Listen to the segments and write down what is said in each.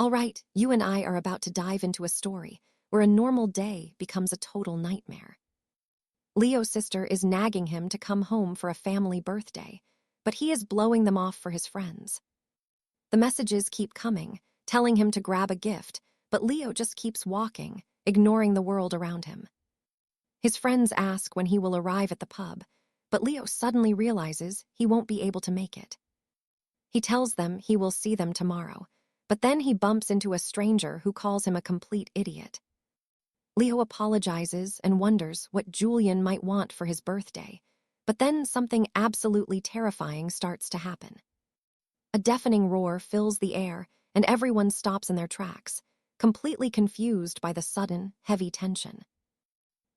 All right, you and I are about to dive into a story where a normal day becomes a total nightmare. Leo's sister is nagging him to come home for a family birthday, but he is blowing them off for his friends. The messages keep coming, telling him to grab a gift, but Leo just keeps walking, ignoring the world around him. His friends ask when he will arrive at the pub, but Leo suddenly realizes he won't be able to make it. He tells them he will see them tomorrow, but then he bumps into a stranger who calls him a complete idiot. Leo apologizes and wonders what Julian might want for his birthday, but then something absolutely terrifying starts to happen. A deafening roar fills the air, and everyone stops in their tracks, completely confused by the sudden, heavy tension.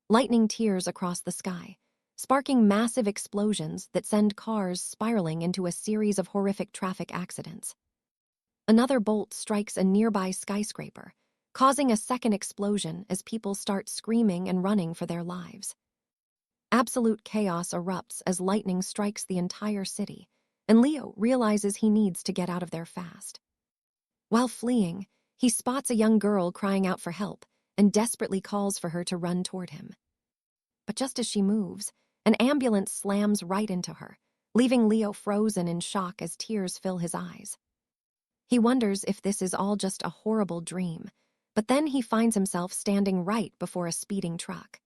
Lightning tears across the sky, sparking massive explosions that send cars spiraling into a series of horrific traffic accidents. Another bolt strikes a nearby skyscraper, causing a second explosion as people start screaming and running for their lives. Absolute chaos erupts as lightning strikes the entire city, and Leo realizes he needs to get out of there fast. While fleeing, he spots a young girl crying out for help and desperately calls for her to run toward him. But just as she moves, an ambulance slams right into her, leaving Leo frozen in shock as tears fill his eyes. He wonders if this is all just a horrible dream, but then he finds himself standing right before a speeding truck.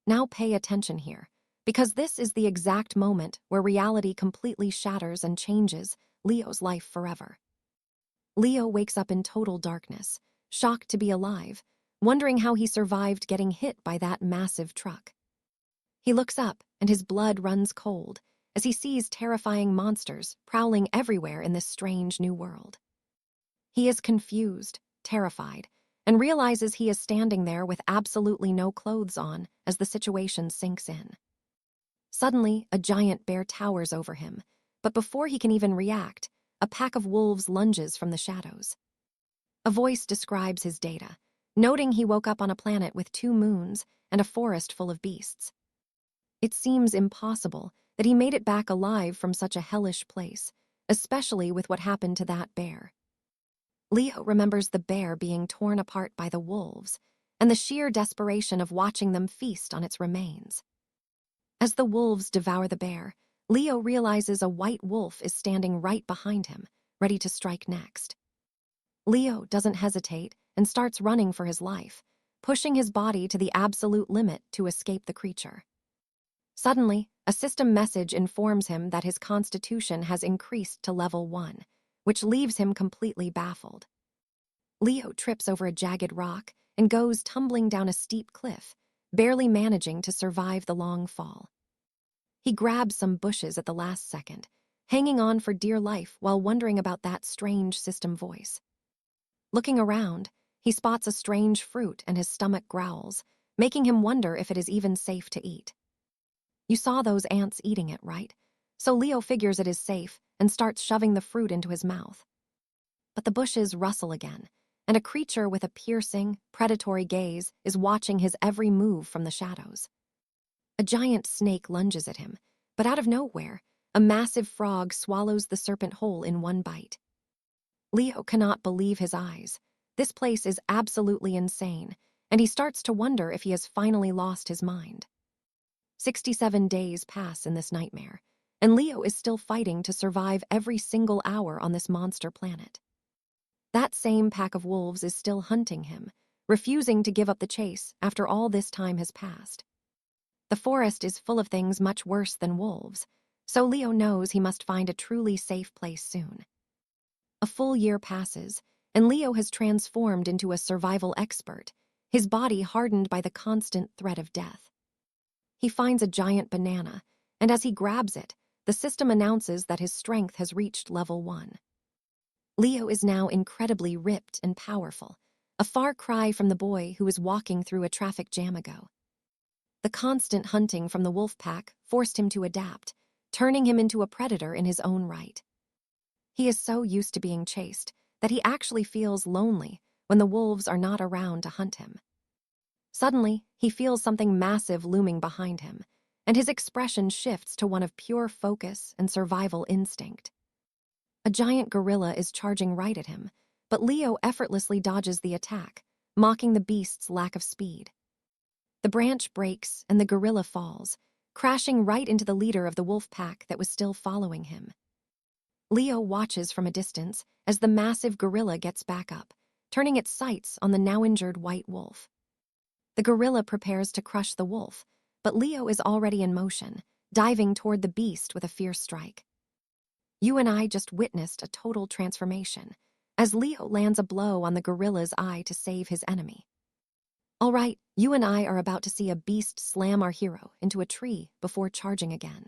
Now pay attention here, because this is the exact moment where reality completely shatters and changes Leo's life forever. Leo wakes up in total darkness, shocked to be alive, wondering how he survived getting hit by that massive truck. He looks up, and his blood runs cold as he sees terrifying monsters prowling everywhere in this strange new world. He is confused, terrified, and realizes he is standing there with absolutely no clothes on as the situation sinks in. Suddenly, a giant bear towers over him, but before he can even react, a pack of wolves lunges from the shadows. A voice describes his data, noting he woke up on a planet with 2 moons and a forest full of beasts. It seems impossible that he made it back alive from such a hellish place, especially with what happened to that bear. Leo remembers the bear being torn apart by the wolves and the sheer desperation of watching them feast on its remains. As the wolves devour the bear, Leo realizes a white wolf is standing right behind him, ready to strike next. Leo doesn't hesitate and starts running for his life, pushing his body to the absolute limit to escape the creature. Suddenly, a system message informs him that his constitution has increased to level 1, which leaves him completely baffled. Leo trips over a jagged rock and goes tumbling down a steep cliff, barely managing to survive the long fall. He grabs some bushes at the last second, hanging on for dear life while wondering about that strange system voice. Looking around, he spots a strange fruit and his stomach growls, making him wonder if it is even safe to eat. You saw those ants eating it, right? So Leo figures it is safe and starts shoving the fruit into his mouth. But the bushes rustle again, and a creature with a piercing, predatory gaze is watching his every move from the shadows. A giant snake lunges at him, but out of nowhere, a massive frog swallows the serpent whole in one bite. Leo cannot believe his eyes. This place is absolutely insane, and he starts to wonder if he has finally lost his mind. 67 days pass in this nightmare, and Leo is still fighting to survive every single hour on this monster planet. That same pack of wolves is still hunting him, refusing to give up the chase after all this time has passed. The forest is full of things much worse than wolves, so Leo knows he must find a truly safe place soon. A full year passes, and Leo has transformed into a survival expert, his body hardened by the constant threat of death. He finds a giant banana, and as he grabs it, the system announces that his strength has reached level 1. Leo is now incredibly ripped and powerful, a far cry from the boy who was walking through a traffic jam ago. The constant hunting from the wolf pack forced him to adapt, turning him into a predator in his own right. He is so used to being chased that he actually feels lonely when the wolves are not around to hunt him. Suddenly, he feels something massive looming behind him, and his expression shifts to one of pure focus and survival instinct. A giant gorilla is charging right at him, but Leo effortlessly dodges the attack, mocking the beast's lack of speed. The branch breaks and the gorilla falls, crashing right into the leader of the wolf pack that was still following him. Leo watches from a distance as the massive gorilla gets back up, turning its sights on the now-injured white wolf. The gorilla prepares to crush the wolf, but Leo is already in motion, diving toward the beast with a fierce strike. You and I just witnessed a total transformation, as Leo lands a blow on the gorilla's eye to save his enemy. All right, you and I are about to see a beast slam our hero into a tree before charging again.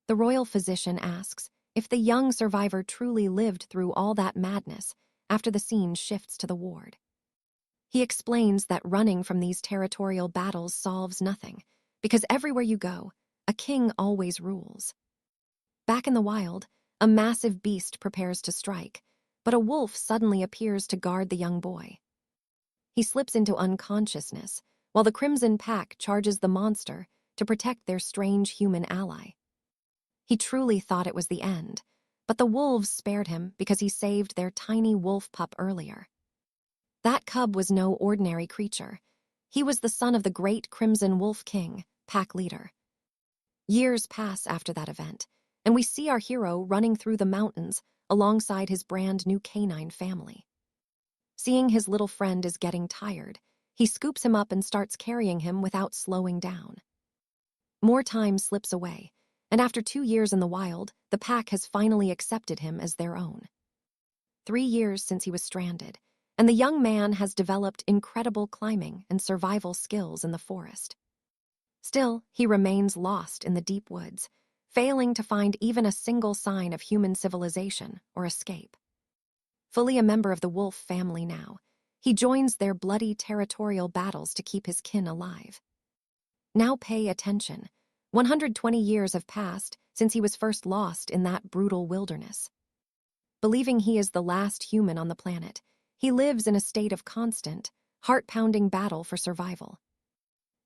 The royal physician asks if the young survivor truly lived through all that madness after the scene shifts to the ward. He explains that running from these territorial battles solves nothing, because everywhere you go, a king always rules. Back in the wild, a massive beast prepares to strike, but a wolf suddenly appears to guard the young boy. He slips into unconsciousness, while the Crimson Pack charges the monster to protect their strange human ally. He truly thought it was the end, but the wolves spared him because he saved their tiny wolf pup earlier. That cub was no ordinary creature. He was the son of the great Crimson Wolf King, pack leader. Years pass after that event, and we see our hero running through the mountains alongside his brand new canine family. Seeing his little friend is getting tired, he scoops him up and starts carrying him without slowing down. More time slips away, and after 2 years in the wild, the pack has finally accepted him as their own. 3 years since he was stranded, and the young man has developed incredible climbing and survival skills in the forest. Still, he remains lost in the deep woods, failing to find even a single sign of human civilization or escape. Fully a member of the wolf family now, he joins their bloody territorial battles to keep his kin alive. Now pay attention. 120 years have passed since he was first lost in that brutal wilderness. Believing he is the last human on the planet, he lives in a state of constant, heart-pounding battle for survival.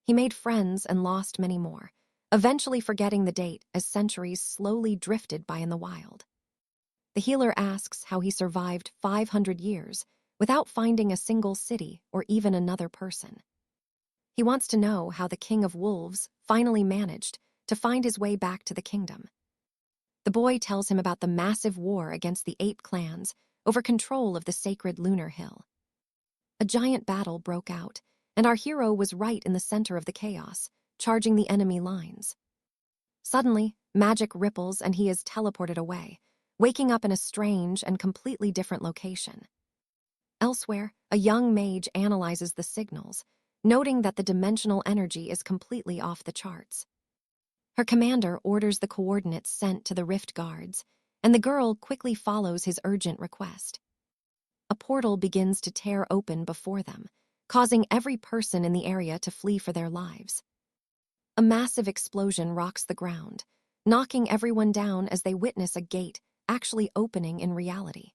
He made friends and lost many more, eventually forgetting the date as centuries slowly drifted by in the wild. The healer asks how he survived 500 years without finding a single city or even another person. He wants to know how the King of Wolves finally managed to find his way back to the kingdom. The boy tells him about the massive war against the ape clans over control of the sacred lunar hill. A giant battle broke out, and our hero was right in the center of the chaos, charging the enemy lines. Suddenly, magic ripples and he is teleported away, waking up in a strange and completely different location. Elsewhere, a young mage analyzes the signals, noting that the dimensional energy is completely off the charts. Her commander orders the coordinates sent to the rift guards, and the girl quickly follows his urgent request. A portal begins to tear open before them, causing every person in the area to flee for their lives. A massive explosion rocks the ground, knocking everyone down as they witness a gate actually opening in reality.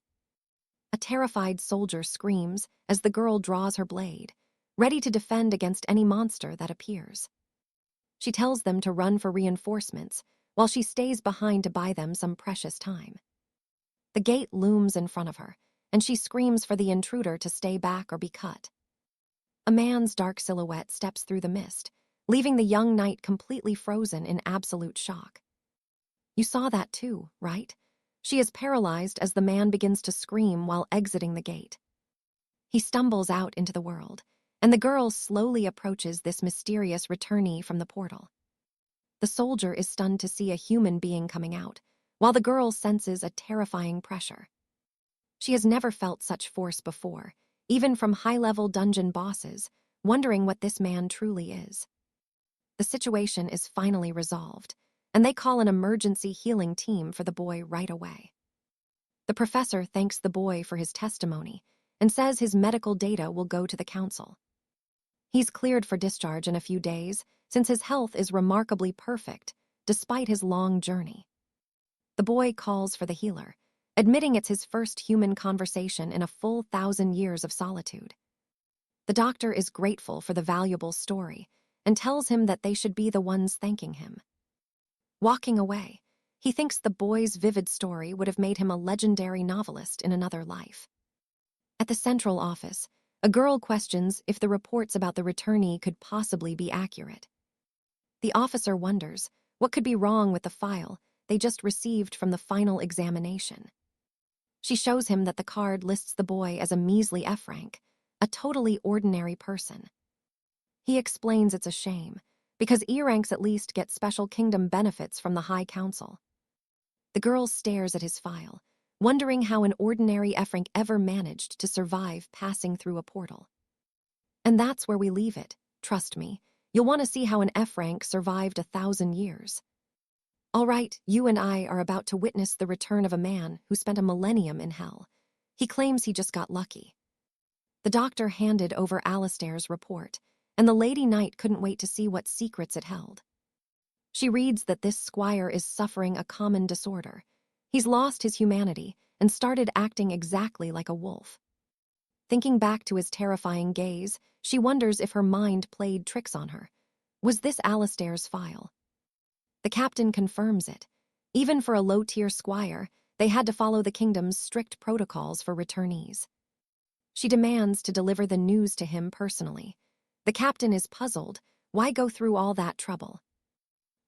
A terrified soldier screams as the girl draws her blade, ready to defend against any monster that appears. She tells them to run for reinforcements, while she stays behind to buy them some precious time. The gate looms in front of her, and she screams for the intruder to stay back or be cut. A man's dark silhouette steps through the mist, leaving the young knight completely frozen in absolute shock. You saw that too, right? She is paralyzed as the man begins to scream while exiting the gate. He stumbles out into the world, and the girl slowly approaches this mysterious returnee from the portal. The soldier is stunned to see a human being coming out, while the girl senses a terrifying pressure. She has never felt such force before, even from high-level dungeon bosses, wondering what this man truly is. The situation is finally resolved, and they call an emergency healing team for the boy right away. The professor thanks the boy for his testimony and says his medical data will go to the council. He's cleared for discharge in a few days since his health is remarkably perfect despite his long journey. The boy calls for the healer, admitting it's his first human conversation in a full 1,000 years of solitude. The doctor is grateful for the valuable story and tells him that they should be the ones thanking him. Walking away, he thinks the boy's vivid story would have made him a legendary novelist in another life. At the central office, a girl questions if the reports about the returnee could possibly be accurate. The officer wonders what could be wrong with the file they just received from the final examination. She shows him that the card lists the boy as a measly F rank, a totally ordinary person. He explains it's a shame, because E ranks at least get special kingdom benefits from the High Council. The girl stares at his file, wondering how an ordinary F rank ever managed to survive passing through a portal. And that's where we leave it, trust me. You'll want to see how an F rank survived 1,000 years. All right, you and I are about to witness the return of a man who spent a millennium in hell. He claims he just got lucky. The doctor handed over Alistair's report, and the Lady Knight couldn't wait to see what secrets it held. She reads that this squire is suffering a common disorder. He's lost his humanity and started acting exactly like a wolf. Thinking back to his terrifying gaze, she wonders if her mind played tricks on her. Was this Alistair's file? The captain confirms it. Even for a low-tier squire, they had to follow the kingdom's strict protocols for returnees. She demands to deliver the news to him personally. The captain is puzzled. Why go through all that trouble?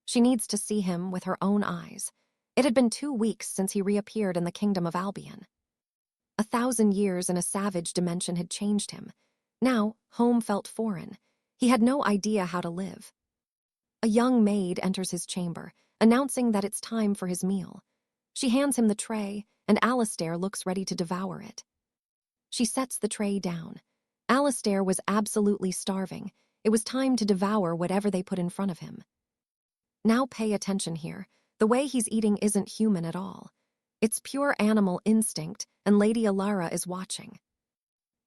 She needs to see him with her own eyes. It had been 2 weeks since he reappeared in the kingdom of Albion. 1,000 years in a savage dimension had changed him. Now, home felt foreign. He had no idea how to live. A young maid enters his chamber, announcing that it's time for his meal. She hands him the tray, and Alistair looks ready to devour it. She sets the tray down. Alistair was absolutely starving. It was time to devour whatever they put in front of him. Now pay attention here. The way he's eating isn't human at all. It's pure animal instinct, and Lady Alara is watching.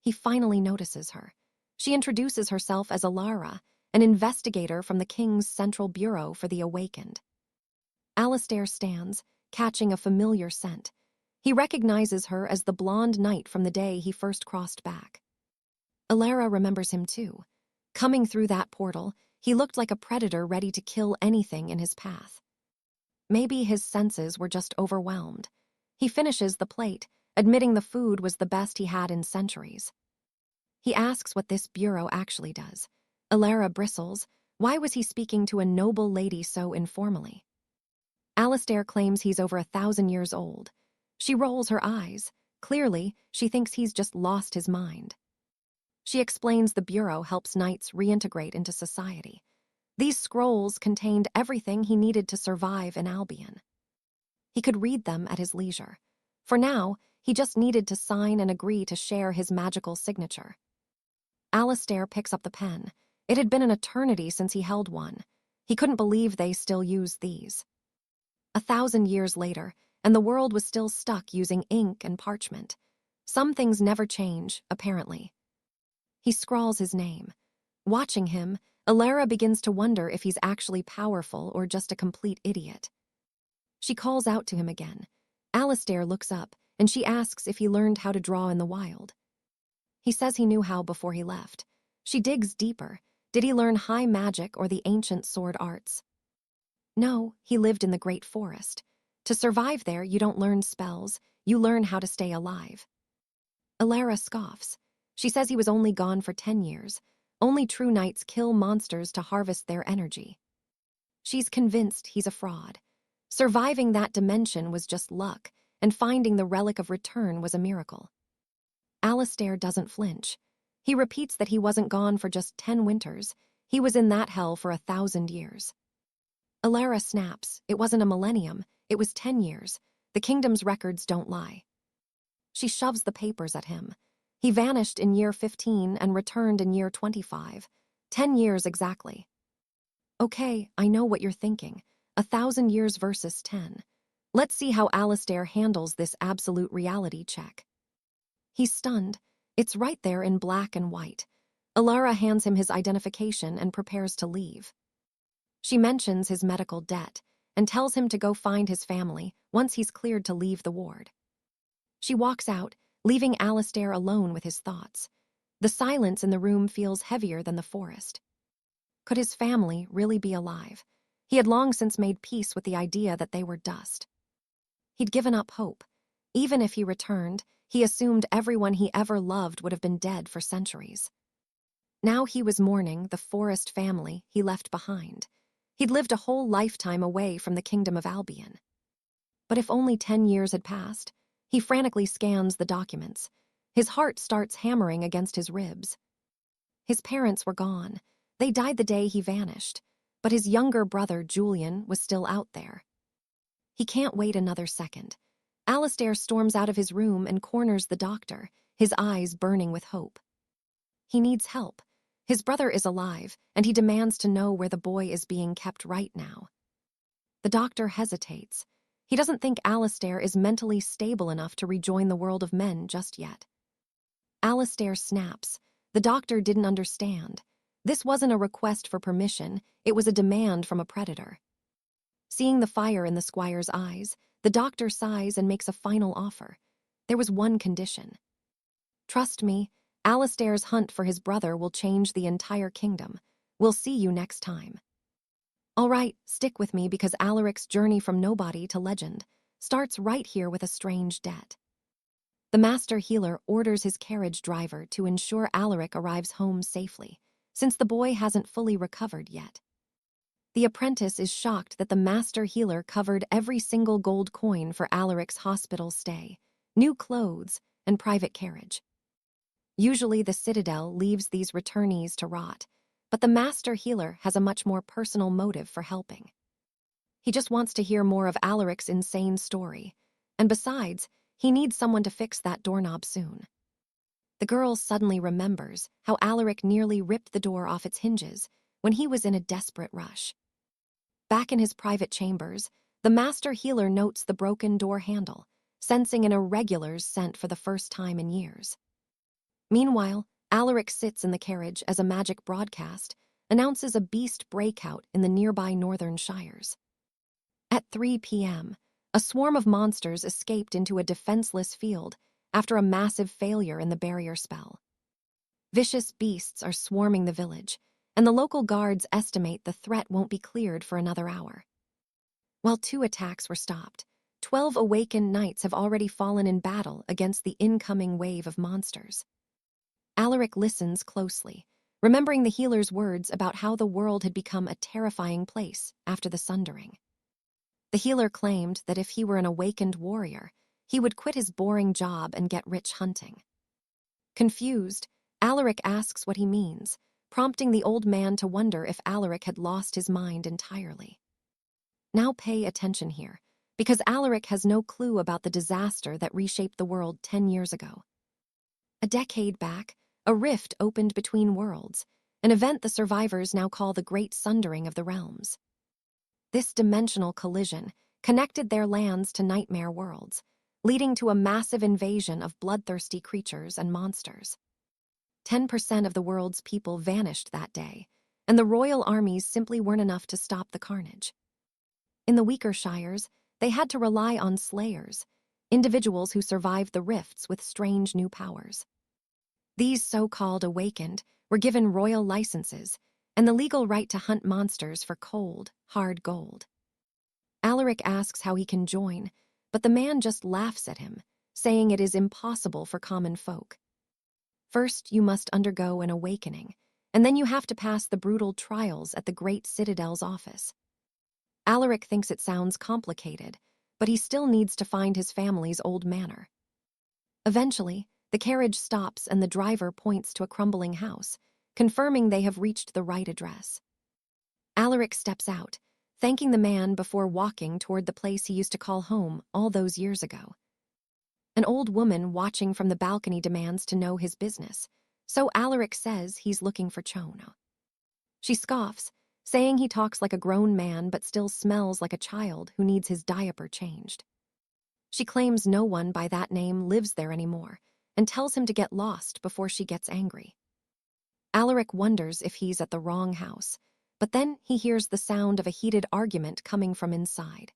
He finally notices her. She introduces herself as Alara, an investigator from the King's Central Bureau for the Awakened. Alistair stands, catching a familiar scent. He recognizes her as the blonde knight from the day he first crossed back. Alara remembers him too. Coming through that portal, he looked like a predator ready to kill anything in his path. Maybe his senses were just overwhelmed. He finishes the plate, admitting the food was the best he had in centuries. He asks what this bureau actually does. Alara bristles. Why was he speaking to a noble lady so informally? Alistair claims he's over 1,000 years old. She rolls her eyes. Clearly, she thinks he's just lost his mind. She explains the bureau helps knights reintegrate into society. These scrolls contained everything he needed to survive in Albion. He could read them at his leisure. For now, he just needed to sign and agree to share his magical signature. Alistair picks up the pen. It had been an eternity since he held one. He couldn't believe they still used these. 1,000 years later, and the world was still stuck using ink and parchment. Some things never change, apparently. He scrawls his name. Watching him, Alara begins to wonder if he's actually powerful or just a complete idiot. She calls out to him again. Alistair looks up, and she asks if he learned how to draw in the wild. He says he knew how before he left. She digs deeper. Did he learn high magic or the ancient sword arts? No, he lived in the Great Forest. To survive there, you don't learn spells, you learn how to stay alive. Alara scoffs. She says he was only gone for 10 years. Only true knights kill monsters to harvest their energy. She's convinced he's a fraud. Surviving that dimension was just luck, and finding the relic of return was a miracle. Alistair doesn't flinch. He repeats that he wasn't gone for just 10 winters. He was in that hell for 1,000 years. Alara snaps. It wasn't a millennium. It was 10 years. The kingdom's records don't lie. She shoves the papers at him. He vanished in year 15 and returned in year 25. 10 years exactly. Okay, I know what you're thinking. 1,000 years versus 10. Let's see how Alistair handles this absolute reality check. He's stunned. It's right there in black and white. Alara hands him his identification and prepares to leave. She mentions his medical debt and tells him to go find his family once he's cleared to leave the ward. She walks out, leaving Alistair alone with his thoughts. The silence in the room feels heavier than the forest. Could his family really be alive? He had long since made peace with the idea that they were dust. He'd given up hope. Even if he returned, He assumed everyone he ever loved would have been dead for centuries. Now he was mourning the forest family he left behind. He'd lived a whole lifetime away from the kingdom of Albion. But if only 10 years had passed, he frantically scans the documents. His heart starts hammering against his ribs. His parents were gone. They died the day he vanished. But his younger brother, Julian, was still out there. He can't wait another second. Alistair storms out of his room and corners the doctor, his eyes burning with hope. He needs help. His brother is alive, and he demands to know where the boy is being kept right now. The doctor hesitates. He doesn't think Alistair is mentally stable enough to rejoin the world of men just yet. Alistair snaps. The doctor didn't understand. This wasn't a request for permission, it was a demand from a predator. Seeing the fire in the squire's eyes, the doctor sighs and makes a final offer. There was one condition. Trust me, Alistair's hunt for his brother will change the entire kingdom. We'll see you next time. All right, stick with me because Alaric's journey from nobody to legend starts right here with a strange debt. The master healer orders his carriage driver to ensure Alaric arrives home safely, since the boy hasn't fully recovered yet. The apprentice is shocked that the master healer covered every single gold coin for Alaric's hospital stay, new clothes, and private carriage. Usually the Citadel leaves these returnees to rot, but the master healer has a much more personal motive for helping. He just wants to hear more of Alaric's insane story, and besides, he needs someone to fix that doorknob soon. The girl suddenly remembers how Alaric nearly ripped the door off its hinges when he was in a desperate rush. Back in his private chambers, the master healer notes the broken door handle, sensing an irregular scent for the first time in years. Meanwhile, Alaric sits in the carriage as a magic broadcast announces a beast breakout in the nearby northern shires. At 3 p.m., a swarm of monsters escaped into a defenseless field after a massive failure in the barrier spell. Vicious beasts are swarming the village, and the local guards estimate the threat won't be cleared for another hour. While 2 attacks were stopped, 12 awakened knights have already fallen in battle against the incoming wave of monsters. Alaric listens closely, remembering the healer's words about how the world had become a terrifying place after the Sundering. The healer claimed that if he were an awakened warrior, he would quit his boring job and get rich hunting. Confused, Alaric asks what he means, prompting the old man to wonder if Alaric had lost his mind entirely. Now pay attention here, because Alaric has no clue about the disaster that reshaped the world 10 years ago. A decade back, a rift opened between worlds, an event the survivors now call the Great Sundering of the Realms. This dimensional collision connected their lands to nightmare worlds, leading to a massive invasion of bloodthirsty creatures and monsters. 10% of the world's people vanished that day, and the royal armies simply weren't enough to stop the carnage. In the weaker shires, they had to rely on slayers, individuals who survived the rifts with strange new powers. These so-called awakened were given royal licenses and the legal right to hunt monsters for cold, hard gold. Alaric asks how he can join, but the man just laughs at him, saying it is impossible for common folk. First, you must undergo an awakening, and then you have to pass the brutal trials at the Great Citadel's office. Alaric thinks it sounds complicated, but he still needs to find his family's old manor. Eventually, the carriage stops and the driver points to a crumbling house, confirming they have reached the right address. Alaric steps out, thanking the man before walking toward the place he used to call home all those years ago. An old woman watching from the balcony demands to know his business, so Alaric says he's looking for Chono. She scoffs, saying he talks like a grown man but still smells like a child who needs his diaper changed. She claims no one by that name lives there anymore and tells him to get lost before she gets angry. Alaric wonders if he's at the wrong house, but then he hears the sound of a heated argument coming from inside.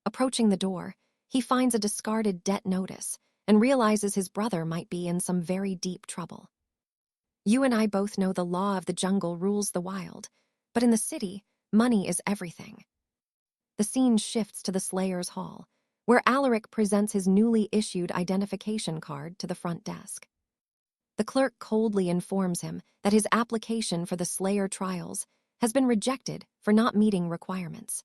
Approaching the door, he finds a discarded debt notice and realizes his brother might be in some very deep trouble. You and I both know the law of the jungle rules the wild, but in the city, money is everything. The scene shifts to the Slayer's Hall, where Alaric presents his newly issued identification card to the front desk. The clerk coldly informs him that his application for the Slayer trials has been rejected for not meeting requirements.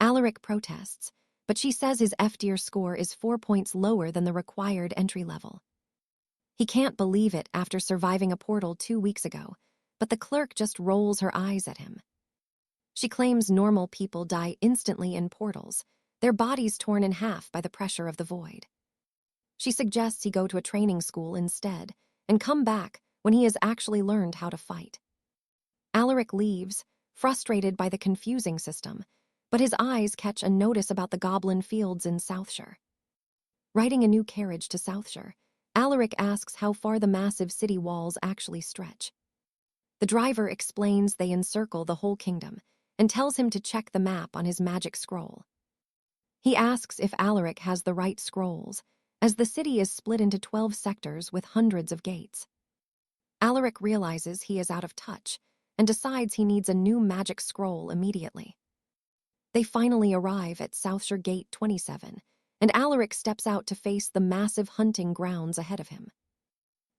Alaric protests, but she says his 𝒂𝒂𝒂𝒏𝒂 score is 4 points lower than the required entry level. He can't believe it after surviving a portal 2 weeks ago, but the clerk just rolls her eyes at him. She claims normal people die instantly in portals, their bodies torn in half by the pressure of the void. She suggests he go to a training school instead and come back when he has actually learned how to fight. Alaric leaves, frustrated by the confusing system, but his eyes catch a notice about the goblin fields in Southshire. Riding a new carriage to Southshire, Alaric asks how far the massive city walls actually stretch. The driver explains they encircle the whole kingdom and tells him to check the map on his magic scroll. He asks if Alaric has the right scrolls, as the city is split into 12 sectors with hundreds of gates. Alaric realizes he is out of touch and decides he needs a new magic scroll immediately. They finally arrive at Southshire Gate 27, and Alaric steps out to face the massive hunting grounds ahead of him.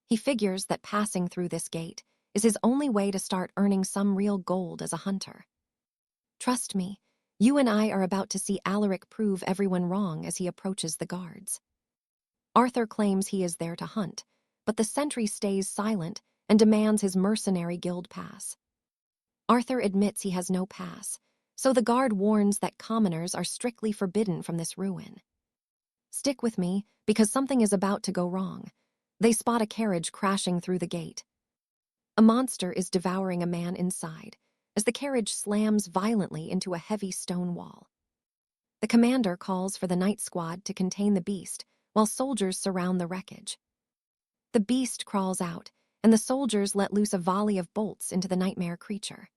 He figures that passing through this gate is his only way to start earning some real gold as a hunter. Trust me, you and I are about to see Alaric prove everyone wrong as he approaches the guards. Arthur claims he is there to hunt, but the sentry stays silent and demands his mercenary guild pass. Arthur admits he has no pass, so the guard warns that commoners are strictly forbidden from this ruin. Stick with me, because something is about to go wrong. They spot a carriage crashing through the gate. A monster is devouring a man inside, as the carriage slams violently into a heavy stone wall. The commander calls for the night squad to contain the beast, while soldiers surround the wreckage. The beast crawls out, and the soldiers let loose a volley of bolts into the nightmare creature.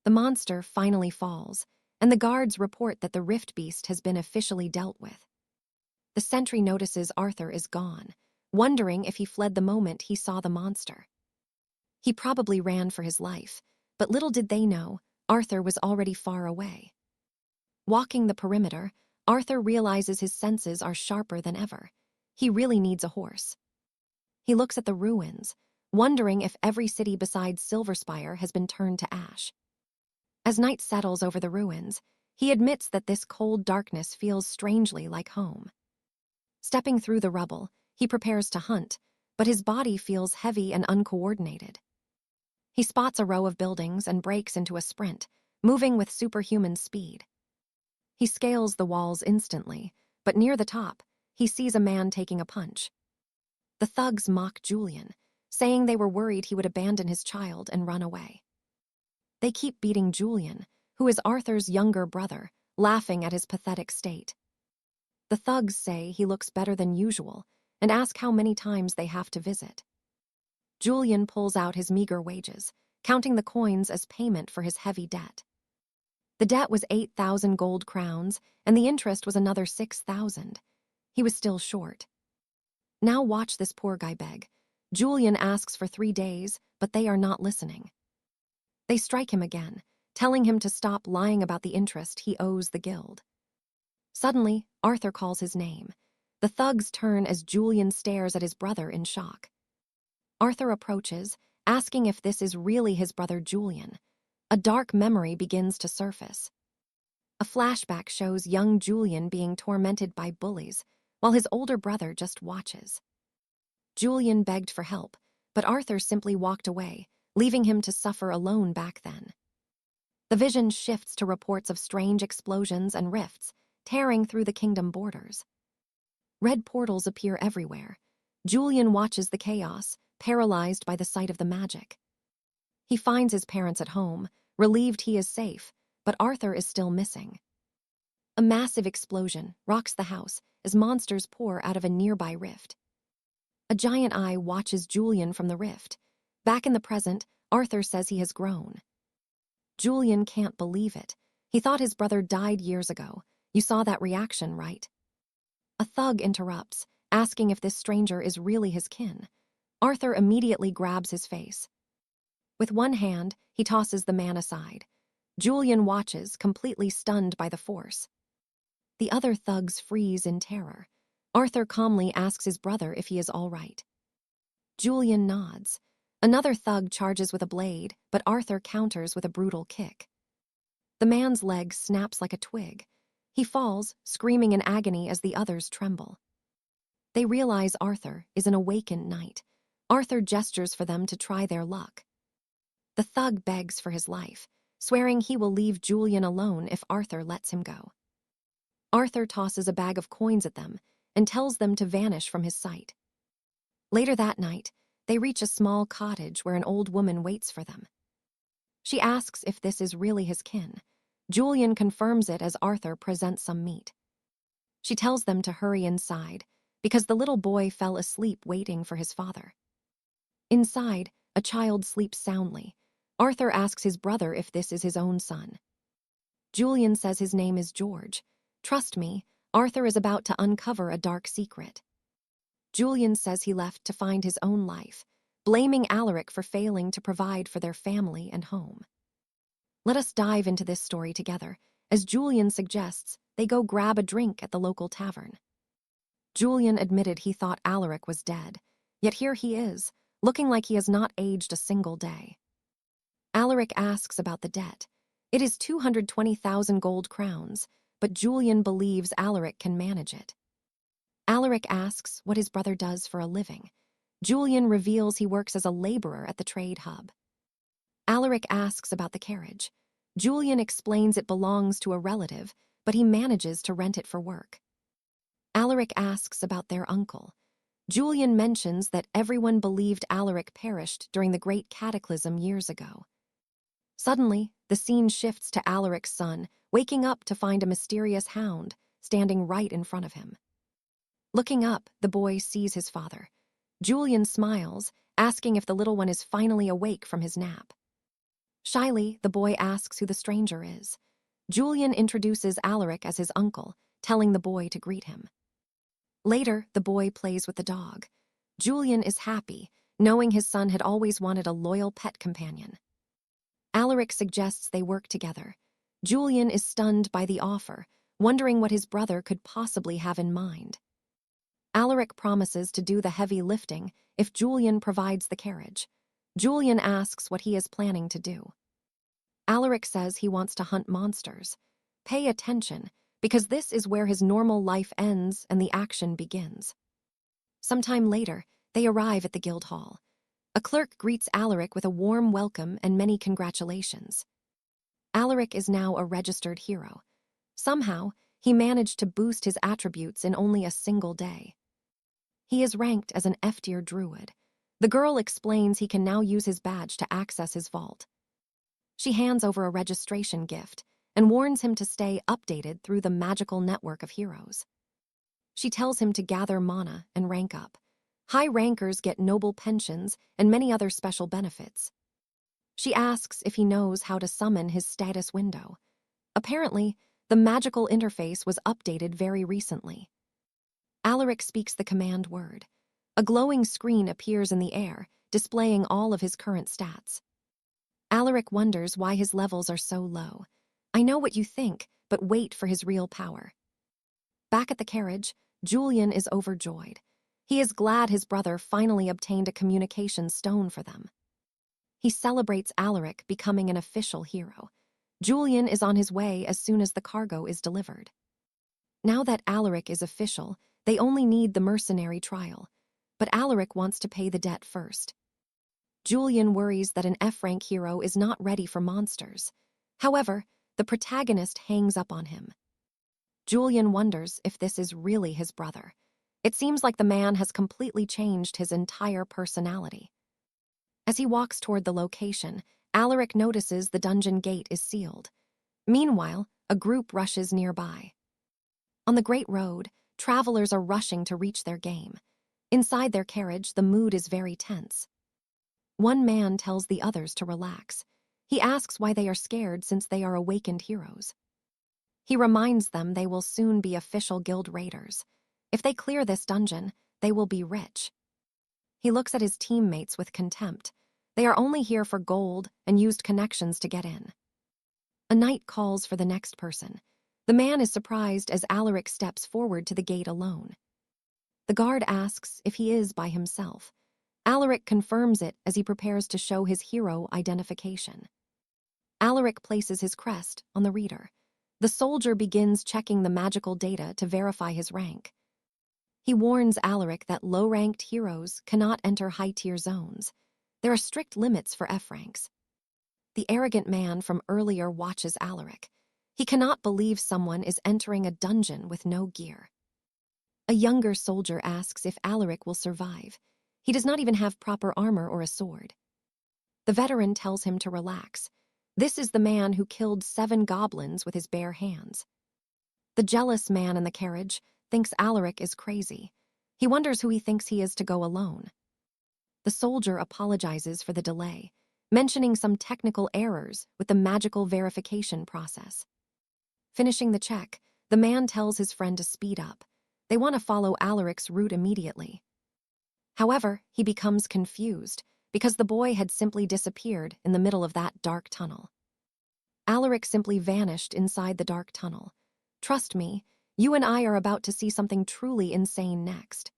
The monster finally falls, and the guards report that the rift beast has been officially dealt with. The sentry notices Arthur is gone, wondering if he fled the moment he saw the monster. He probably ran for his life, but little did they know, Arthur was already far away. Walking the perimeter, Arthur realizes his senses are sharper than ever. He really needs a horse. He looks at the ruins, wondering if every city besides 𝑫𝒓𝒅 has been turned to ash. As night settles over the ruins, he admits that this cold darkness feels strangely like home. Stepping through the rubble, he prepares to hunt, but his body feels heavy and uncoordinated. He spots a row of buildings and breaks into a sprint, moving with superhuman speed. He scales the walls instantly, but near the top, he sees a man taking a punch. The thugs mock Julian, saying they were worried he would abandon his child and run away. They keep beating Julian, who is Arthur's younger brother, laughing at his pathetic state. The thugs say he looks better than usual and ask how many times they have to visit. Julian pulls out his meager wages, counting the coins as payment for his heavy debt. The debt was 8,000 gold crowns, and the interest was another 6,000. He was still short. Now watch this poor guy beg. Julian asks for 3 days, but they are not listening. They strike him again, telling him to stop lying about the interest he owes the guild. Suddenly, Arthur calls his name. The thugs turn as Julian stares at his brother in shock. Arthur approaches, asking if this is really his brother Julian. A dark memory begins to surface. A flashback shows young Julian being tormented by bullies, while his older brother just watches. Julian begged for help, but Arthur simply walked away, leaving him to suffer alone back then. The vision shifts to reports of strange explosions and rifts, tearing through the kingdom borders. Red portals appear everywhere. Julian watches the chaos, paralyzed by the sight of the magic. He finds his parents at home, relieved he is safe, but Arthur is still missing. A massive explosion rocks the house as monsters pour out of a nearby rift. A giant eye watches Julian from the rift. Back in the present, Arthur says he has grown. Julian can't believe it. He thought his brother died years ago. You saw that reaction, right? A thug interrupts, asking if this stranger is really his kin. Arthur immediately grabs his face. With one hand, he tosses the man aside. Julian watches, completely stunned by the force. The other thugs freeze in terror. Arthur calmly asks his brother if he is all right. Julian nods. Another thug charges with a blade, but Arthur counters with a brutal kick. The man's leg snaps like a twig. He falls, screaming in agony as the others tremble. They realize Arthur is an awakened knight. Arthur gestures for them to try their luck. The thug begs for his life, swearing he will leave Julian alone if Arthur lets him go. Arthur tosses a bag of coins at them and tells them to vanish from his sight. Later that night, they reach a small cottage where an old woman waits for them. She asks if this is really his kin. Julian confirms it as Arthur presents some meat. She tells them to hurry inside, because the little boy fell asleep waiting for his father. Inside, a child sleeps soundly. Arthur asks his brother if this is his own son. Julian says his name is George. Trust me, Arthur is about to uncover a dark secret. Julian says he left to find his own life, blaming Alaric for failing to provide for their family and home. Let us dive into this story together. As Julian suggests, they go grab a drink at the local tavern. Julian admitted he thought Alaric was dead, yet here he is, looking like he has not aged a single day. Alaric asks about the debt. It is 220,000 gold crowns, but Julian believes Alaric can manage it. Alaric asks what his brother does for a living. Julian reveals he works as a laborer at the trade hub. Alaric asks about the carriage. Julian explains it belongs to a relative, but he manages to rent it for work. Alaric asks about their uncle. Julian mentions that everyone believed Alaric perished during the Great Cataclysm years ago. Suddenly, the scene shifts to Alaric's son, waking up to find a mysterious hound standing right in front of him. Looking up, the boy sees his father. Julian smiles, asking if the little one is finally awake from his nap. Shyly, the boy asks who the stranger is. Julian introduces Alaric as his uncle, telling the boy to greet him. Later, the boy plays with the dog. Julian is happy, knowing his son had always wanted a loyal pet companion. Alaric suggests they work together. Julian is stunned by the offer, wondering what his brother could possibly have in mind. Alaric promises to do the heavy lifting if Julian provides the carriage. Julian asks what he is planning to do. Alaric says he wants to hunt monsters. Pay attention, because this is where his normal life ends and the action begins. Sometime later, they arrive at the guild hall. A clerk greets Alaric with a warm welcome and many congratulations. Alaric is now a registered hero. Somehow, he managed to boost his attributes in only a single day. He is ranked as an F-tier Druid. The girl explains he can now use his badge to access his vault. She hands over a registration gift and warns him to stay updated through the magical network of heroes. She tells him to gather mana and rank up. High rankers get noble pensions and many other special benefits. She asks if he knows how to summon his status window. Apparently, the magical interface was updated very recently. Alaric speaks the command word. A glowing screen appears in the air, displaying all of his current stats. Alaric wonders why his levels are so low. I know what you think, but wait for his real power. Back at the carriage, Julian is overjoyed. He is glad his brother finally obtained a communication stone for them. He celebrates Alaric becoming an official hero. Julian is on his way as soon as the cargo is delivered. Now that Alaric is official, they only need the mercenary trial. But Alaric wants to pay the debt first. Julian worries that an F-rank hero is not ready for monsters. However, the protagonist hangs up on him. Julian wonders if this is really his brother. It seems like the man has completely changed his entire personality. As he walks toward the location, Alaric notices the dungeon gate is sealed. Meanwhile, a group rushes nearby. On the Great Road, travelers are rushing to reach their game. Inside their carriage, the mood is very tense. One man tells the others to relax. He asks why they are scared since they are awakened heroes. He reminds them they will soon be official guild raiders. If they clear this dungeon, they will be rich. He looks at his teammates with contempt. They are only here for gold and used connections to get in. A knight calls for the next person. The man is surprised as Alaric steps forward to the gate alone. The guard asks if he is by himself. Alaric confirms it as he prepares to show his hero identification. Alaric places his crest on the reader. The soldier begins checking the magical data to verify his rank. He warns Alaric that low-ranked heroes cannot enter high-tier zones. There are strict limits for F ranks. The arrogant man from earlier watches Alaric. He cannot believe someone is entering a dungeon with no gear. A younger soldier asks if Alaric will survive. He does not even have proper armor or a sword. The veteran tells him to relax. This is the man who killed 7 goblins with his bare hands. The jealous man in the carriage thinks Alaric is crazy. He wonders who he thinks he is to go alone. The soldier apologizes for the delay, mentioning some technical errors with the magical verification process. Finishing the check, the man tells his friend to speed up. They want to follow Alaric's route immediately. However, he becomes confused because the boy had simply disappeared in the middle of that dark tunnel. Alaric simply vanished inside the dark tunnel. Trust me, you and I are about to see something truly insane next.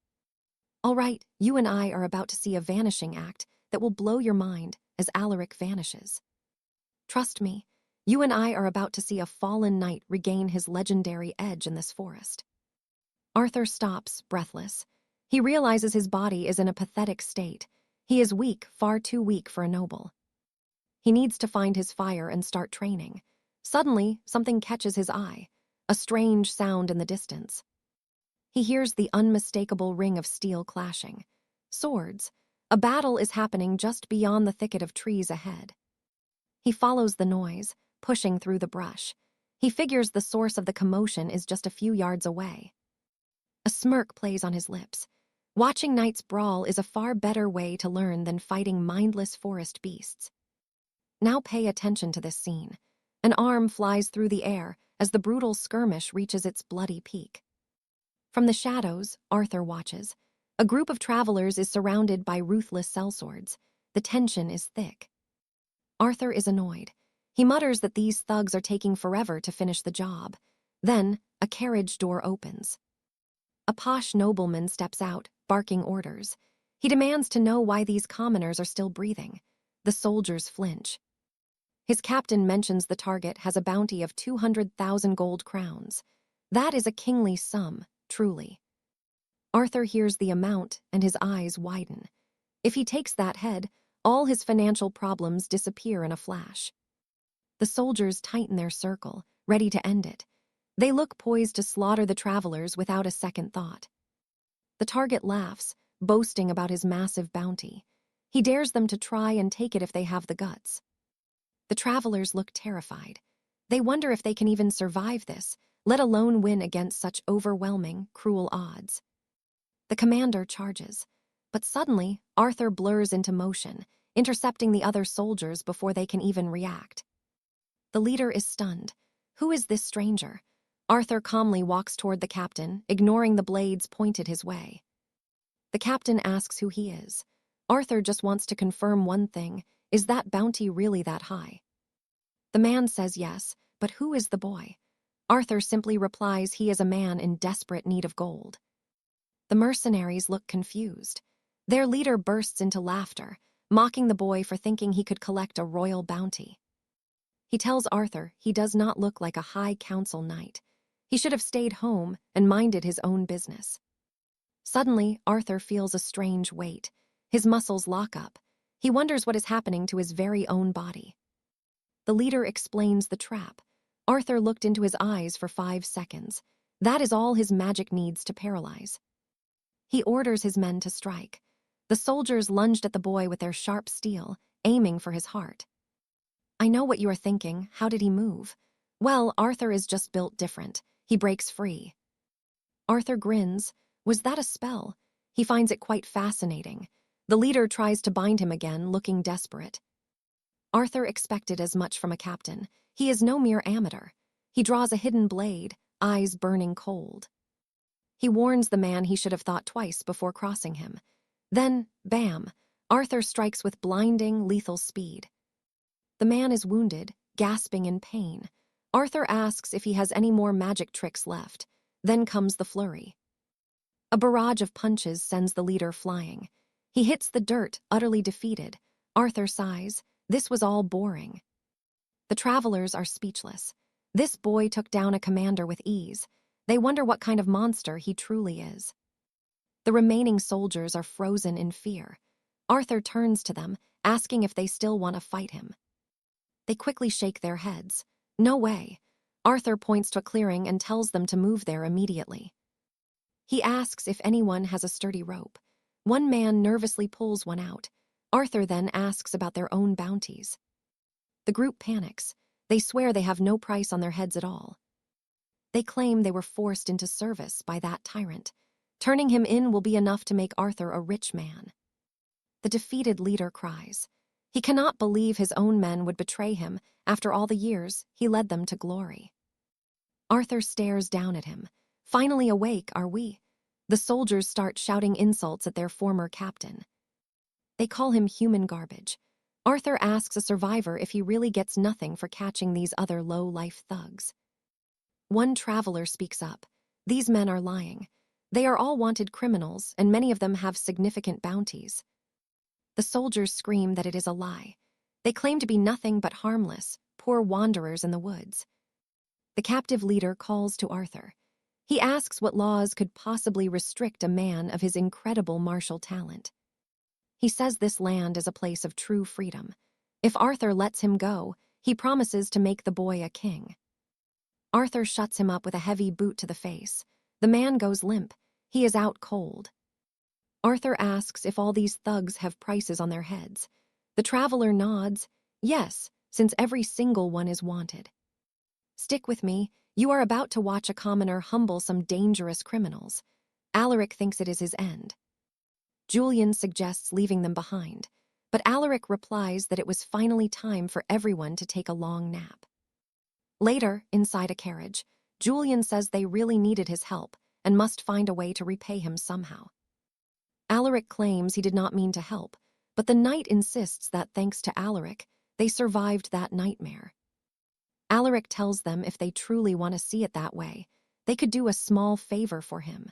All right, you and I are about to see a vanishing act that will blow your mind as Alaric vanishes. Trust me, you and I are about to see a fallen knight regain his legendary edge in this forest. Arthur stops, breathless. He realizes his body is in a pathetic state. He is weak, far too weak for a noble. He needs to find his fire and start training. Suddenly, something catches his eye, a strange sound in the distance. He hears the unmistakable ring of steel clashing. Swords. A battle is happening just beyond the thicket of trees ahead. He follows the noise, pushing through the brush. He figures the source of the commotion is just a few yards away. A smirk plays on his lips. Watching knights brawl is a far better way to learn than fighting mindless forest beasts. Now pay attention to this scene. An arm flies through the air as the brutal skirmish reaches its bloody peak. From the shadows, Arthur watches. A group of travelers is surrounded by ruthless sellswords. The tension is thick. Arthur is annoyed. He mutters that these thugs are taking forever to finish the job. Then, a carriage door opens. A posh nobleman steps out, barking orders. He demands to know why these commoners are still breathing. The soldiers flinch. His captain mentions the target has a bounty of 200,000 gold crowns. That is a kingly sum, truly. Arthur hears the amount and his eyes widen. If he takes that head, all his financial problems disappear in a flash. The soldiers tighten their circle, ready to end it. They look poised to slaughter the travelers without a second thought. The target laughs, boasting about his massive bounty. He dares them to try and take it if they have the guts. The travelers look terrified. They wonder if they can even survive this, let alone win against such overwhelming, cruel odds. The commander charges, but suddenly Arthur blurs into motion, intercepting the other soldiers before they can even react. The leader is stunned. Who is this stranger? Arthur calmly walks toward the captain, ignoring the blades pointed his way. The captain asks who he is. Arthur just wants to confirm one thing: is that bounty really that high? The man says yes, but who is the boy? Arthur simply replies he is a man in desperate need of gold. The mercenaries look confused. Their leader bursts into laughter, mocking the boy for thinking he could collect a royal bounty. He tells Arthur he does not look like a high council knight. He should have stayed home and minded his own business. Suddenly, Arthur feels a strange weight. His muscles lock up. He wonders what is happening to his very own body. The leader explains the trap. Arthur looked into his eyes for 5 seconds. That is all his magic needs to paralyze. He orders his men to strike. The soldiers lunged at the boy with their sharp steel, aiming for his heart. I know what you are thinking. How did he move? Well, Arthur is just built different. He breaks free. Arthur grins. Was that a spell? He finds it quite fascinating. The leader tries to bind him again, looking desperate. Arthur expected as much from a captain. He is no mere amateur. He draws a hidden blade, eyes burning cold. He warns the man he should have thought twice before crossing him. Then, bam, Arthur strikes with blinding, lethal speed. The man is wounded, gasping in pain. Arthur asks if he has any more magic tricks left. Then comes the flurry. A barrage of punches sends the leader flying. He hits the dirt, utterly defeated. Arthur sighs. This was all boring. The travelers are speechless. This boy took down a commander with ease. They wonder what kind of monster he truly is. The remaining soldiers are frozen in fear. Arthur turns to them, asking if they still want to fight him. They quickly shake their heads. No way. Arthur points to a clearing and tells them to move there immediately. He asks if anyone has a sturdy rope. One man nervously pulls one out. Arthur then asks about their own bounties. The group panics. They swear they have no price on their heads at all. They claim they were forced into service by that tyrant. Turning him in will be enough to make Arthur a rich man. The defeated leader cries. He cannot believe his own men would betray him after all the years he led them to glory. Arthur stares down at him. Finally awake, are we? The soldiers start shouting insults at their former captain. They call him human garbage. Arthur asks a survivor if he really gets nothing for catching these other low-life thugs. One traveler speaks up. These men are lying. They are all wanted criminals, and many of them have significant bounties. The soldiers scream that it is a lie. They claim to be nothing but harmless, poor wanderers in the woods. The captive leader calls to Arthur. He asks what laws could possibly restrict a man of his incredible martial talent. He says this land is a place of true freedom. If Arthur lets him go, he promises to make the boy a king. Arthur shuts him up with a heavy boot to the face. The man goes limp. He is out cold. Arthur asks if all these thugs have prices on their heads. The traveler nods. Yes, since every single one is wanted. Stick with me. You are about to watch a commoner humble some dangerous criminals. Alaric thinks it is his end. Julian suggests leaving them behind, but Alaric replies that it was finally time for everyone to take a long nap. Later, inside a carriage, Julian says they really needed his help and must find a way to repay him somehow. Alaric claims he did not mean to help, but the knight insists that thanks to Alaric, they survived that nightmare. Alaric tells them if they truly want to see it that way, they could do a small favor for him.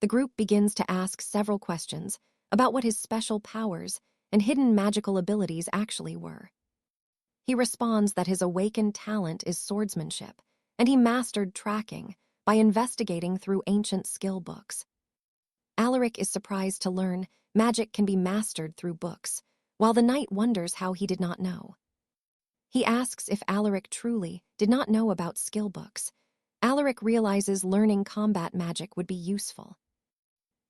The group begins to ask several questions about what his special powers and hidden magical abilities actually were. He responds that his awakened talent is swordsmanship, and he mastered tracking by investigating through ancient skill books. Alaric is surprised to learn magic can be mastered through books, while the knight wonders how he did not know. He asks if Alaric truly did not know about skill books. Alaric realizes learning combat magic would be useful.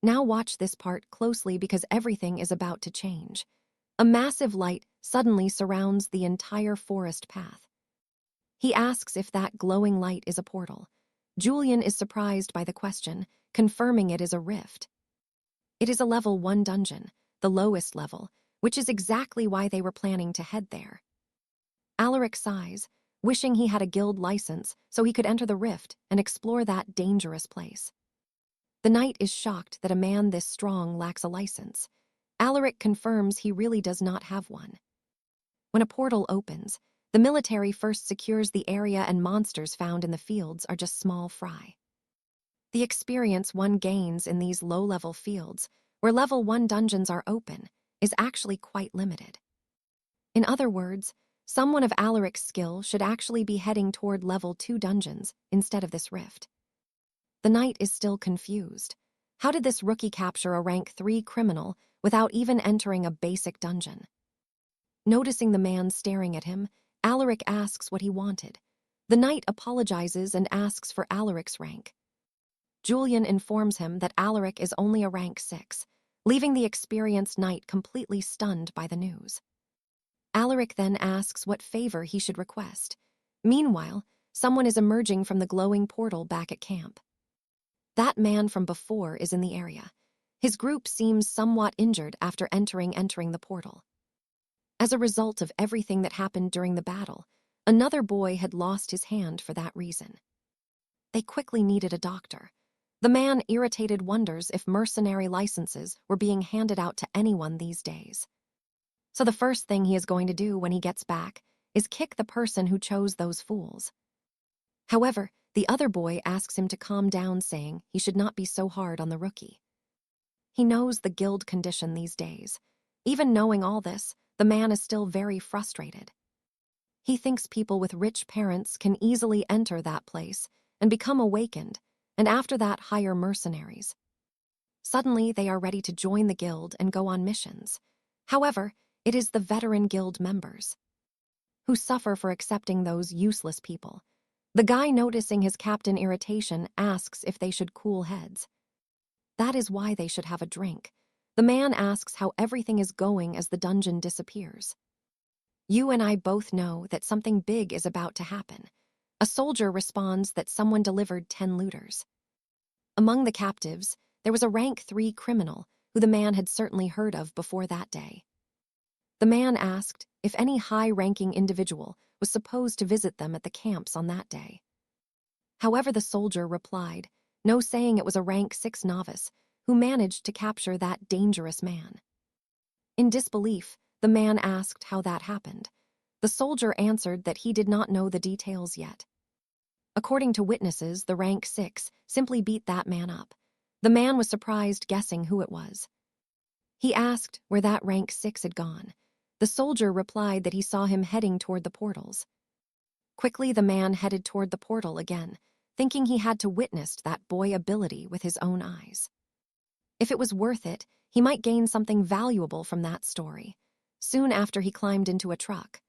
Now watch this part closely because everything is about to change. A massive light suddenly surrounds the entire forest path. He asks if that glowing light is a portal. Julian is surprised by the question, confirming it is a rift. It is a level 1 dungeon, the lowest level, which is exactly why they were planning to head there. Alaric sighs, wishing he had a guild license so he could enter the rift and explore that dangerous place. The knight is shocked that a man this strong lacks a license. Alaric confirms he really does not have one. When a portal opens, the military first secures the area and monsters found in the fields are just small fry. The experience one gains in these low-level fields, where level 1 dungeons are open, is actually quite limited. In other words, someone of Alaric's skill should actually be heading toward level 2 dungeons instead of this rift. The knight is still confused. How did this rookie capture a rank 3 criminal without even entering a basic dungeon? Noticing the man staring at him, Alaric asks what he wanted. The knight apologizes and asks for Alaric's rank. Julian informs him that Alaric is only a rank 6, leaving the experienced knight completely stunned by the news. Alaric then asks what favor he should request. Meanwhile, someone is emerging from the glowing portal back at camp. That man from before is in the area. His group seems somewhat injured after entering the portal. As a result of everything that happened during the battle, another boy had lost his hand for that reason. They quickly needed a doctor. The man, irritated, wonders if mercenary licenses were being handed out to anyone these days. So the first thing he is going to do when he gets back is kick the person who chose those fools. However, the other boy asks him to calm down, saying he should not be so hard on the rookie. He knows the guild condition these days. Even knowing all this, the man is still very frustrated. He thinks people with rich parents can easily enter that place and become awakened, and after that hire mercenaries. Suddenly, they are ready to join the guild and go on missions. However, it is the veteran guild members who suffer for accepting those useless people. The guy, noticing his captain irritation, asks if they should cool heads. That is why they should have a drink. The man asks how everything is going as the dungeon disappears. You and I both know that something big is about to happen. A soldier responds that someone delivered 10 looters. Among the captives, there was a rank 3 criminal who the man had certainly heard of before that day. The man asked if any high-ranking individual was supposed to visit them at the camps on that day. However, the soldier replied, no, saying it was a rank 6 novice who managed to capture that dangerous man. In disbelief, the man asked how that happened. The soldier answered that he did not know the details yet. According to witnesses, the rank 6 simply beat that man up. The man was surprised, guessing who it was. He asked where that rank 6 had gone. The soldier replied that he saw him heading toward the portals. Quickly, the man headed toward the portal again, thinking he had to witness that boy ability with his own eyes. If it was worth it, he might gain something valuable from that story. Soon after, he climbed into a truck.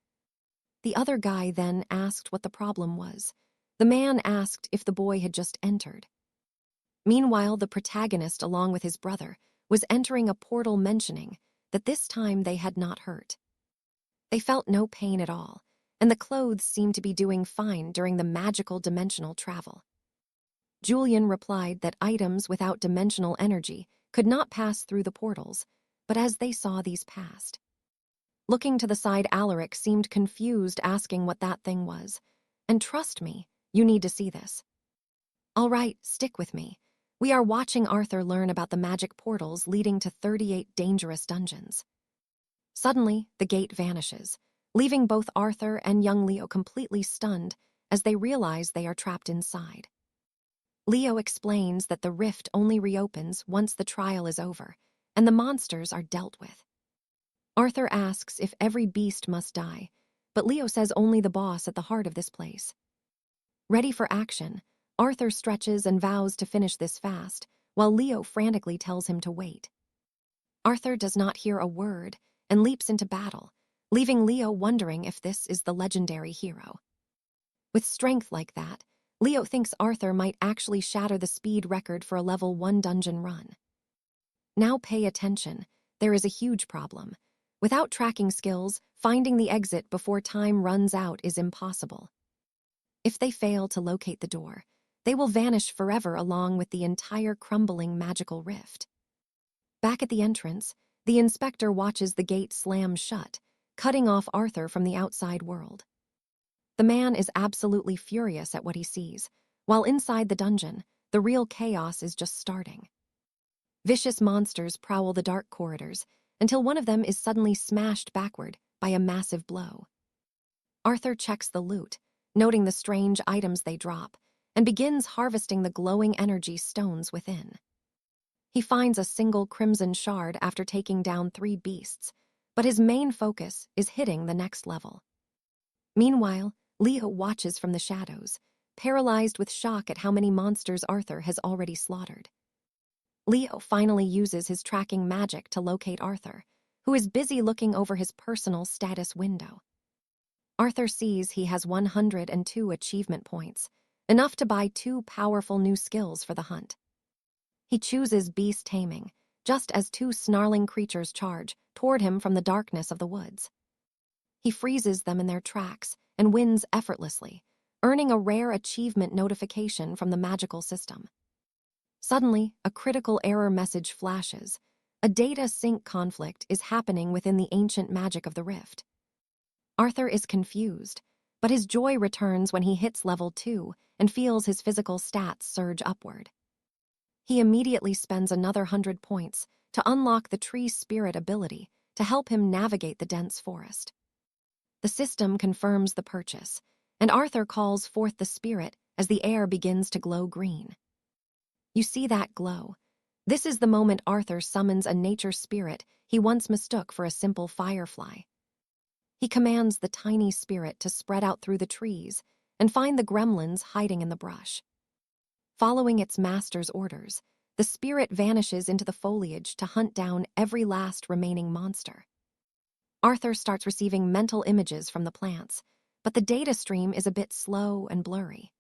The other guy then asked what the problem was. The man asked if the boy had just entered. Meanwhile, the protagonist, along with his brother, was entering a portal, mentioning that this time they had not hurt. They felt no pain at all, and the clothes seemed to be doing fine during the magical dimensional travel. Julian replied that items without dimensional energy could not pass through the portals, but as they saw these passed. Looking to the side, Alaric seemed confused, asking what that thing was. And trust me, you need to see this. All right, stick with me. We are watching Arthur learn about the magic portals leading to 38 dangerous dungeons. Suddenly, the gate vanishes, leaving both Arthur and young Leo completely stunned as they realize they are trapped inside. Leo explains that the rift only reopens once the trial is over, and the monsters are dealt with. Arthur asks if every beast must die, but Leo says only the boss at the heart of this place. Ready for action, Arthur stretches and vows to finish this fast, while Leo frantically tells him to wait. Arthur does not hear a word and leaps into battle, leaving Leo wondering if this is the legendary hero. With strength like that, Leo thinks Arthur might actually shatter the speed record for a level 1 dungeon run. Now pay attention, there is a huge problem. Without tracking skills, finding the exit before time runs out is impossible. If they fail to locate the door, they will vanish forever along with the entire crumbling magical rift. Back at the entrance, the inspector watches the gate slam shut, cutting off Arthur from the outside world. The man is absolutely furious at what he sees, while inside the dungeon, the real chaos is just starting. Vicious monsters prowl the dark corridors until one of them is suddenly smashed backward by a massive blow. Arthur checks the loot, noting the strange items they drop, and begins harvesting the glowing energy stones within. He finds a single crimson shard after taking down 3 beasts, but his main focus is hitting the next level. Meanwhile, Leo watches from the shadows, paralyzed with shock at how many monsters Arthur has already slaughtered. Leo finally uses his tracking magic to locate Arthur, who is busy looking over his personal status window. Arthur sees he has 102 achievement points, enough to buy 2 powerful new skills for the hunt. He chooses beast taming, just as 2 snarling creatures charge toward him from the darkness of the woods. He freezes them in their tracks and wins effortlessly, earning a rare achievement notification from the magical system. Suddenly, a critical error message flashes. A data sync conflict is happening within the ancient magic of the rift. Arthur is confused, but his joy returns when he hits level 2 and feels his physical stats surge upward. He immediately spends another 100 points to unlock the tree spirit ability to help him navigate the dense forest. The system confirms the purchase, and Arthur calls forth the spirit as the air begins to glow green. You see that glow. This is the moment Arthur summons a nature spirit he once mistook for a simple firefly. He commands the tiny spirit to spread out through the trees and find the gremlins hiding in the brush. Following its master's orders, the spirit vanishes into the foliage to hunt down every last remaining monster. Arthur starts receiving mental images from the plants, but the data stream is a bit slow and blurry.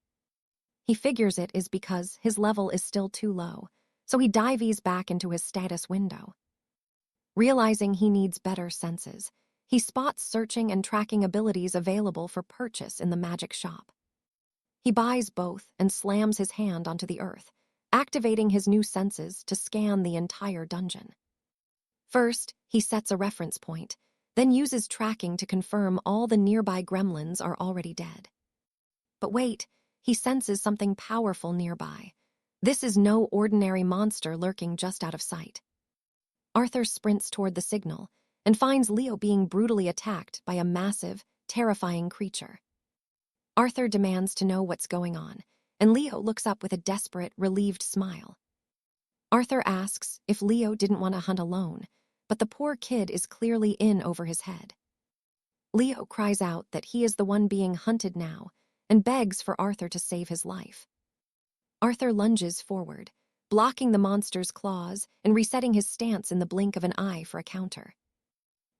He figures it is because his level is still too low, so he dives back into his status window. Realizing he needs better senses, he spots searching and tracking abilities available for purchase in the magic shop. He buys both and slams his hand onto the earth, activating his new senses to scan the entire dungeon. First, he sets a reference point, then uses tracking to confirm all the nearby gremlins are already dead. But wait, he senses something powerful nearby. This is no ordinary monster lurking just out of sight. Arthur sprints toward the signal and finds Leo being brutally attacked by a massive, terrifying creature. Arthur demands to know what's going on, and Leo looks up with a desperate, relieved smile. Arthur asks if Leo didn't want to hunt alone, but the poor kid is clearly in over his head. Leo cries out that he is the one being hunted now and begs for Arthur to save his life. Arthur lunges forward, blocking the monster's claws and resetting his stance in the blink of an eye for a counter.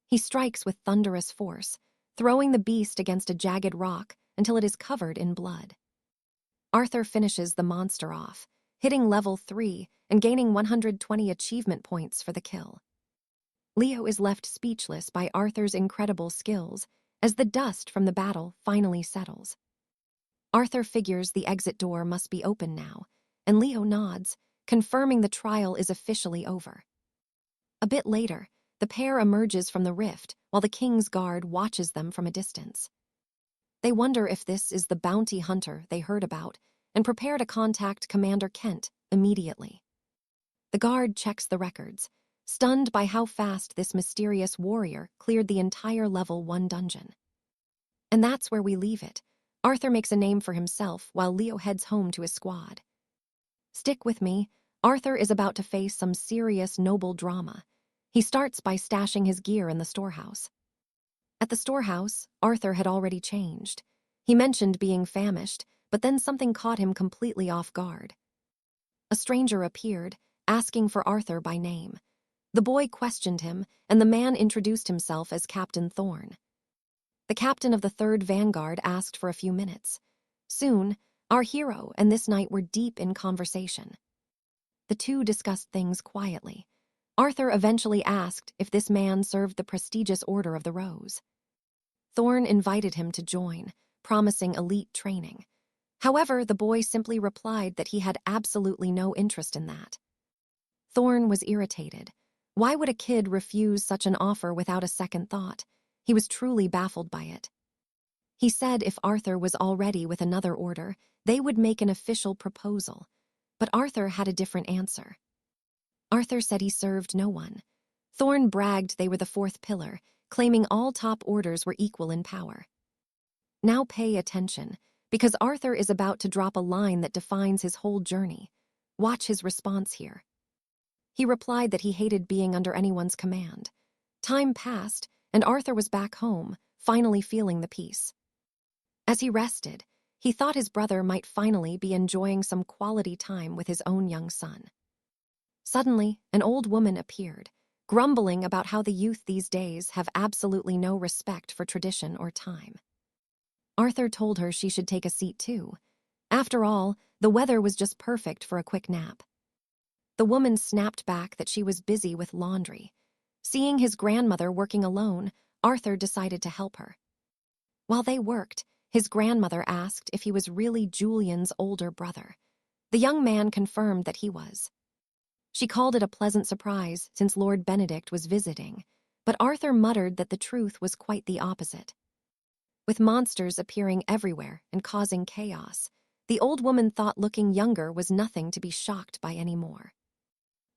He strikes with thunderous force, throwing the beast against a jagged rock until it is covered in blood. Arthur finishes the monster off, hitting level 3 and gaining 120 achievement points for the kill. Leo is left speechless by Arthur's incredible skills as the dust from the battle finally settles. Arthur figures the exit door must be open now, and Leo nods, confirming the trial is officially over. A bit later, the pair emerges from the rift while the king's guard watches them from a distance. They wonder if this is the bounty hunter they heard about and prepare to contact Commander Kent immediately. The guard checks the records, stunned by how fast this mysterious warrior cleared the entire level 1 dungeon. And that's where we leave it. Arthur makes a name for himself while Leo heads home to his squad. Stick with me, Arthur is about to face some serious noble drama. He starts by stashing his gear in the storehouse. At the storehouse, Arthur had already changed. He mentioned being famished, but then something caught him completely off guard. A stranger appeared, asking for Arthur by name. The boy questioned him, and the man introduced himself as Captain Thorn. The captain of the 3rd Vanguard asked for a few minutes. Soon, our hero and this knight were deep in conversation. The two discussed things quietly. Arthur eventually asked if this man served the prestigious Order of the Rose. Thorn invited him to join, promising elite training. However, the boy simply replied that he had absolutely no interest in that. Thorn was irritated. Why would a kid refuse such an offer without a second thought? He was truly baffled by it. He said if Arthur was already with another order, they would make an official proposal. But Arthur had a different answer. Arthur said he served no one. Thorn bragged they were the 4th pillar, claiming all top orders were equal in power. Now pay attention, because Arthur is about to drop a line that defines his whole journey. Watch his response here. He replied that he hated being under anyone's command. Time passed, and Arthur was back home, finally feeling the peace. As he rested, he thought his brother might finally be enjoying some quality time with his own young son. Suddenly, an old woman appeared, grumbling about how the youth these days have absolutely no respect for tradition or time. Arthur told her she should take a seat too. After all, the weather was just perfect for a quick nap. The woman snapped back that she was busy with laundry. Seeing his grandmother working alone, Arthur decided to help her. While they worked, his grandmother asked if he was really Julian's older brother. The young man confirmed that he was. She called it a pleasant surprise since Lord Benedict was visiting, but Arthur muttered that the truth was quite the opposite. With monsters appearing everywhere and causing chaos, the old woman thought looking younger was nothing to be shocked by anymore.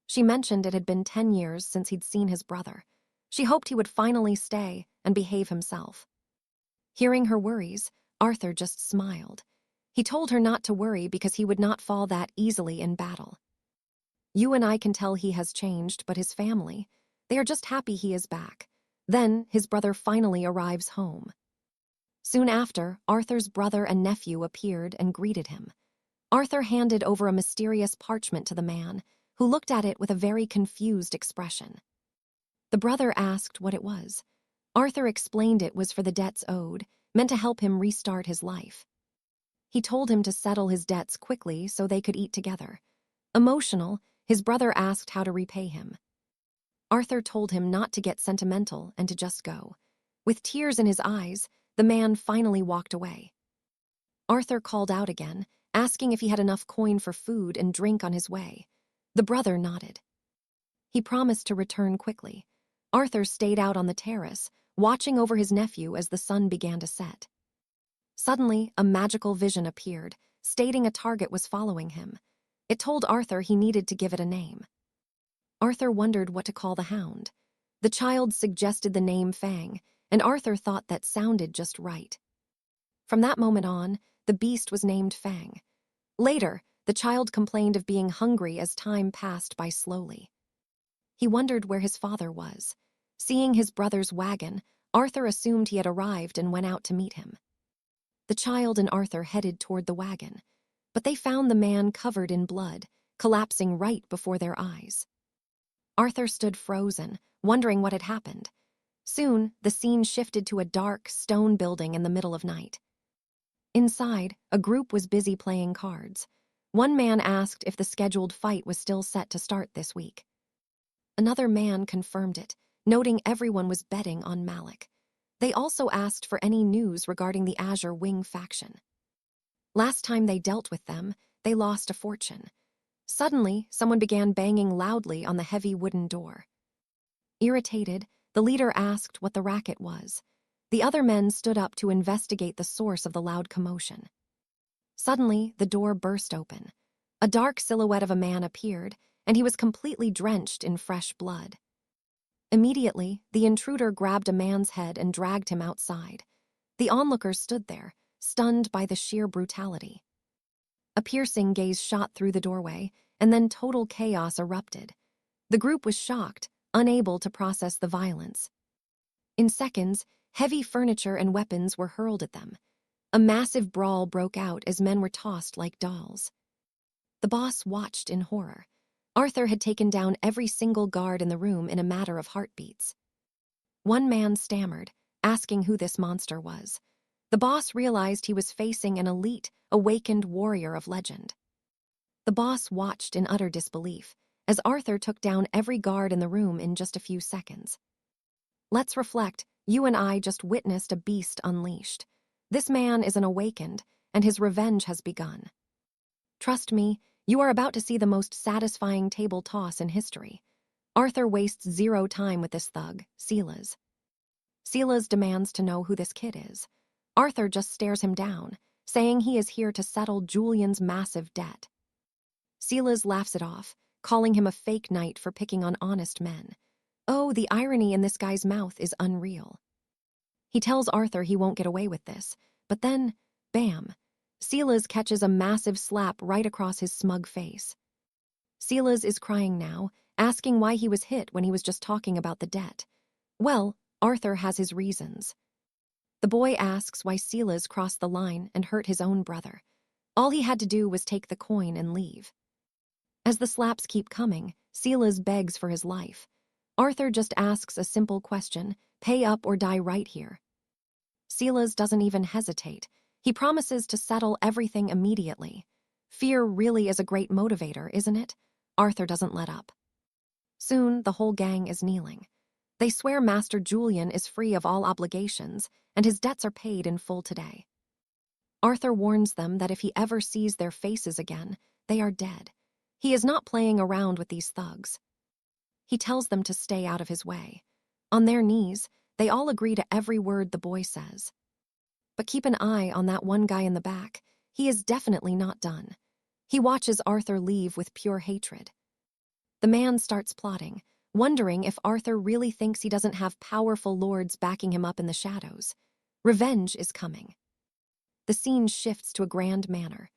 She mentioned it had been 10 years since he'd seen his brother. She hoped he would finally stay and behave himself. Hearing her worries, Arthur just smiled. He told her not to worry because he would not fall that easily in battle. You and I can tell he has changed, but his family, they are just happy he is back. Then his brother finally arrives home. Soon after, Arthur's brother and nephew appeared and greeted him. Arthur handed over a mysterious parchment to the man, who looked at it with a very confused expression. The brother asked what it was. Arthur explained it was for the debts owed, meant to help him restart his life. He told him to settle his debts quickly so they could eat together. Emotional, his brother asked how to repay him. Arthur told him not to get sentimental and to just go. With tears in his eyes, the man finally walked away. Arthur called out again, asking if he had enough coin for food and drink on his way. The brother nodded. He promised to return quickly. Arthur stayed out on the terrace, watching over his nephew as the sun began to set. Suddenly, a magical vision appeared, stating a target was following him. It told Arthur he needed to give it a name. Arthur wondered what to call the hound. The child suggested the name Fang, and Arthur thought that sounded just right. From that moment on, the beast was named Fang. Later, the child complained of being hungry as time passed by slowly. He wondered where his father was. Seeing his brother's wagon, Arthur assumed he had arrived and went out to meet him. The child and Arthur headed toward the wagon, but they found the man covered in blood, collapsing right before their eyes. Arthur stood frozen, wondering what had happened. Soon, the scene shifted to a dark, stone building in the middle of night. Inside, a group was busy playing cards. One man asked if the scheduled fight was still set to start this week. Another man confirmed it, noting everyone was betting on Malik. They also asked for any news regarding the Azure Wing faction. Last time they dealt with them, they lost a fortune. Suddenly, someone began banging loudly on the heavy wooden door. Irritated, the leader asked what the racket was. The other men stood up to investigate the source of the loud commotion. Suddenly, the door burst open. A dark silhouette of a man appeared, and he was completely drenched in fresh blood. Immediately, the intruder grabbed a man's head and dragged him outside. The onlookers stood there, stunned by the sheer brutality. A piercing gaze shot through the doorway, and then total chaos erupted. The group was shocked, unable to process the violence. In seconds, heavy furniture and weapons were hurled at them. A massive brawl broke out as men were tossed like dolls. The boss watched in horror. Arthur had taken down every single guard in the room in a matter of heartbeats. One man stammered, asking who this monster was. The boss realized he was facing an elite, awakened warrior of legend. The boss watched in utter disbelief, as Arthur took down every guard in the room in just a few seconds. Let's reflect, you and I just witnessed a beast unleashed. This man is an awakened, and his revenge has begun. Trust me, you are about to see the most satisfying table toss in history. Arthur wastes zero time with this thug, 𝑫𝒓𝒂𝒏𝒕. 𝑫𝒓𝒂𝒏𝒂𝒏 demands to know who this kid is. Arthur just stares him down, saying he is here to settle Julian's massive debt. 𝑫𝒓𝒂𝒏𝒂𝒏 laughs it off, calling him a fake knight for picking on honest men. Oh, the irony in this guy's mouth is unreal. He tells Arthur he won't get away with this, but then, bam, 𝑫𝒓𝒂𝒏𝒂𝒏 catches a massive slap right across his smug face. 𝑫𝒓𝒂𝒏𝒂𝒏 is crying now, asking why he was hit when he was just talking about the debt. Well, Arthur has his reasons. The boy asks why 𝑫𝒓𝒂𝒏𝒂𝒏 crossed the line and hurt his own brother. All he had to do was take the coin and leave. As the slaps keep coming, 𝑫𝒓𝒂𝒏𝒂𝒏 begs for his life. Arthur just asks a simple question, pay up or die right here. 𝑫𝒓𝒂𝒏𝒂𝒏 doesn't even hesitate. He promises to settle everything immediately. Fear really is a great motivator, isn't it? Arthur doesn't let up. Soon, the whole gang is kneeling. They swear Master Julian is free of all obligations, and his debts are paid in full today. Arthur warns them that if he ever sees their faces again, they are dead. He is not playing around with these thugs. He tells them to stay out of his way. On their knees, they all agree to every word the boy says. But keep an eye on that one guy in the back. He is definitely not done. He watches Arthur leave with pure hatred. The man starts plotting, wondering if Arthur really thinks he doesn't have powerful lords backing him up in the shadows. Revenge is coming. the scene shifts to a grand manor.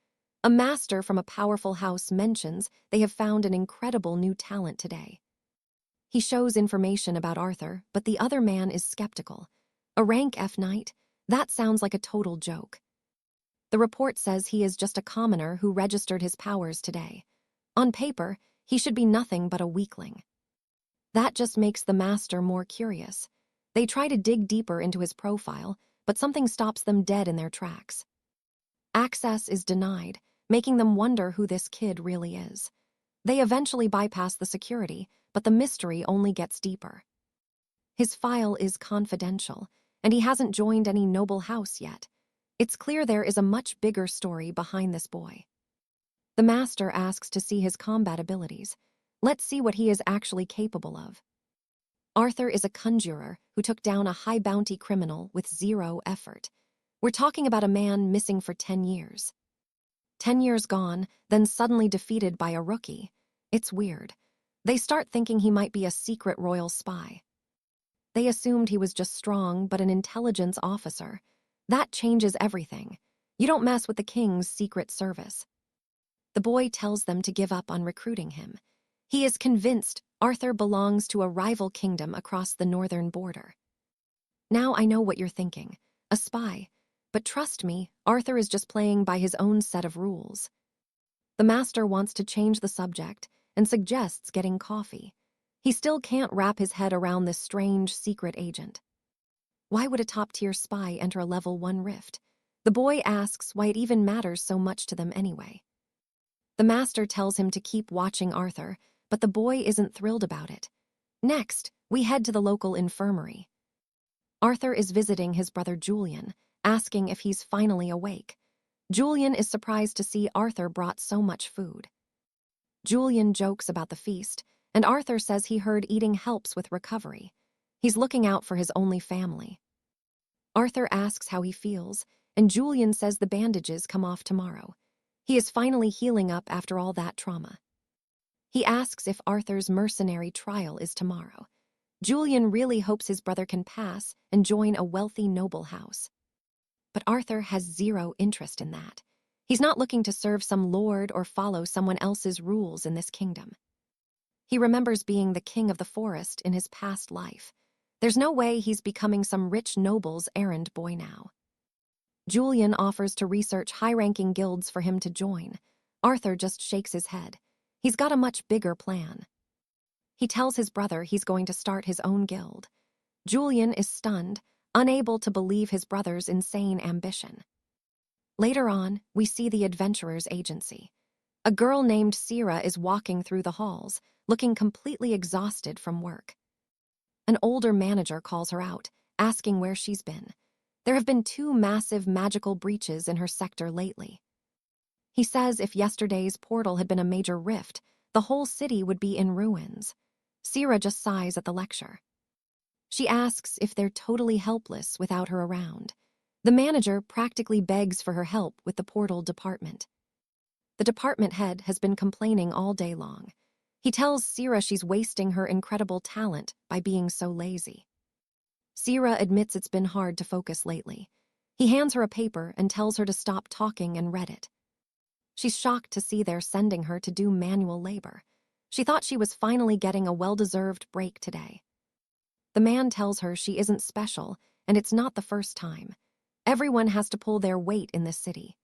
A master from a powerful house mentions they have found an incredible new talent today. He shows information about Arthur, but the other man is skeptical. A rank F knight? That sounds like a total joke. The report says he is just a commoner who registered his powers today. On paper, he should be nothing but a weakling. That just makes the master more curious. They try to dig deeper into his profile, but something stops them dead in their tracks. Access is denied, making them wonder who this kid really is. They eventually bypass the security, but the mystery only gets deeper. His file is confidential, and he hasn't joined any noble house yet. It's clear there is a much bigger story behind this boy. The master asks to see his combat abilities. Let's see what he is actually capable of. Arthur is a conjurer who took down a high-bounty criminal with zero effort. We're talking about a man missing for 10 years. 10 years gone, then suddenly defeated by a rookie. It's weird. They start thinking he might be a secret royal spy. They assumed he was just strong, but an intelligence officer. That changes everything. You don't mess with the king's secret service. The boy tells them to give up on recruiting him. He is convinced Arthur belongs to a rival kingdom across the northern border. Now I know what you're thinking. A spy. But trust me, Arthur is just playing by his own set of rules. The master wants to change the subject and suggests getting coffee. He still can't wrap his head around this strange secret agent. Why would a top-tier spy enter a level 1 rift? The boy asks why it even matters so much to them anyway. The master tells him to keep watching Arthur, but the boy isn't thrilled about it. Next, we head to the local infirmary. Arthur is visiting his brother Julian, asking if he's finally awake. Julian is surprised to see Arthur brought so much food. Julian jokes about the feast, and Arthur says he heard eating helps with recovery. He's looking out for his only family. Arthur asks how he feels, and Julian says the bandages come off tomorrow. He is finally healing up after all that trauma. He asks if Arthur's mercenary trial is tomorrow. Julian really hopes his brother can pass and join a wealthy noble house. But Arthur has zero interest in that. He's not looking to serve some lord or follow someone else's rules in this kingdom. He remembers being the king of the forest in his past life. There's no way he's becoming some rich noble's errand boy now. Julian offers to research high-ranking guilds for him to join. Arthur just shakes his head. He's got a much bigger plan. He tells his brother he's going to start his own guild. Julian is stunned, unable to believe his brother's insane ambition. Later on, we see the Adventurers Agency. A girl named Sira is walking through the halls, looking completely exhausted from work. An older manager calls her out, asking where she's been. There have been 2 massive magical breaches in her sector lately. He says if yesterday's portal had been a major rift, the whole city would be in ruins. Sira just sighs at the lecture. She asks if they're totally helpless without her around. The manager practically begs for her help with the portal department. The department head has been complaining all day long. He tells Sira she's wasting her incredible talent by being so lazy. Sira admits it's been hard to focus lately. He hands her a paper and tells her to stop talking and read it. She's shocked to see they're sending her to do manual labor. She thought she was finally getting a well-deserved break today. The man tells her she isn't special, and it's not the first time. Everyone has to pull their weight in this city.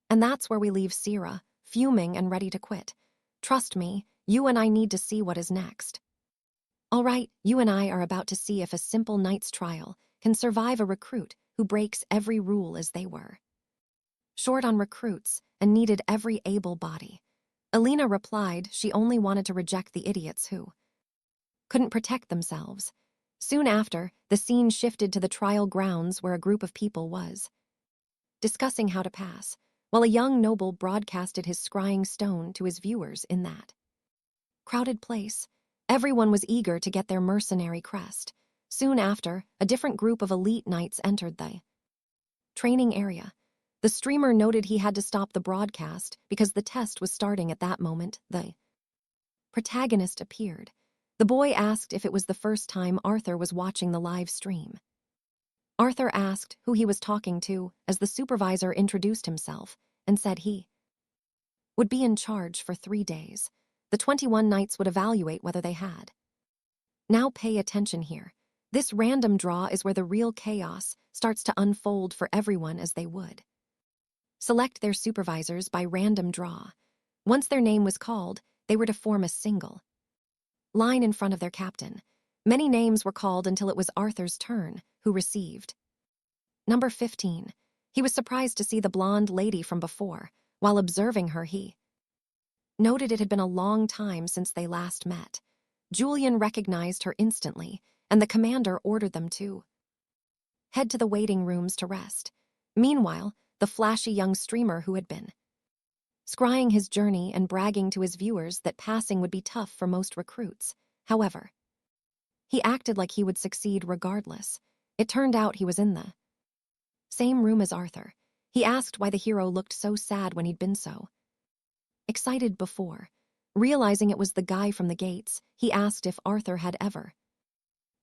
And that's where we leave Sira, fuming and ready to quit. Trust me, you and I need to see what is next. All right, you and I are about to see if a simple knight's trial can survive a recruit who breaks every rule as they were. Short on recruits and needed every able body. Alina replied she only wanted to reject the idiots who couldn't protect themselves. Soon after, the scene shifted to the trial grounds where a group of people was discussing how to pass, while a young noble broadcasted his scrying stone to his viewers in that crowded place. Everyone was eager to get their mercenary crest. Soon after, a different group of elite knights entered the training area. The streamer noted he had to stop the broadcast because the test was starting at that moment. The protagonist appeared. The boy asked if it was the first time Arthur was watching the live stream. Arthur asked who he was talking to as the supervisor introduced himself and said he would be in charge for 3 days. The 21 knights would evaluate whether they had. Now pay attention here. This random draw is where the real chaos starts to unfold for everyone as they would select their supervisors by random draw. Once their name was called, they were to form a single line in front of their captain. Many names were called until it was Arthur's turn, who received number 15. He was surprised to see the blonde lady from before. While observing her, he noted it had been a long time since they last met. Julian recognized her instantly, and the commander ordered them to head to the waiting rooms to rest. Meanwhile, the flashy young streamer who had been scrying his journey and bragging to his viewers that passing would be tough for most recruits. However, he acted like he would succeed regardless. It turned out he was in the same room as Arthur. He asked why the hero looked so sad when he'd been so excited before. Realizing it was the guy from the gates, he asked if Arthur had ever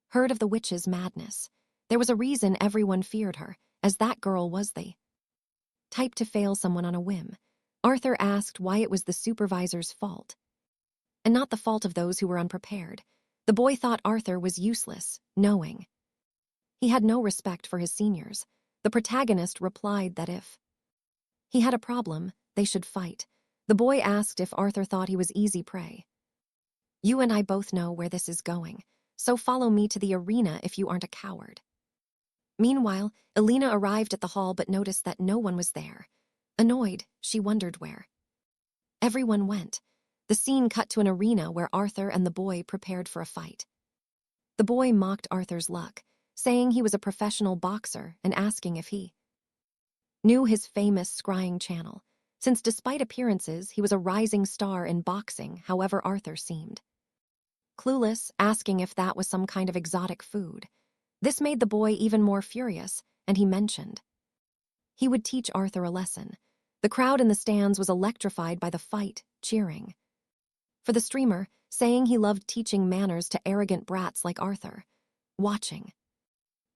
heard of the witch's madness. There was a reason everyone feared her, as that girl was the type to fail someone on a whim. Arthur asked why it was the supervisor's fault, and not the fault of those who were unprepared. The boy thought Arthur was useless, knowing he had no respect for his seniors. The protagonist replied that if he had a problem, they should fight. The boy asked if Arthur thought he was easy prey. You and I both know where this is going, so follow me to the arena if you aren't a coward. Meanwhile, Elena arrived at the hall but noticed that no one was there. Annoyed, she wondered where everyone went. The scene cut to an arena where Arthur and the boy prepared for a fight. The boy mocked Arthur's luck, saying he was a professional boxer and asking if he knew his famous scrying channel, since despite appearances he was a rising star in boxing. However, Arthur seemed clueless, asking if that was some kind of exotic food. This made the boy even more furious, and he mentioned he would teach Arthur a lesson. The crowd in the stands was electrified by the fight, cheering for the streamer, saying he loved teaching manners to arrogant brats like Arthur. Watching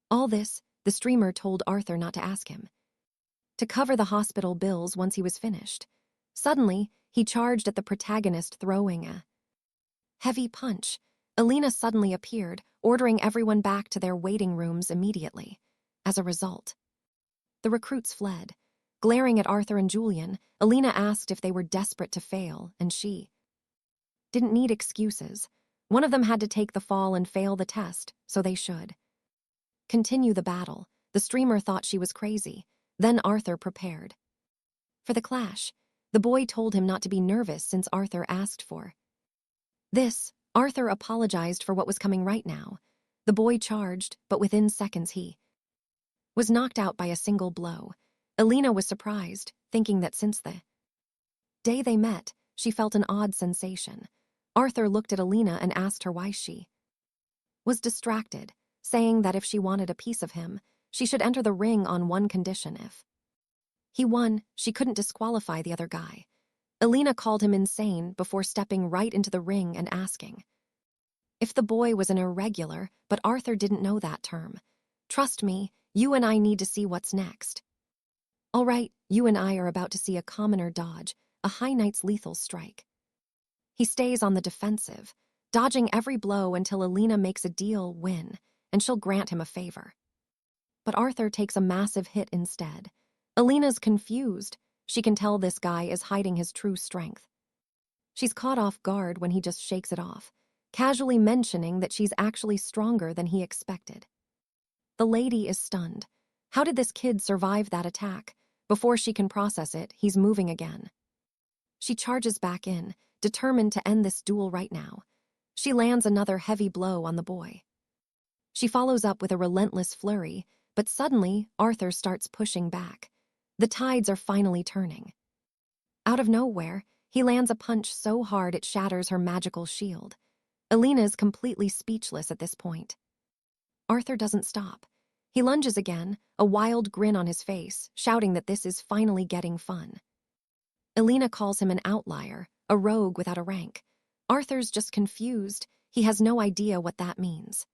all this, the streamer told Arthur not to ask him to cover the hospital bills once he was finished. Suddenly, he charged at the protagonist, throwing a heavy punch. Elena suddenly appeared, ordering everyone back to their waiting rooms immediately. As a result, the recruits fled. Glaring at Arthur and Julian, Elena asked if they were desperate to fail, and she didn't need excuses. One of them had to take the fall and fail the test, so they should continue the battle. The streamer thought she was crazy. Then Arthur prepared for the clash. The boy told him not to be nervous since Arthur asked for this. Arthur apologized for what was coming right now. The boy charged, but within seconds he was knocked out by a single blow. Elena was surprised, thinking that since the day they met, she felt an odd sensation. Arthur looked at Elena and asked her why she was distracted, saying that if she wanted a piece of him, she should enter the ring on one condition: if he won, she couldn't disqualify the other guy. Elena called him insane before stepping right into the ring and asking if the boy was an irregular, but Arthur didn't know that term. Trust me, you and I need to see what's next. All right, you and I are about to see a commoner dodge, a high knight's lethal strike. He stays on the defensive, dodging every blow until Elena makes a deal win, and she'll grant him a favor. But Arthur takes a massive hit instead. Elena's confused. She can tell this guy is hiding his true strength. She's caught off guard when he just shakes it off, casually mentioning that she's actually stronger than he expected. The lady is stunned. How did this kid survive that attack? Before she can process it, he's moving again. She charges back in, determined to end this duel right now. She lands another heavy blow on the boy. She follows up with a relentless flurry, but suddenly Arthur starts pushing back. The tides are finally turning. Out of nowhere, he lands a punch so hard it shatters her magical shield. Elena's completely speechless at this point. Arthur doesn't stop. He lunges again, a wild grin on his face, shouting that this is finally getting fun. Elena calls him an outlier, a rogue without a rank. Arthur's just confused. He has no idea what that means.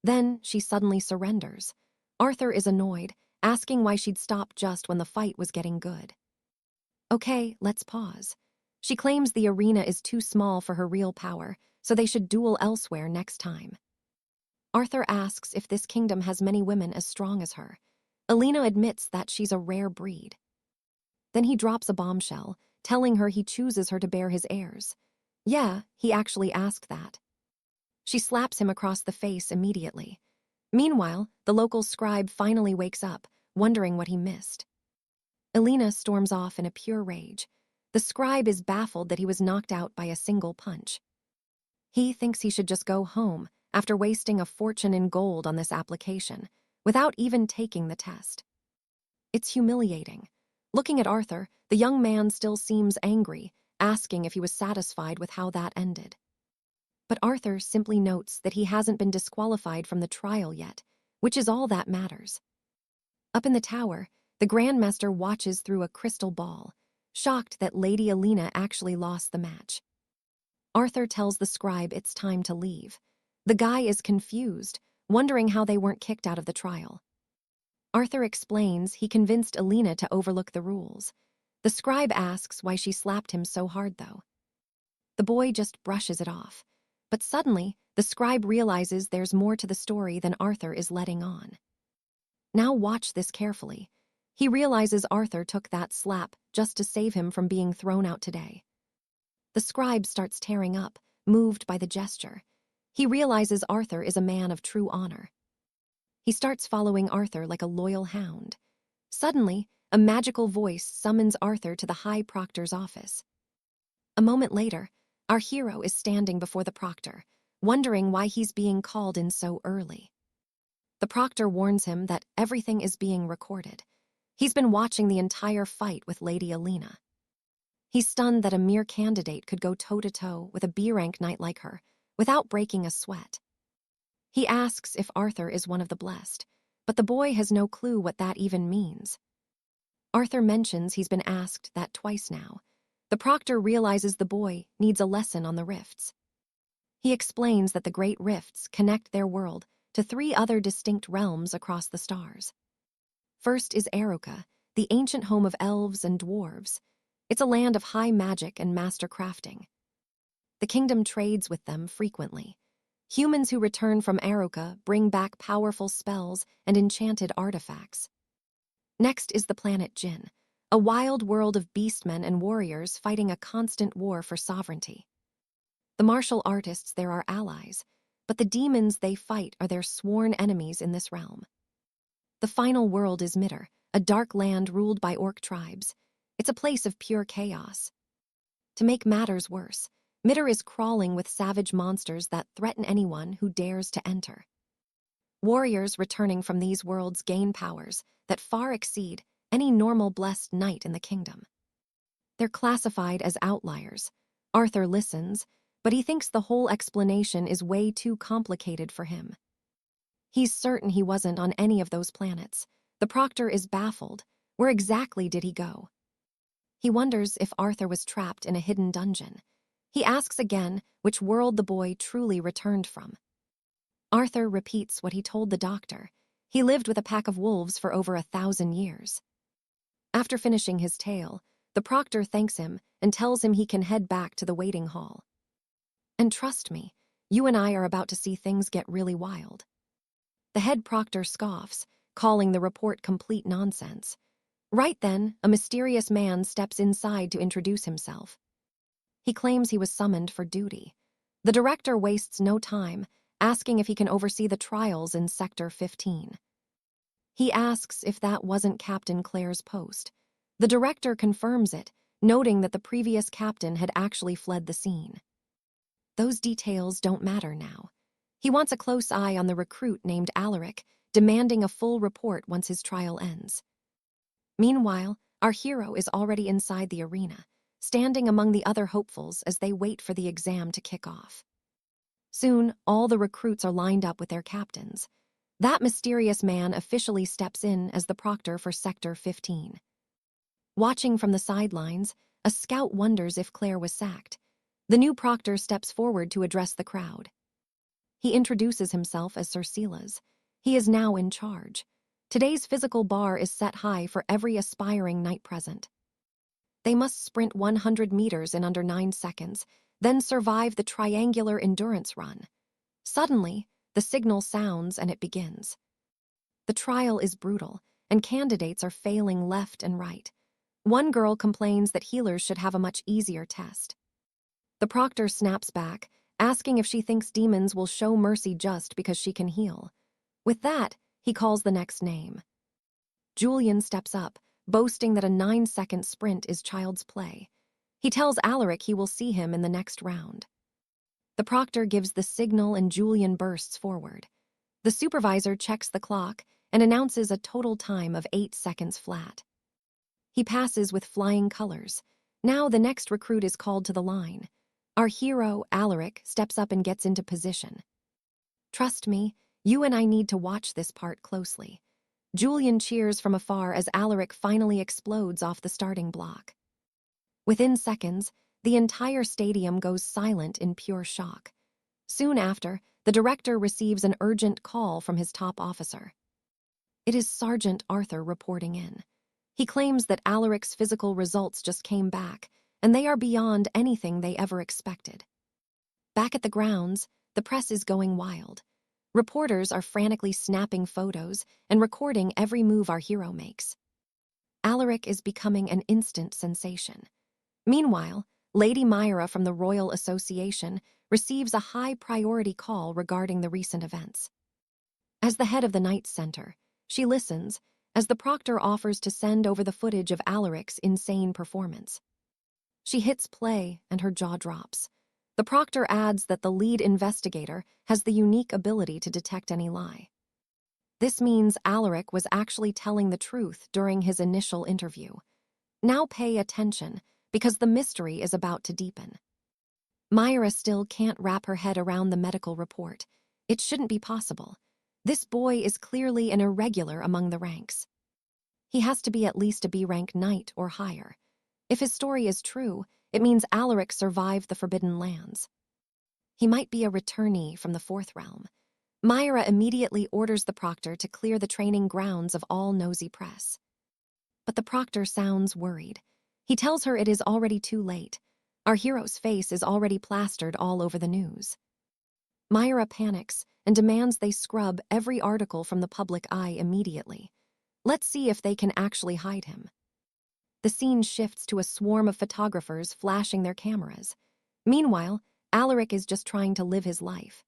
Then she suddenly surrenders. Arthur is annoyed, asking why she'd stop just when the fight was getting good. Okay, let's pause. She claims the arena is too small for her real power, so they should duel elsewhere next time. Arthur asks if this kingdom has many women as strong as her. Alina admits that she's a rare breed. Then he drops a bombshell, telling her he chooses her to bear his heirs. Yeah, he actually asked that. She slaps him across the face immediately. Meanwhile, the local scribe finally wakes up, wondering what he missed. Alina storms off in a pure rage. The scribe is baffled that he was knocked out by a single punch. He thinks he should just go home after wasting a fortune in gold on this application, without even taking the test. It's humiliating. Looking at Arthur, the young man still seems angry, asking if he was satisfied with how that ended. But Arthur simply notes that he hasn't been disqualified from the trial yet, which is all that matters. Up in the tower, the Grandmaster watches through a crystal ball, shocked that Lady Alina actually lost the match. Arthur tells the scribe it's time to leave. The guy is confused, wondering how they weren't kicked out of the trial. Arthur explains he convinced Alina to overlook the rules. The scribe asks why she slapped him so hard, though. The boy just brushes it off. But suddenly, the scribe realizes there's more to the story than Arthur is letting on. Now watch this carefully. He realizes Arthur took that slap just to save him from being thrown out today. The scribe starts tearing up, moved by the gesture. He realizes Arthur is a man of true honor. He starts following Arthur like a loyal hound. Suddenly, a magical voice summons Arthur to the High Proctor's office. A moment later, our hero is standing before the proctor, wondering why he's being called in so early. The proctor warns him that everything is being recorded. He's been watching the entire fight with Lady Alina. He's stunned that a mere candidate could go toe-to-toe with a B-rank knight like her, without breaking a sweat. He asks if Arthur is one of the blessed, but the boy has no clue what that even means. Arthur mentions he's been asked that twice now. The proctor realizes the boy needs a lesson on the rifts. He explains that the great rifts connect their world to 3 other distinct realms across the stars. First is 𝑩𝒂𝒏𝒕, the ancient home of elves and dwarves. It's a land of high magic and master crafting. The kingdom trades with them frequently. Humans who return from 𝑩𝒂𝒏𝒕 bring back powerful spells and enchanted artifacts. Next is the planet Jinn, a wild world of beastmen and warriors fighting a constant war for sovereignty. The martial artists there are allies, but the demons they fight are their sworn enemies in this realm. The final world is 𝑑r, a dark land ruled by orc tribes. It's a place of pure chaos. To make matters worse, 𝑑r is crawling with savage monsters that threaten anyone who dares to enter. Warriors returning from these worlds gain powers that far exceed any normal blessed knight in the kingdom. They're classified as outliers. Arthur listens, but he thinks the whole explanation is way too complicated for him. He's certain he wasn't on any of those planets. The proctor is baffled. Where exactly did he go? He wonders if Arthur was trapped in a hidden dungeon. He asks again which world the boy truly returned from. Arthur repeats what he told the doctor. He lived with a pack of wolves for over 1,000 years. After finishing his tale, the proctor thanks him and tells him he can head back to the waiting hall. And trust me, you and I are about to see things get really wild. The head proctor scoffs, calling the report complete nonsense. Right then, a mysterious man steps inside to introduce himself. He claims he was summoned for duty. The director wastes no time, asking if he can oversee the trials in Sector 15. He asks if that wasn't Captain Claire's post. The director confirms it, noting that the previous captain had actually fled the scene. Those details don't matter now. He wants a close eye on the recruit named Alaric, demanding a full report once his trial ends. Meanwhile, our hero is already inside the arena, standing among the other hopefuls as they wait for the exam to kick off. Soon, all the recruits are lined up with their captains. That mysterious man officially steps in as the proctor for Sector 15. Watching from the sidelines, a scout wonders if Claire was sacked. The new proctor steps forward to address the crowd. He introduces himself as Sir Silas. He is now in charge. Today's physical bar is set high for every aspiring knight present. They must sprint 100 meters in under 9 seconds, then survive the triangular endurance run. Suddenly, the signal sounds and it begins. The trial is brutal, and candidates are failing left and right. One girl complains that healers should have a much easier test. The proctor snaps back, asking if she thinks demons will show mercy just because she can heal. With that, he calls the next name. Julian steps up, boasting that a 9-second sprint is child's play. He tells Alaric he will see him in the next round. The proctor gives the signal and Julian bursts forward. The supervisor checks the clock and announces a total time of 8 seconds flat. He passes with flying colors. Now the next recruit is called to the line. Our hero, Alaric, steps up and gets into position. Trust me, you and I need to watch this part closely. Julian cheers from afar as Alaric finally explodes off the starting block. Within seconds, the entire stadium goes silent in pure shock. Soon after, the director receives an urgent call from his top officer. It is Sergeant Arthur reporting in. He claims that Alaric's physical results just came back, and they are beyond anything they ever expected. Back at the grounds, the press is going wild. Reporters are frantically snapping photos and recording every move our hero makes. Alaric is becoming an instant sensation. Meanwhile, Lady Myra from the Royal Association receives a high-priority call regarding the recent events. As the head of the Knights Center, she listens as the proctor offers to send over the footage of Alaric's insane performance. She hits play and her jaw drops. The proctor adds that the lead investigator has the unique ability to detect any lie. This means Alaric was actually telling the truth during his initial interview. Now pay attention, because the mystery is about to deepen. Myra still can't wrap her head around the medical report. It shouldn't be possible. This boy is clearly an irregular among the ranks. He has to be at least a B-rank knight or higher. If his story is true, it means Alaric survived the Forbidden Lands. He might be a returnee from the Fourth Realm. Myra immediately orders the proctor to clear the training grounds of all nosy press. But the proctor sounds worried. He tells her it is already too late. Our hero's face is already plastered all over the news. Myra panics and demands they scrub every article from the public eye immediately. Let's see if they can actually hide him. The scene shifts to a swarm of photographers flashing their cameras. Meanwhile, Alaric is just trying to live his life.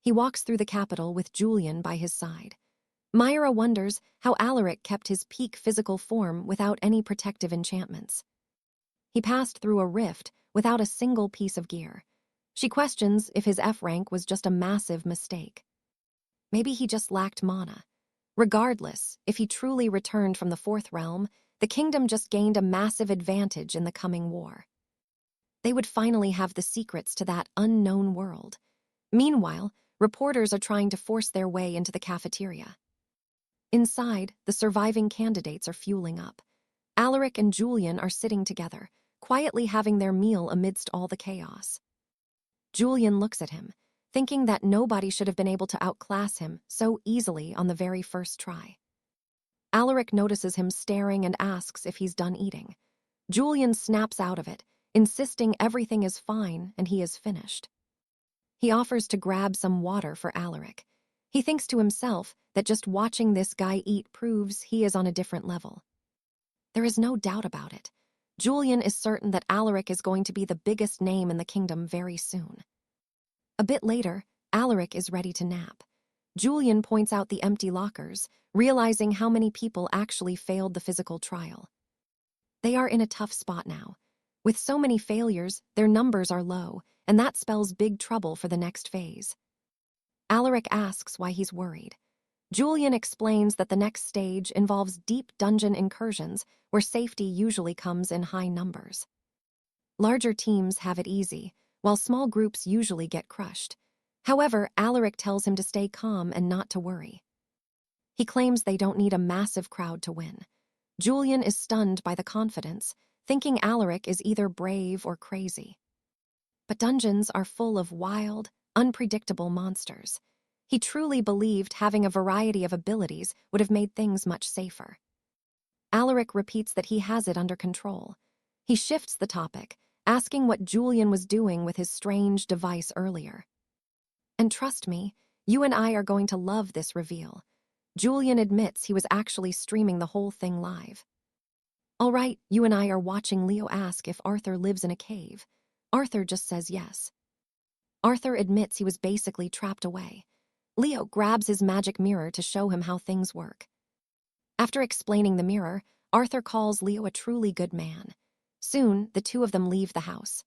He walks through the capital with Julian by his side. Myra wonders how Alaric kept his peak physical form without any protective enchantments. He passed through a rift without a single piece of gear. She questions if his F rank was just a massive mistake. Maybe he just lacked mana. Regardless, if he truly returned from the Fourth Realm, the kingdom just gained a massive advantage in the coming war. They would finally have the secrets to that unknown world. Meanwhile, reporters are trying to force their way into the cafeteria. Inside, the surviving candidates are fueling up. Alaric and Julian are sitting together, quietly having their meal amidst all the chaos. Julian looks at him, thinking that nobody should have been able to outclass him so easily on the very first try. Alaric notices him staring and asks if he's done eating. Julian snaps out of it, insisting everything is fine and he is finished. He offers to grab some water for Alaric. He thinks to himself that just watching this guy eat proves he is on a different level. There is no doubt about it. Julian is certain that Alaric is going to be the biggest name in the kingdom very soon. A bit later, Alaric is ready to nap. Julian points out the empty lockers, realizing how many people actually failed the physical trial. They are in a tough spot now. With so many failures, their numbers are low, and that spells big trouble for the next phase. Alaric asks why he's worried. Julian explains that the next stage involves deep dungeon incursions where safety usually comes in high numbers. Larger teams have it easy, while small groups usually get crushed. However, Alaric tells him to stay calm and not to worry. He claims they don't need a massive crowd to win. Julian is stunned by the confidence, thinking Alaric is either brave or crazy. But dungeons are full of wild, unpredictable monsters. He truly believed having a variety of abilities would have made things much safer. Alaric repeats that he has it under control. He shifts the topic, asking what Julian was doing with his strange device earlier. And trust me, you and I are going to love this reveal. Julian admits he was actually streaming the whole thing live. All right, you and I are watching Leo ask if Arthur lives in a cave. Arthur just says yes. Arthur admits he was basically trapped away. Leo grabs his magic mirror to show him how things work. After explaining the mirror, Arthur calls Leo a truly good man. Soon, the two of them leave the house.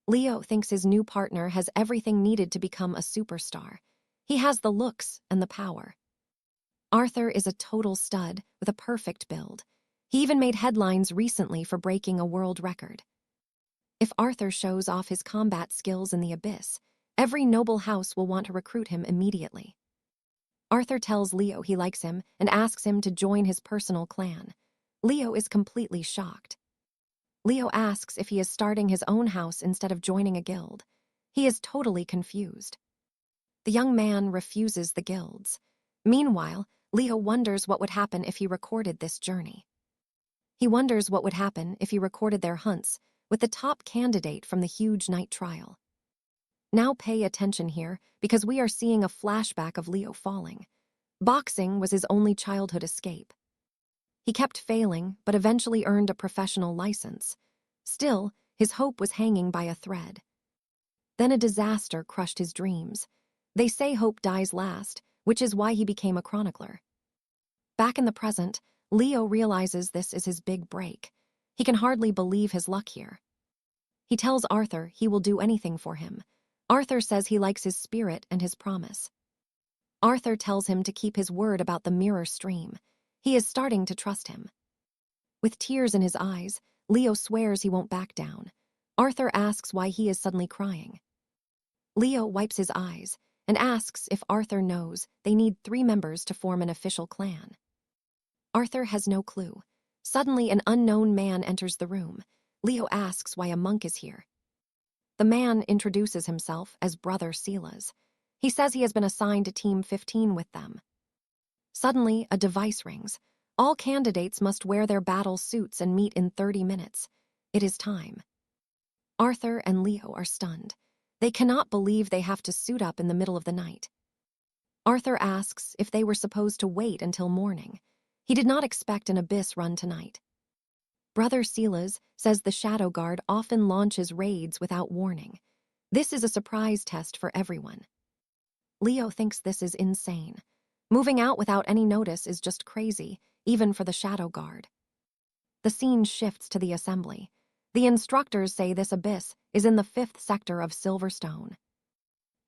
Leo thinks his new partner has everything needed to become a superstar. He has the looks and the power. Arthur is a total stud with a perfect build. He even made headlines recently for breaking a world record. If Arthur shows off his combat skills in the abyss, every noble house will want to recruit him immediately. Arthur tells Leo he likes him and asks him to join his personal clan. Leo is completely shocked. Leo asks if he is starting his own house instead of joining a guild. He is totally confused. The young man refuses the guilds. Meanwhile, Leo wonders what would happen if he recorded this journey. He wonders what would happen if he recorded their hunts with the top candidate from the huge night trial. Now pay attention here, because we are seeing a flashback of Leo falling. Boxing was his only childhood escape. He kept failing, but eventually earned a professional license. Still, his hope was hanging by a thread. Then a disaster crushed his dreams. They say hope dies last, which is why he became a chronicler. Back in the present, Leo realizes this is his big break. He can hardly believe his luck here. He tells Arthur he will do anything for him. Arthur says he likes his spirit and his promise. Arthur tells him to keep his word about the mirror stream. He is starting to trust him. With tears in his eyes, Leo swears he won't back down. Arthur asks why he is suddenly crying. Leo wipes his eyes and asks if Arthur knows they need 3 members to form an official clan. Arthur has no clue. Suddenly, an unknown man enters the room. Leo asks why a monk is here. The man introduces himself as Brother 𝑏𝒂𝒏𝒂𝒏. He says he has been assigned to Team 15 with them. Suddenly, a device rings. All candidates must wear their battle suits and meet in 30 minutes. It is time. Arthur and Leo are stunned. They cannot believe they have to suit up in the middle of the night. Arthur asks if they were supposed to wait until morning. He did not expect an abyss run tonight. Brother 𝑏𝒂𝒏𝒂 says the Shadow Guard often launches raids without warning. This is a surprise test for everyone. Leo thinks this is insane. Moving out without any notice is just crazy, even for the Shadow Guard. The scene shifts to the assembly. The instructors say this abyss is in the 5th sector of Silverstone.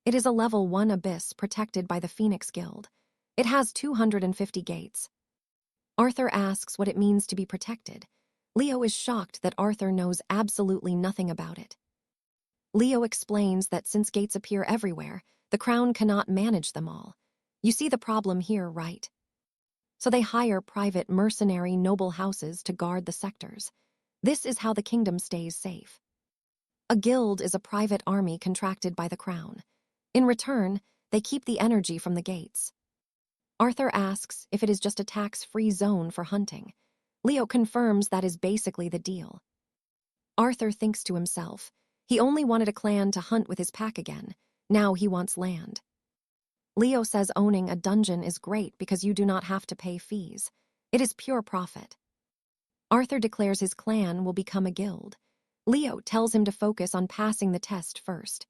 It is a level 1 abyss protected by the Phoenix Guild. It has 250 gates. Arthur asks what it means to be protected. Leo is shocked that Arthur knows absolutely nothing about it. Leo explains that since gates appear everywhere, the crown cannot manage them all. You see the problem here, right? So they hire private mercenary noble houses to guard the sectors. This is how the kingdom stays safe. A guild is a private army contracted by the crown. In return, they keep the energy from the gates. Arthur asks if it is just a tax-free zone for hunting. Leo confirms that is basically the deal. Arthur thinks to himself, he only wanted a clan to hunt with his pack again. Now he wants land. Leo says owning a dungeon is great because you do not have to pay fees. It is pure profit. Arthur declares his clan will become a guild. Leo tells him to focus on passing the test first.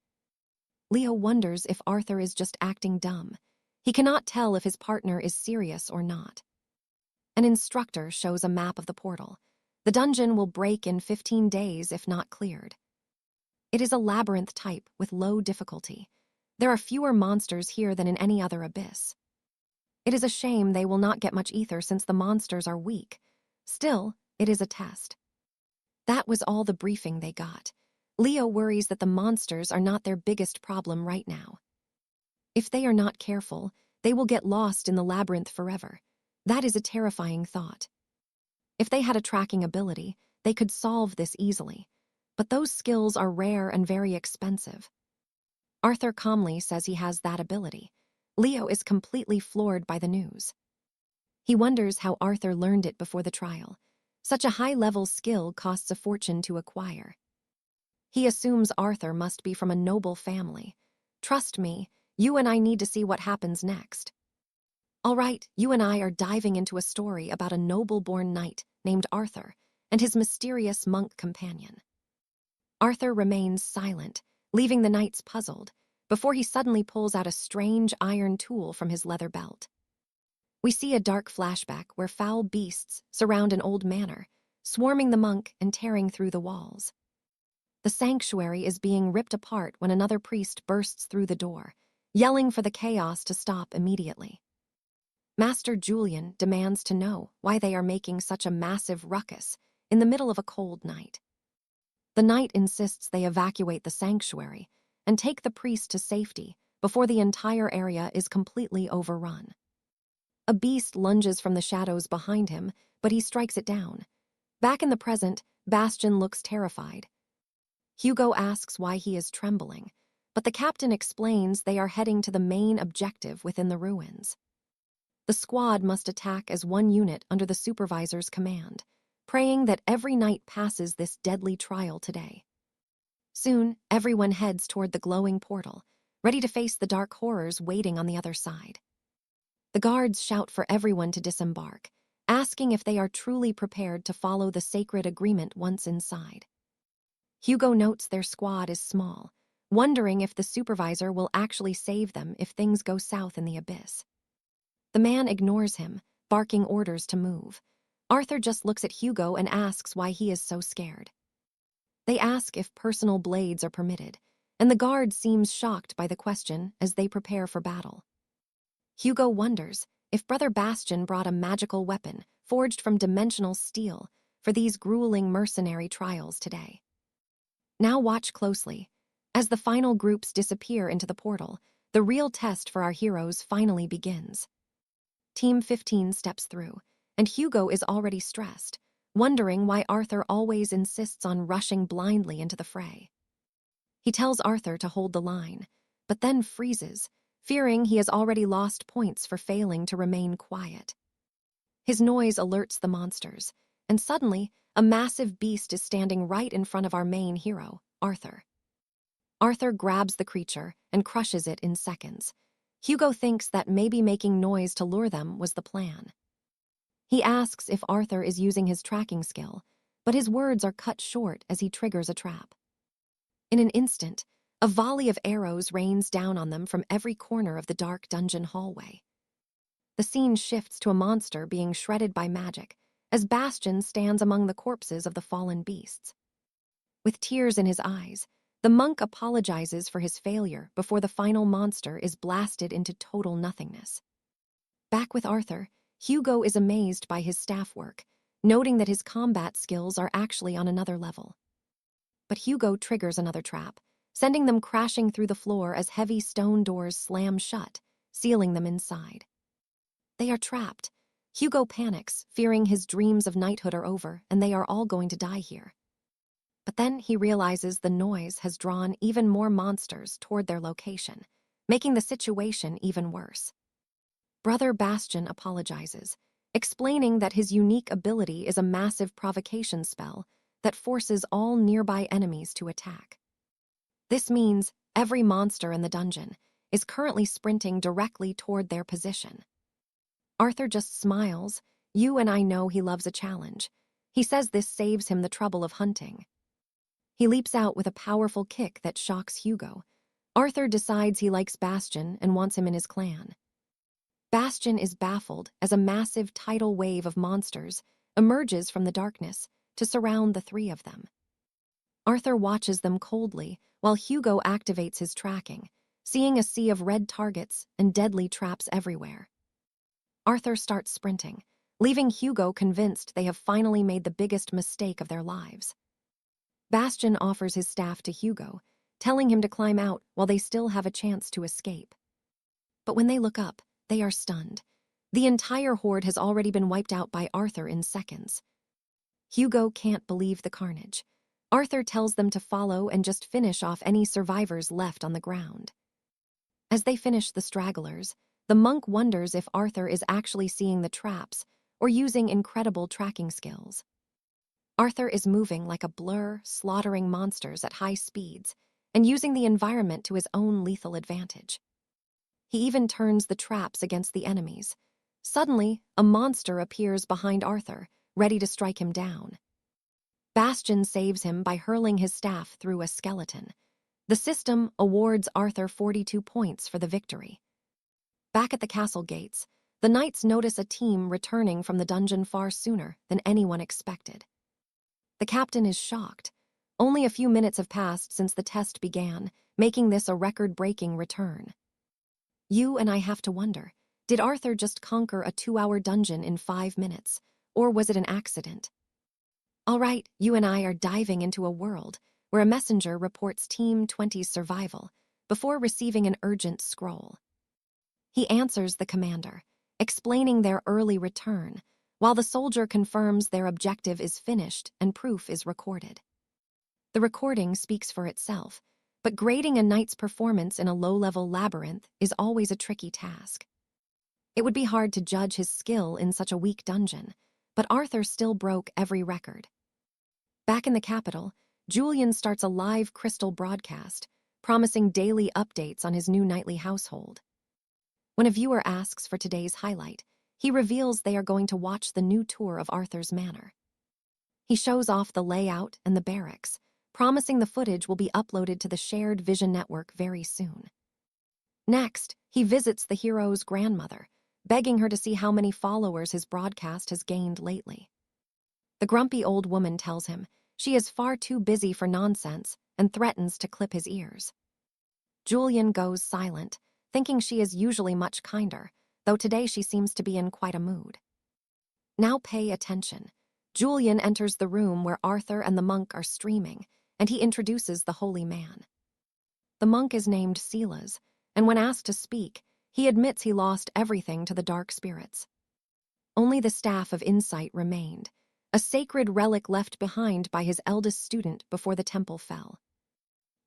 Leo wonders if Arthur is just acting dumb. He cannot tell if his partner is serious or not. An instructor shows a map of the portal. The dungeon will break in 15 days if not cleared. It is a labyrinth type with low difficulty. There are fewer monsters here than in any other abyss. It is a shame they will not get much ether since the monsters are weak. Still, it is a test. That was all the briefing they got. Leo worries that the monsters are not their biggest problem right now. If they are not careful, they will get lost in the labyrinth forever. That is a terrifying thought. If they had a tracking ability, they could solve this easily. But those skills are rare and very expensive. Arthur calmly says he has that ability. Leo is completely floored by the news. He wonders how Arthur learned it before the trial. Such a high-level skill costs a fortune to acquire. He assumes Arthur must be from a noble family. Trust me, you and I need to see what happens next. All right, you and I are diving into a story about a noble-born knight named Arthur and his mysterious monk companion. Arthur remains silent, leaving the knights puzzled, before he suddenly pulls out a strange iron tool from his leather belt. We see a dark flashback where foul beasts surround an old manor, swarming the monk and tearing through the walls. The sanctuary is being ripped apart when another priest bursts through the door, yelling for the chaos to stop immediately. Master Julian demands to know why they are making such a massive ruckus in the middle of a cold night. The knight insists they evacuate the sanctuary and take the priest to safety before the entire area is completely overrun. A beast lunges from the shadows behind him, but he strikes it down. Back in the present, Bastian looks terrified. Hugo asks why he is trembling, but the captain explains they are heading to the main objective within the ruins. The squad must attack as one unit under the supervisor's command, praying that every knight passes this deadly trial today. Soon, everyone heads toward the glowing portal, ready to face the dark horrors waiting on the other side. The guards shout for everyone to disembark, asking if they are truly prepared to follow the sacred agreement once inside. Hugo notes their squad is small, wondering if the supervisor will actually save them if things go south in the abyss. The man ignores him, barking orders to move. Arthur just looks at Hugo and asks why he is so scared. They ask if personal blades are permitted, and the guard seems shocked by the question as they prepare for battle. Hugo wonders if Brother Bastian brought a magical weapon forged from dimensional steel for these grueling mercenary trials today. Now watch closely. As the final groups disappear into the portal, the real test for our heroes finally begins. Team 15 steps through, and Hugo is already stressed, wondering why Arthur always insists on rushing blindly into the fray. He tells Arthur to hold the line, but then freezes, fearing he has already lost points for failing to remain quiet. His noise alerts the monsters, and suddenly, a massive beast is standing right in front of our main hero, Arthur. Arthur grabs the creature and crushes it in seconds. Hugo thinks that maybe making noise to lure them was the plan. He asks if Arthur is using his tracking skill, but his words are cut short as he triggers a trap. In an instant, a volley of arrows rains down on them from every corner of the dark dungeon hallway. The scene shifts to a monster being shredded by magic, as Bastian stands among the corpses of the fallen beasts. With tears in his eyes, the monk apologizes for his failure before the final monster is blasted into total nothingness. Back with Arthur, Hugo is amazed by his staff work, noting that his combat skills are actually on another level. But Hugo triggers another trap, sending them crashing through the floor as heavy stone doors slam shut, sealing them inside. They are trapped. Hugo panics, fearing his dreams of knighthood are over and they are all going to die here. But then he realizes the noise has drawn even more monsters toward their location, making the situation even worse. Brother Bastian apologizes, explaining that his unique ability is a massive provocation spell that forces all nearby enemies to attack. This means every monster in the dungeon is currently sprinting directly toward their position. Arthur just smiles. You and I know he loves a challenge. He says this saves him the trouble of hunting. He leaps out with a powerful kick that shocks Hugo. Arthur decides he likes Bastian and wants him in his clan. Bastian is baffled as a massive tidal wave of monsters emerges from the darkness to surround the three of them. Arthur watches them coldly while Hugo activates his tracking, seeing a sea of red targets and deadly traps everywhere. Arthur starts sprinting, leaving Hugo convinced they have finally made the biggest mistake of their lives. Bastian offers his staff to Hugo, telling him to climb out while they still have a chance to escape. But when they look up, they are stunned. The entire horde has already been wiped out by Arthur in seconds. Hugo can't believe the carnage. Arthur tells them to follow and just finish off any survivors left on the ground. As they finish the stragglers, the monk wonders if Arthur is actually seeing the traps or using incredible tracking skills. Arthur is moving like a blur, slaughtering monsters at high speeds and using the environment to his own lethal advantage. He even turns the traps against the enemies. Suddenly, a monster appears behind Arthur, ready to strike him down. Bastion saves him by hurling his staff through a skeleton. The system awards Arthur 42 points for the victory. Back at the castle gates, the knights notice a team returning from the dungeon far sooner than anyone expected. The captain is shocked. Only a few minutes have passed since the test began, making this a record-breaking return. You and I have to wonder, did Arthur just conquer a 2-hour dungeon in 5 minutes, or was it an accident? All right, you and I are diving into a world where a messenger reports Team 20's survival before receiving an urgent scroll. He answers the commander, explaining their early return, while the soldier confirms their objective is finished and proof is recorded. The recording speaks for itself, but grading a knight's performance in a low-level labyrinth is always a tricky task. It would be hard to judge his skill in such a weak dungeon, but Arthur still broke every record. Back in the capital, Julian starts a live crystal broadcast, promising daily updates on his new nightly household. When a viewer asks for today's highlight, he reveals they are going to watch the new tour of Arthur's manor. He shows off the layout and the barracks, promising the footage will be uploaded to the shared Vision network very soon. Next, he visits the hero's grandmother, begging her to see how many followers his broadcast has gained lately. The grumpy old woman tells him she is far too busy for nonsense and threatens to clip his ears. Julian goes silent, thinking she is usually much kinder, though today she seems to be in quite a mood. Now pay attention. Julian enters the room where Arthur and the monk are streaming, and he introduces the holy man. The monk is named 𝑫𝒓𝒂𝒏𝒕, and when asked to speak, he admits he lost everything to the dark spirits. Only the Staff of Insight remained, a sacred relic left behind by his eldest student before the temple fell.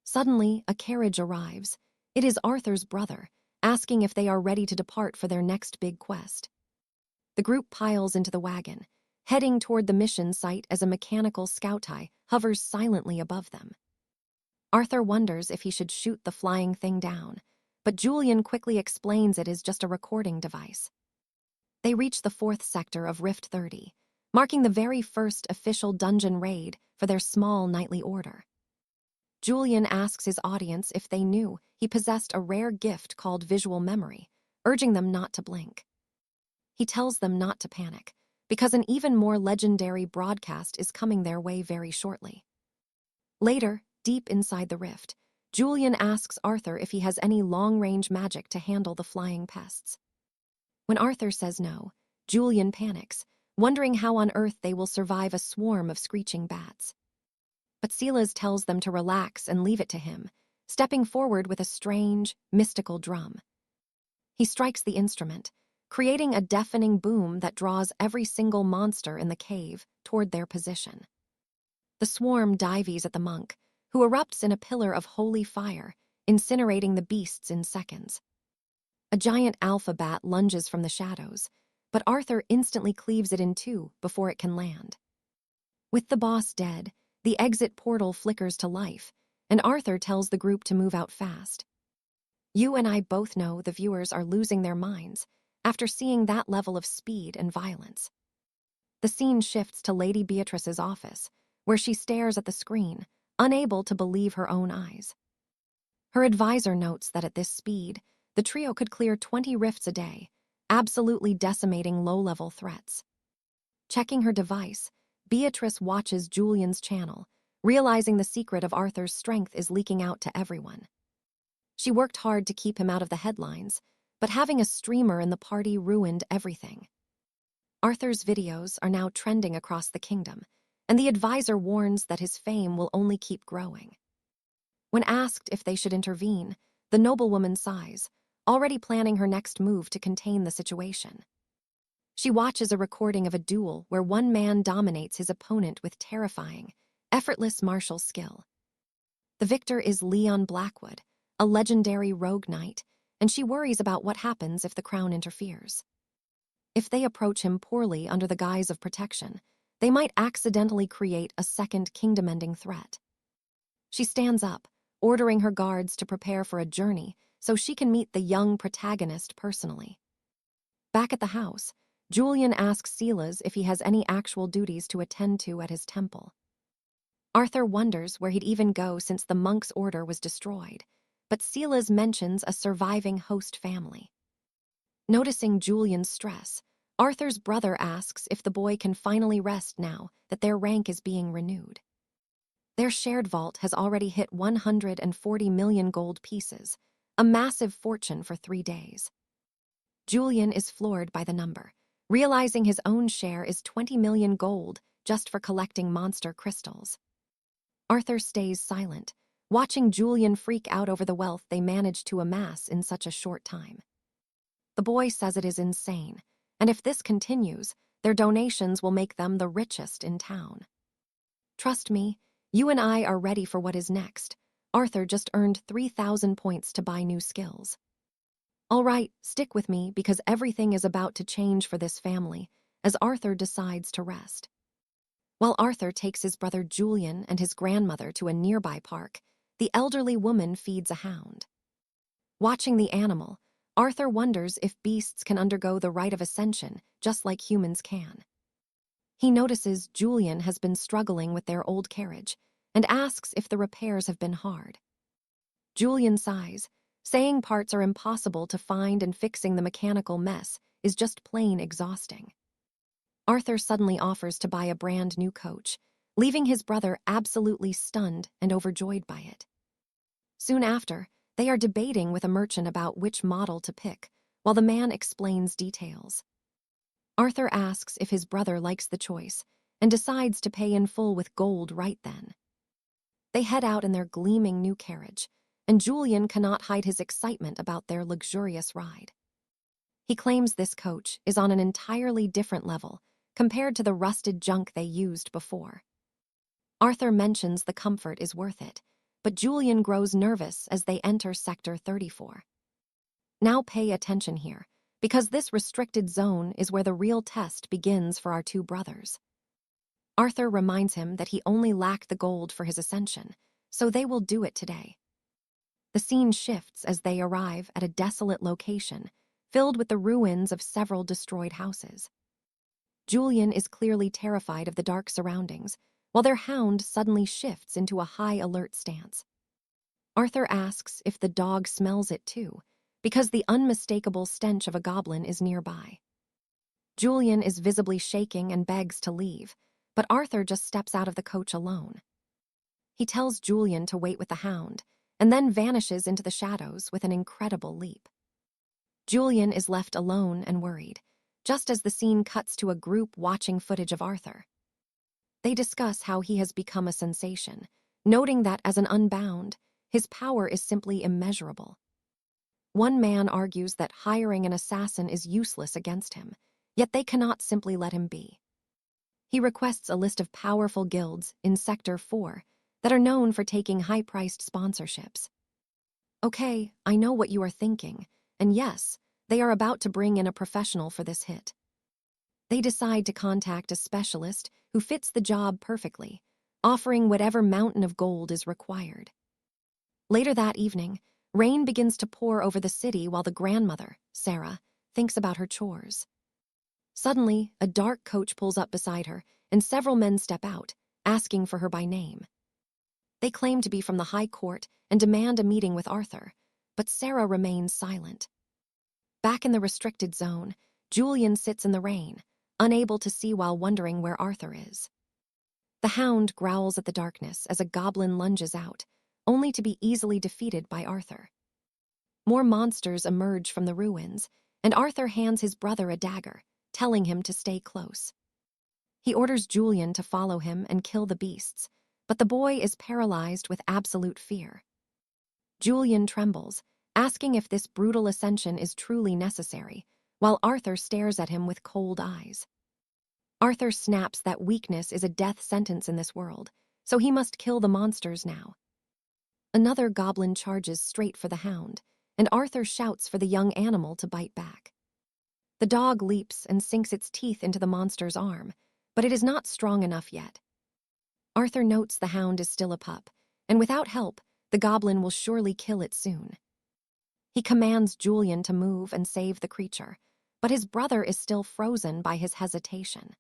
Suddenly, a carriage arrives. It is Arthur's brother, asking if they are ready to depart for their next big quest. The group piles into the wagon, heading toward the mission site as a mechanical 𝑫𝒓𝒂𝒏𝒕 hovers silently above them. Arthur wonders if he should shoot the flying thing down, but Julian quickly explains it is just a recording device. They reach the 4th sector of Rift 30, marking the very first official dungeon raid for their small nightly order. Julian asks his audience if they knew he possessed a rare gift called visual memory, urging them not to blink. He tells them not to panic, because an even more legendary broadcast is coming their way very shortly. Later, deep inside the rift, Julian asks Arthur if he has any long-range magic to handle the flying pests. When Arthur says no, Julian panics, wondering how on earth they will survive a swarm of screeching bats. But 𝑫𝒓𝒂𝒏𝒕 tells them to relax and leave it to him, stepping forward with a strange, mystical drum. He strikes the instrument, creating a deafening boom that draws every single monster in the cave toward their position. The swarm dives at the monk, who erupts in a pillar of holy fire, incinerating the beasts in seconds. A giant alpha bat lunges from the shadows, but Arthur instantly cleaves it in two before it can land. With the boss dead, the exit portal flickers to life, and Arthur tells the group to move out fast. You and I both know the viewers are losing their minds after seeing that level of speed and violence. The scene shifts to Lady Beatrice's office, where she stares at the screen, unable to believe her own eyes. Her advisor notes that at this speed, the trio could clear 20 rifts a day, absolutely decimating low-level threats. Checking her device, Beatrice watches Julian's channel, realizing the secret of Arthur's strength is leaking out to everyone. She worked hard to keep him out of the headlines, but having a streamer in the party ruined everything. Arthur's videos are now trending across the kingdom, and the advisor warns that his fame will only keep growing. When asked if they should intervene, the noblewoman sighs, already planning her next move to contain the situation. She watches a recording of a duel where one man dominates his opponent with terrifying, effortless martial skill. The victor is Leon Blackwood, a legendary rogue knight, and she worries about what happens if the crown interferes. If they approach him poorly under the guise of protection, they might accidentally create a second kingdom-ending threat. She stands up, ordering her guards to prepare for a journey so she can meet the young protagonist personally. Back at the house, Julian asks Silas if he has any actual duties to attend to at his temple. Arthur wonders where he'd even go since the monk's order was destroyed, but Silas mentions a surviving host family. Noticing Julian's stress, Arthur's brother asks if the boy can finally rest now that their rank is being renewed. Their shared vault has already hit 140 million gold pieces, a massive fortune for 3 days. Julian is floored by the number, realizing his own share is 20 million gold just for collecting monster crystals. Arthur stays silent, watching Julian freak out over the wealth they managed to amass in such a short time. The boy says it is insane, and if this continues, their donations will make them the richest in town. Trust me, you and I are ready for what is next. Arthur just earned 3,000 points to buy new skills. All right, stick with me because everything is about to change for this family as Arthur decides to rest. While Arthur takes his brother Julian and his grandmother to a nearby park, the elderly woman feeds a hound. Watching the animal, Arthur wonders if beasts can undergo the rite of ascension just like humans can. He notices Julian has been struggling with their old carriage and asks if the repairs have been hard. Julian sighs, saying parts are impossible to find and fixing the mechanical mess is just plain exhausting. Arthur suddenly offers to buy a brand new coach, leaving his brother absolutely stunned and overjoyed by it. Soon after, they are debating with a merchant about which model to pick, while the man explains details. Arthur asks if his brother likes the choice and decides to pay in full with gold right then. They head out in their gleaming new carriage, and Julian cannot hide his excitement about their luxurious ride. He claims this coach is on an entirely different level compared to the rusted junk they used before. Arthur mentions the comfort is worth it, but Julian grows nervous as they enter Sector 34. Now pay attention here, because this restricted zone is where the real test begins for our two brothers. Arthur reminds him that he only lacked the gold for his ascension, so they will do it today. The scene shifts as they arrive at a desolate location, filled with the ruins of several destroyed houses. Julian is clearly terrified of the dark surroundings, while their hound suddenly shifts into a high alert stance. Arthur asks if the dog smells it too, because the unmistakable stench of a goblin is nearby. Julian is visibly shaking and begs to leave, but Arthur just steps out of the coach alone. He tells Julian to wait with the hound, and then vanishes into the shadows with an incredible leap. Julian is left alone and worried, just as the scene cuts to a group watching footage of Arthur. They discuss how he has become a sensation, noting that as an Unbound, his power is simply immeasurable. One man argues that hiring an assassin is useless against him, yet they cannot simply let him be. He requests a list of powerful guilds in Sector 4 that are known for taking high-priced sponsorships. Okay, I know what you are thinking, and yes, they are about to bring in a professional for this hit. They decide to contact a specialist who fits the job perfectly, offering whatever mountain of gold is required. Later that evening, rain begins to pour over the city while the grandmother, Sarah, thinks about her chores. Suddenly, a dark coach pulls up beside her, and several men step out, asking for her by name. They claim to be from the High Court and demand a meeting with Arthur, but Sarah remains silent. Back in the restricted zone, Julian sits in the rain, unable to see while wondering where Arthur is. The hound growls at the darkness as a goblin lunges out, only to be easily defeated by Arthur. More monsters emerge from the ruins, and Arthur hands his brother a dagger, telling him to stay close. He orders Julian to follow him and kill the beasts, but the boy is paralyzed with absolute fear. Julian trembles, asking if this brutal ascension is truly necessary, while Arthur stares at him with cold eyes. Arthur snaps that weakness is a death sentence in this world, so he must kill the monsters now. Another goblin charges straight for the hound, and Arthur shouts for the young animal to bite back. The dog leaps and sinks its teeth into the monster's arm, but it is not strong enough yet. Arthur notes the hound is still a pup, and without help, the goblin will surely kill it soon. He commands Julian to move and save the creature, but his brother is still frozen by his hesitation.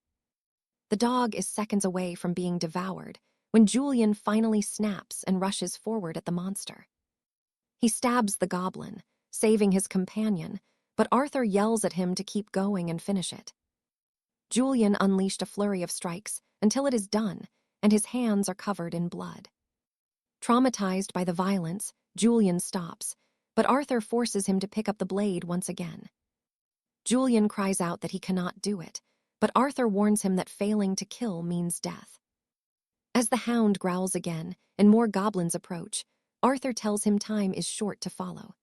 The dog is seconds away from being devoured when Julian finally snaps and rushes forward at the monster. He stabs the goblin, saving his companion, but Arthur yells at him to keep going and finish it. Julian unleashed a flurry of strikes until it is done, and his hands are covered in blood. Traumatized by the violence, Julian stops, but Arthur forces him to pick up the blade once again. Julian cries out that he cannot do it, but Arthur warns him that failing to kill means death. As the hound growls again and more goblins approach, Arthur tells him time is short to follow.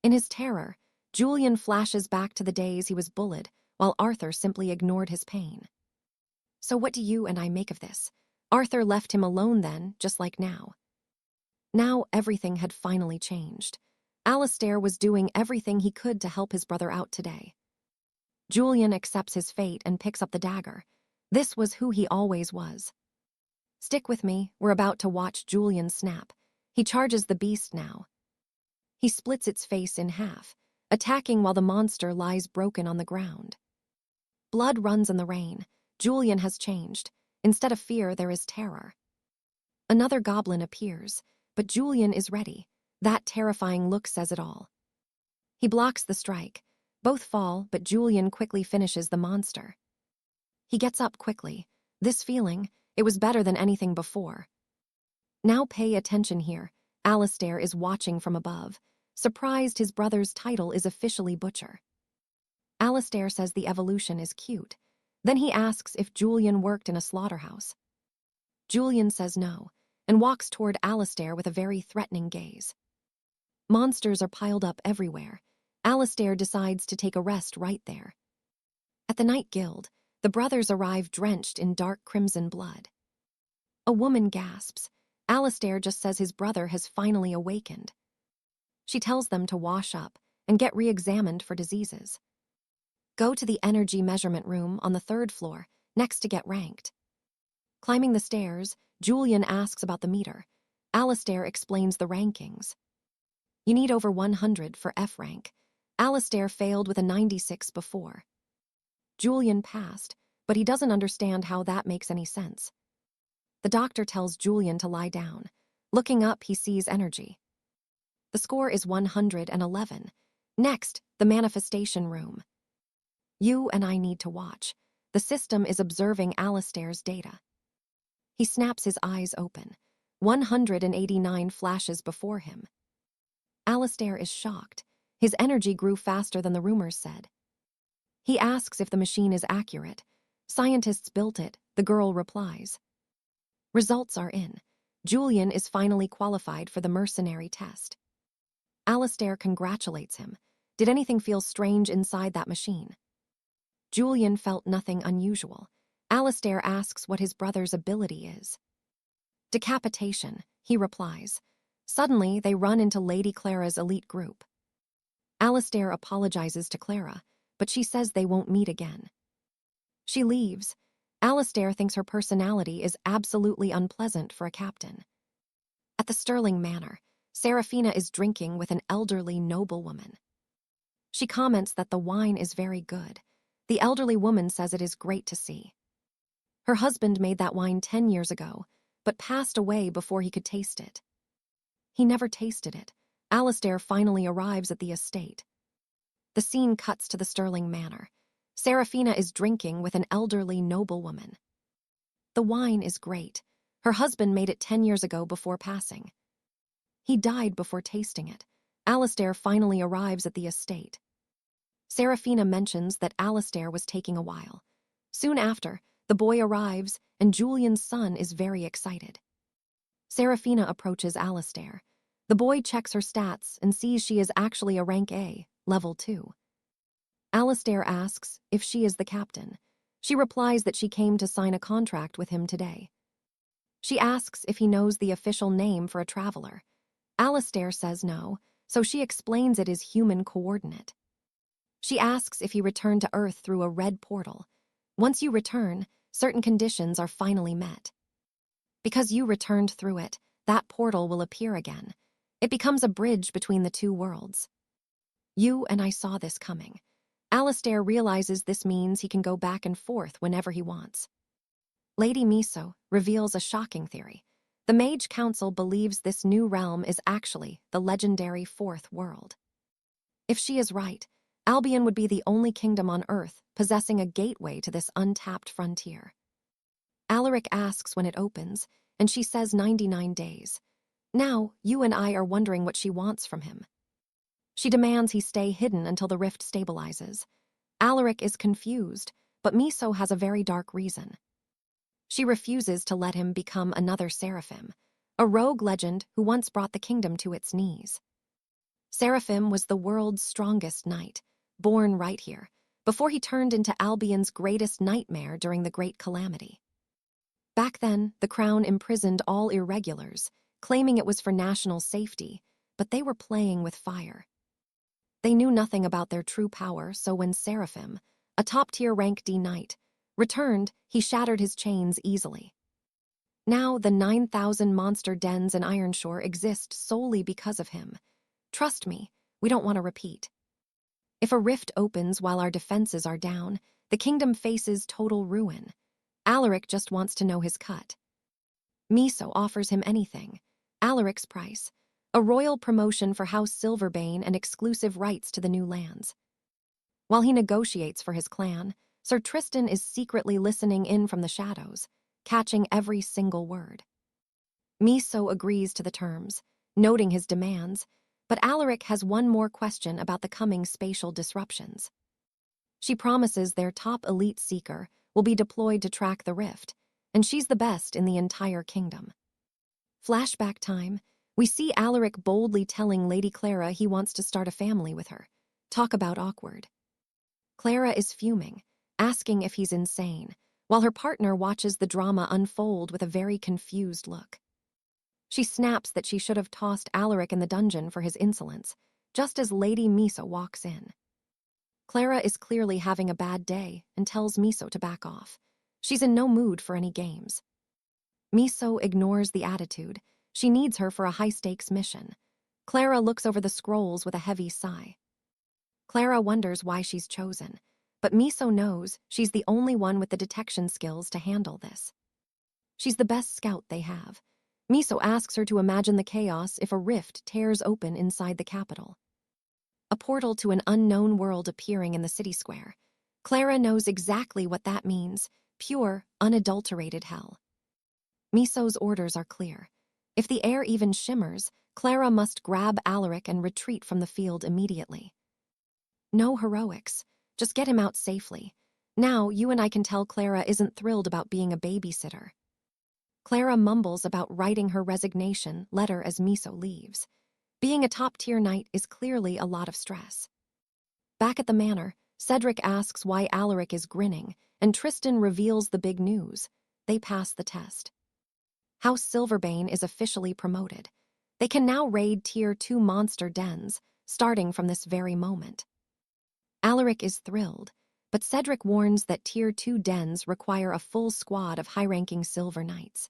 In his terror, Julian flashes back to the days he was bullied, while Arthur simply ignored his pain. So what do you and I make of this? Arthur left him alone then, just like now. Now everything had finally changed. Alistair was doing everything he could to help his brother out today. Julian accepts his fate and picks up the dagger. This was who he always was. Stick with me, we're about to watch Julian snap. He charges the beast now. He splits its face in half, attacking while the monster lies broken on the ground. Blood runs in the rain. Julian has changed. Instead of fear, there is terror. Another goblin appears, but Julian is ready. That terrifying look says it all. He blocks the strike. Both fall, but Julian quickly finishes the monster. He gets up quickly. This feeling, it was better than anything before. Now pay attention here. Alistair is watching from above, surprised his brother's title is officially Butcher. Alistair says the evolution is cute. Then he asks if Julian worked in a slaughterhouse. Julian says no, and walks toward Alistair with a very threatening gaze. Monsters are piled up everywhere. Alistair decides to take a rest right there. At the Night Guild, the brothers arrive drenched in dark crimson blood. A woman gasps. Alistair just says his brother has finally awakened. She tells them to wash up and get re-examined for diseases. Go to the energy measurement room on the 3rd floor, next to get ranked. Climbing the stairs, Julian asks about the meter. Alistair explains the rankings. You need over 100 for F rank. Alistair failed with a 96 before. Julian passed, but he doesn't understand how that makes any sense. The doctor tells Julian to lie down. Looking up, he sees energy. The score is 111. Next, the manifestation room. You and I need to watch. The system is observing Alistair's data. He snaps his eyes open. 189 flashes before him. Alistair is shocked. His energy grew faster than the rumors said. He asks if the machine is accurate. Scientists built it, the girl replies. Results are in. Julian is finally qualified for the mercenary test. Alistair congratulates him. Did anything feel strange inside that machine? Julian felt nothing unusual. Alistair asks what his brother's ability is. Decapitation, he replies. Suddenly, they run into Lady Clara's elite group. Alistair apologizes to Clara, but she says they won't meet again. She leaves. Alistair thinks her personality is absolutely unpleasant for a captain. At the Sterling Manor, Seraphina is drinking with an elderly noblewoman. She comments that the wine is very good. The elderly woman says it is great to see. Her husband made that wine 10 years ago, but passed away before he could taste it. He never tasted it. Alistair finally arrives at the estate. The scene cuts to the Sterling Manor. Seraphina is drinking with an elderly noblewoman. The wine is great. Her husband made it 10 years ago before passing. He died before tasting it. Alistair finally arrives at the estate. Seraphina mentions that Alistair was taking a while. Soon after, the boy arrives, and Julian's son is very excited. Seraphina approaches Alistair. The boy checks her stats and sees she is actually a rank A, level 2. Alistair asks if she is the captain. She replies that she came to sign a contract with him today. She asks if he knows the official name for a traveler. Alistair says no, so she explains it is human coordinate. She asks if he returned to Earth through a red portal. Once you return, certain conditions are finally met. Because you returned through it, that portal will appear again. It becomes a bridge between the two worlds. You and I saw this coming. Alistair realizes this means he can go back and forth whenever he wants. Lady 𝑦𝒊𝒂𝒏𝒂𝒏 reveals a shocking theory. The Mage Council believes this new realm is actually the legendary Fourth World. If she is right, Albion would be the only kingdom on Earth possessing a gateway to this untapped frontier. Alaric asks when it opens, and she says 99 days. Now, you and I are wondering what she wants from him. She demands he stay hidden until the rift stabilizes. Alaric is confused, but 𝑦𝒊𝒂𝒏𝒂𝒏 has a very dark reason. She refuses to let him become another Seraphim, a rogue legend who once brought the kingdom to its knees. Seraphim was the world's strongest knight, born right here, before he turned into Albion's greatest nightmare during the Great Calamity. Back then, the crown imprisoned all irregulars, claiming it was for national safety, but they were playing with fire. They knew nothing about their true power, so when Seraphim, a top-tier rank D knight, returned, he shattered his chains easily. Now, the 9,000 monster dens in Ironshore exist solely because of him. Trust me, we don't want to repeat. If a rift opens while our defenses are down, the kingdom faces total ruin. Alaric just wants to know his cut. 𝑦𝒊𝒂𝒏𝒂𝒏 offers him anything. Alaric's price, a royal promotion for House 𝑠ilver𝒂𝒏 and exclusive rights to the new lands. While he negotiates for his clan, Sir Tristan is secretly listening in from the shadows, catching every single word. 𝑦𝒊𝒂𝒏𝒂𝒏 agrees to the terms, noting his demands, but Alaric has one more question about the coming spatial disruptions. She promises their top elite seeker will be deployed to track the rift, and she's the best in the entire kingdom. Flashback time, we see Alaric boldly telling Lady Clara he wants to start a family with her. Talk about awkward. Clara is fuming, asking if he's insane, while her partner watches the drama unfold with a very confused look. She snaps that she should have tossed Alaric in the dungeon for his insolence, just as Lady 𝑦𝒊𝒂𝒏𝒂𝒏 walks in. Clara is clearly having a bad day and tells 𝑦𝒊𝒂𝒏𝒂𝒏 to back off. She's in no mood for any games. 𝑦𝒊𝒂𝒏𝒂𝒏 ignores the attitude. She needs her for a high-stakes mission. Clara looks over the scrolls with a heavy sigh. Clara wonders why she's chosen, but 𝑦𝒊𝒂𝒏𝒂𝒏 knows she's the only one with the detection skills to handle this. She's the best scout they have. 𝑦𝒊𝒂𝒏𝒂𝒏 asks her to imagine the chaos if a rift tears open inside the capital. A portal to an unknown world appearing in the city square. Clara knows exactly what that means: pure, unadulterated hell. 𝑦𝒊𝒂𝒏𝒂𝒏's orders are clear. If the air even shimmers, Clara must grab Alaric and retreat from the field immediately. No heroics, just get him out safely. Now, you and I can tell Clara isn't thrilled about being a babysitter. Clara mumbles about writing her resignation letter as 𝑦𝒊𝒂𝒏𝒂𝒏 leaves. Being a top-tier knight is clearly a lot of stress. Back at the manor, Cedric asks why Alaric is grinning, and Tristan reveals the big news. They pass the test. House 𝑠ilver𝒂𝒂𝒏𝒂𝒏 is officially promoted. They can now raid Tier 2 monster dens, starting from this very moment. Alaric is thrilled, but Cedric warns that Tier 2 dens require a full squad of high-ranking silver knights.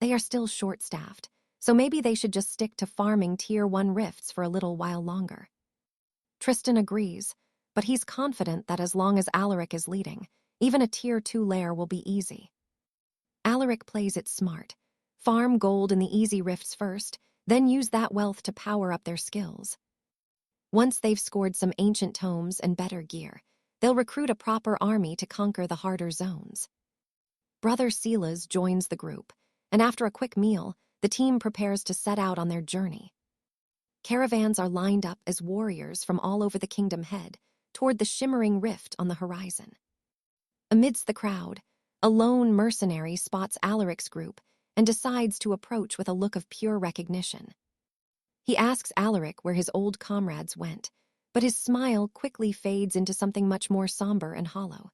They are still short-staffed, so maybe they should just stick to farming Tier 1 rifts for a little while longer. Tristan agrees, but he's confident that as long as Alaric is leading, even a Tier 2 lair will be easy. Alaric plays it smart. Farm gold in the easy rifts first, then use that wealth to power up their skills. Once they've scored some ancient tomes and better gear, they'll recruit a proper army to conquer the harder zones. Brother Silas joins the group, and after a quick meal, the team prepares to set out on their journey. Caravans are lined up as warriors from all over the kingdom head toward the shimmering rift on the horizon. Amidst the crowd, a lone mercenary spots Alaric's group and decides to approach with a look of pure recognition. He asks Alaric where his old comrades went, but his smile quickly fades into something much more somber and hollow.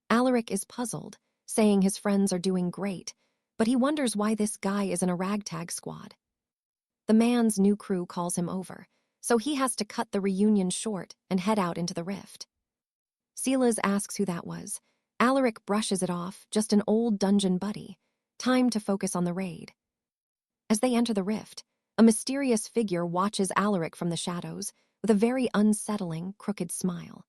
Alaric is puzzled, saying his friends are doing great, but he wonders why this guy is in a ragtag squad. The man's new crew calls him over, so he has to cut the reunion short and head out into the rift. Silas asks who that was. Alaric brushes it off, just an old dungeon buddy. Time to focus on the raid. As they enter the rift, a mysterious figure watches Alaric from the shadows with a very unsettling, crooked smile.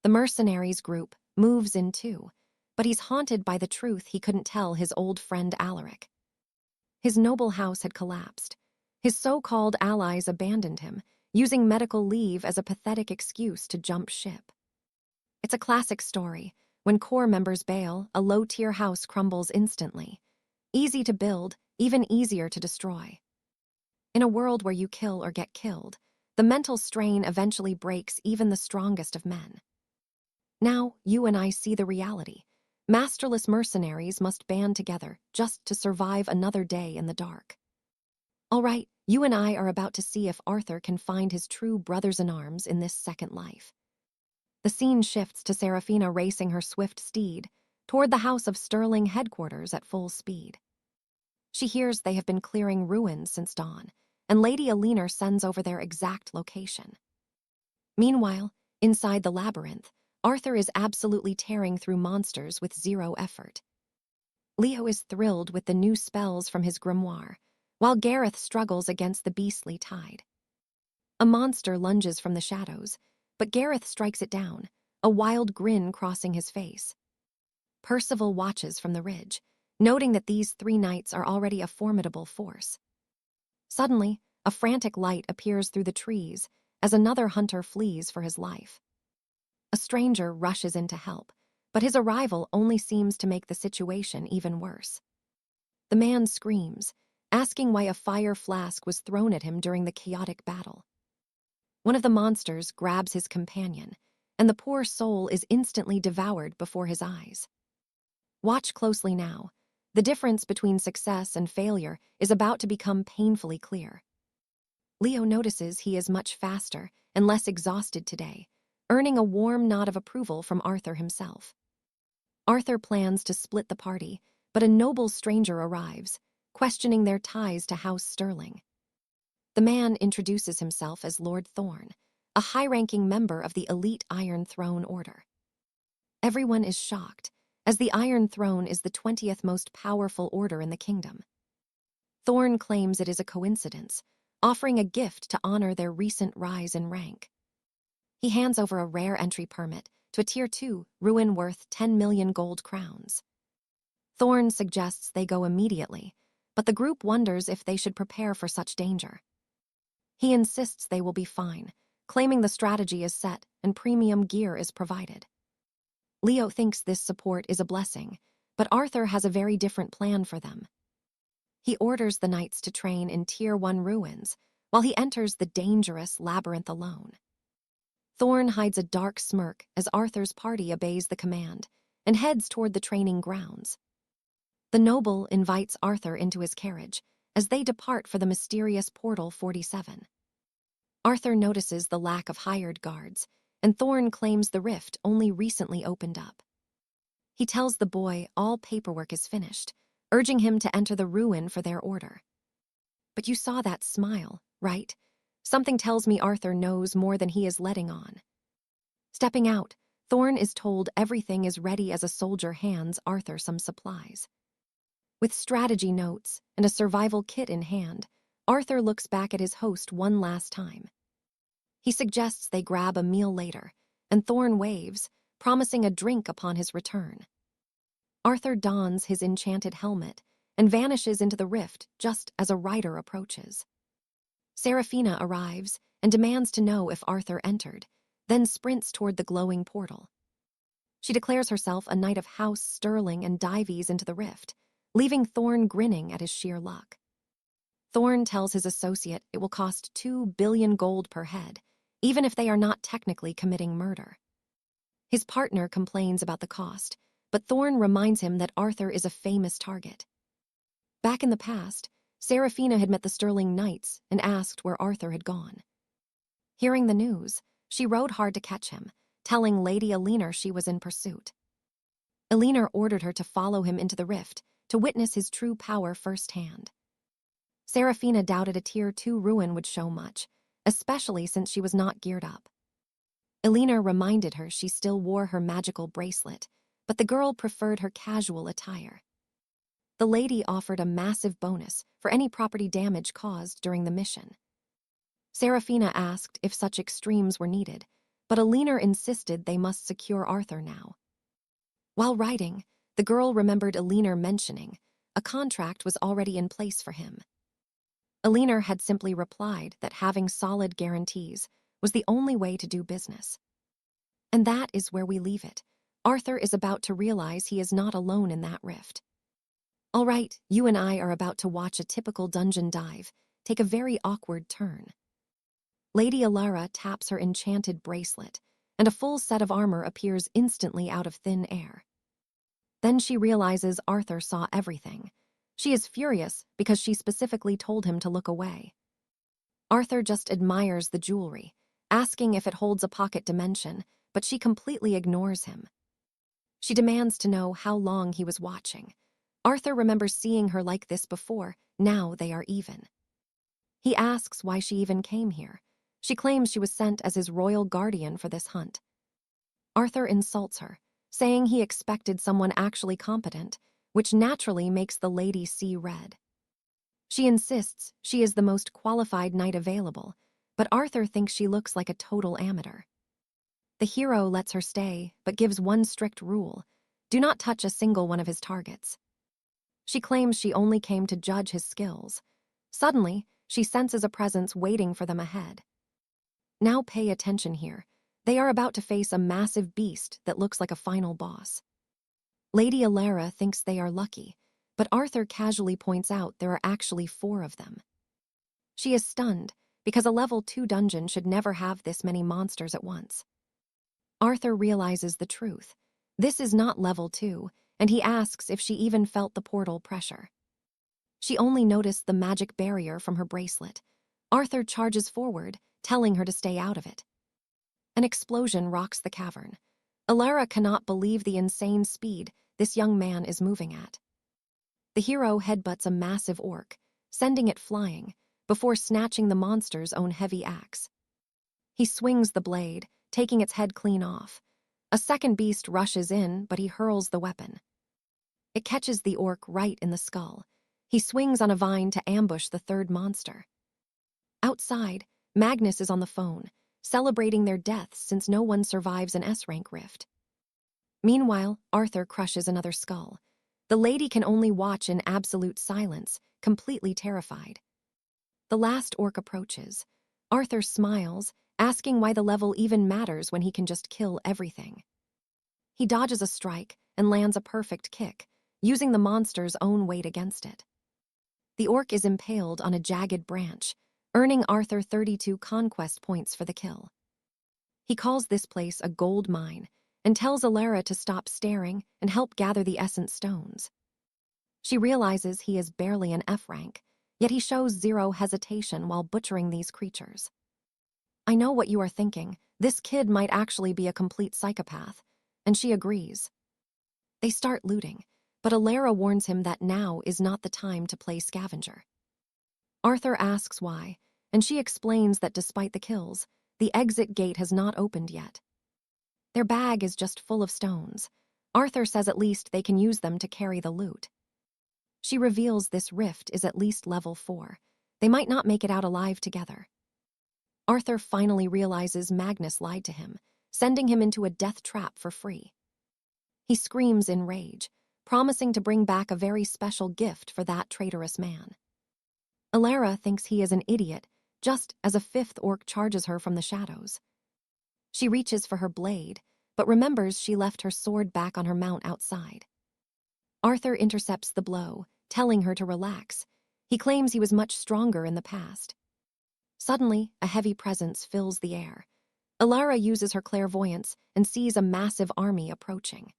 The mercenaries group moves in too, but he's haunted by the truth he couldn't tell his old friend Alaric. His noble house had collapsed. His so-called allies abandoned him, using medical leave as a pathetic excuse to jump ship. It's a classic story. When core members bail, a low-tier house crumbles instantly. Easy to build, even easier to destroy. In a world where you kill or get killed, the mental strain eventually breaks even the strongest of men. Now, you and I see the reality. Masterless mercenaries must band together just to survive another day in the dark. All right, you and I are about to see if Arthur can find his true brothers-in-arms in this second life. The scene shifts to Seraphina racing her swift steed toward the House of Sterling headquarters at full speed. She hears they have been clearing ruins since dawn, and Lady Alinar sends over their exact location. Meanwhile, inside the labyrinth, Arthur is absolutely tearing through monsters with zero effort. Leo is thrilled with the new spells from his grimoire, while Gareth struggles against the beastly tide. A monster lunges from the shadows, but Gareth strikes it down, a wild grin crossing his face. Percival watches from the ridge, noting that these three knights are already a formidable force. Suddenly, a frantic light appears through the trees as another hunter flees for his life. A stranger rushes in to help, but his arrival only seems to make the situation even worse. The man screams, asking why a fire flask was thrown at him during the chaotic battle. One of the monsters grabs his companion, and the poor soul is instantly devoured before his eyes. Watch closely now. The difference between success and failure is about to become painfully clear. Leo notices he is much faster and less exhausted today, earning a warm nod of approval from Arthur himself. Arthur plans to split the party, but a noble stranger arrives, questioning their ties to House Sterling. The man introduces himself as Lord Thorn, a high-ranking member of the elite Iron Throne Order. Everyone is shocked, as the Iron Throne is the 20th most powerful order in the kingdom. Thorn claims it is a coincidence, offering a gift to honor their recent rise in rank. He hands over a rare entry permit to a Tier 2 ruin worth 10 million gold crowns. Thorn suggests they go immediately, but the group wonders if they should prepare for such danger. He insists they will be fine, claiming the strategy is set and premium gear is provided. Leo thinks this support is a blessing, but Arthur has a very different plan for them. He orders the knights to train in Tier 1 ruins, while he enters the dangerous labyrinth alone. Thorn hides a dark smirk as Arthur's party obeys the command and heads toward the training grounds. The noble invites Arthur into his carriage as they depart for the mysterious Portal 47. Arthur notices the lack of hired guards, and Thorn claims the rift only recently opened up. He tells the boy all paperwork is finished, urging him to enter the ruin for their order. But you saw that smile, right? Something tells me Arthur knows more than he is letting on. Stepping out, Thorn is told everything is ready as a soldier hands Arthur some supplies. With strategy notes and a survival kit in hand, Arthur looks back at his host one last time. He suggests they grab a meal later, and Thorn waves, promising a drink upon his return. Arthur dons his enchanted helmet and vanishes into the rift just as a rider approaches. Seraphina arrives and demands to know if Arthur entered, then sprints toward the glowing portal. She declares herself a knight of House Sterling and dives into the rift, leaving Thorn grinning at his sheer luck. Thorn tells his associate it will cost 2 billion gold per head, even if they are not technically committing murder. His partner complains about the cost, but Thorn reminds him that Arthur is a famous target. Back in the past, Seraphina had met the Sterling Knights and asked where Arthur had gone. Hearing the news, she rode hard to catch him, telling Lady Alinar she was in pursuit. Alinar ordered her to follow him into the rift to witness his true power firsthand. Seraphina doubted a Tier 2 ruin would show much, especially since she was not geared up. Elena reminded her she still wore her magical bracelet, but the girl preferred her casual attire. The lady offered a massive bonus for any property damage caused during the mission. Seraphina asked if such extremes were needed, but Elena insisted they must secure Arthur now. While writing, the girl remembered Elena mentioning a contract was already in place for him. Elena had simply replied that having solid guarantees was the only way to do business. And that is where we leave it. Arthur is about to realize he is not alone in that rift. All right, you and I are about to watch a typical dungeon dive take a very awkward turn. Lady Alara taps her enchanted bracelet, and a full set of armor appears instantly out of thin air. Then she realizes Arthur saw everything. She is furious because she specifically told him to look away. Arthur just admires the jewelry, asking if it holds a pocket dimension, but she completely ignores him. She demands to know how long he was watching. Arthur remembers seeing her like this before, now they are even. He asks why she even came here. She claims she was sent as his royal guardian for this hunt. Arthur insults her, saying he expected someone actually competent, which naturally makes the lady see red. She insists she is the most qualified knight available, but Arthur thinks she looks like a total amateur. The hero lets her stay, but gives one strict rule: do not touch a single one of his targets. She claims she only came to judge his skills. Suddenly, she senses a presence waiting for them ahead. Now pay attention here. They are about to face a massive beast that looks like a final boss. Lady Alara thinks they are lucky, but Arthur casually points out there are actually 4 of them. She is stunned, because a level 2 dungeon should never have this many monsters at once. Arthur realizes the truth. This is not level 2, and he asks if she even felt the portal pressure. She only noticed the magic barrier from her bracelet. Arthur charges forward, telling her to stay out of it. An explosion rocks the cavern. Alara cannot believe the insane speed this young man is moving at. The hero headbutts a massive orc, sending it flying, before snatching the monster's own heavy axe. He swings the blade, taking its head clean off. A second beast rushes in, but he hurls the weapon. It catches the orc right in the skull. He swings on a vine to ambush the third monster. Outside, Magnus is on the phone, celebrating their deaths since no one survives an S-rank rift. Meanwhile, Arthur crushes another skull. The lady can only watch in absolute silence, completely terrified. The last orc approaches. Arthur smiles, asking why the level even matters when he can just kill everything. He dodges a strike and lands a perfect kick, using the monster's own weight against it. The orc is impaled on a jagged branch, earning Arthur 32 conquest points for the kill. He calls this place a gold mine and tells Alara to stop staring and help gather the essence stones. She realizes he is barely an F rank, yet he shows zero hesitation while butchering these creatures. I know what you are thinking. This kid might actually be a complete psychopath, and she agrees. They start looting, but Alara warns him that now is not the time to play scavenger. Arthur asks why, and she explains that despite the kills, the exit gate has not opened yet. Their bag is just full of stones. Arthur says at least they can use them to carry the loot. She reveals this rift is at least level 4. They might not make it out alive together. Arthur finally realizes Magnus lied to him, sending him into a death trap for free. He screams in rage, promising to bring back a very special gift for that traitorous man. Alara thinks he is an idiot, just as a 5th orc charges her from the shadows. She reaches for her blade, but remembers she left her sword back on her mount outside. Arthur intercepts the blow, telling her to relax. He claims he was much stronger in the past. Suddenly, a heavy presence fills the air. Alara uses her clairvoyance and sees a massive army approaching.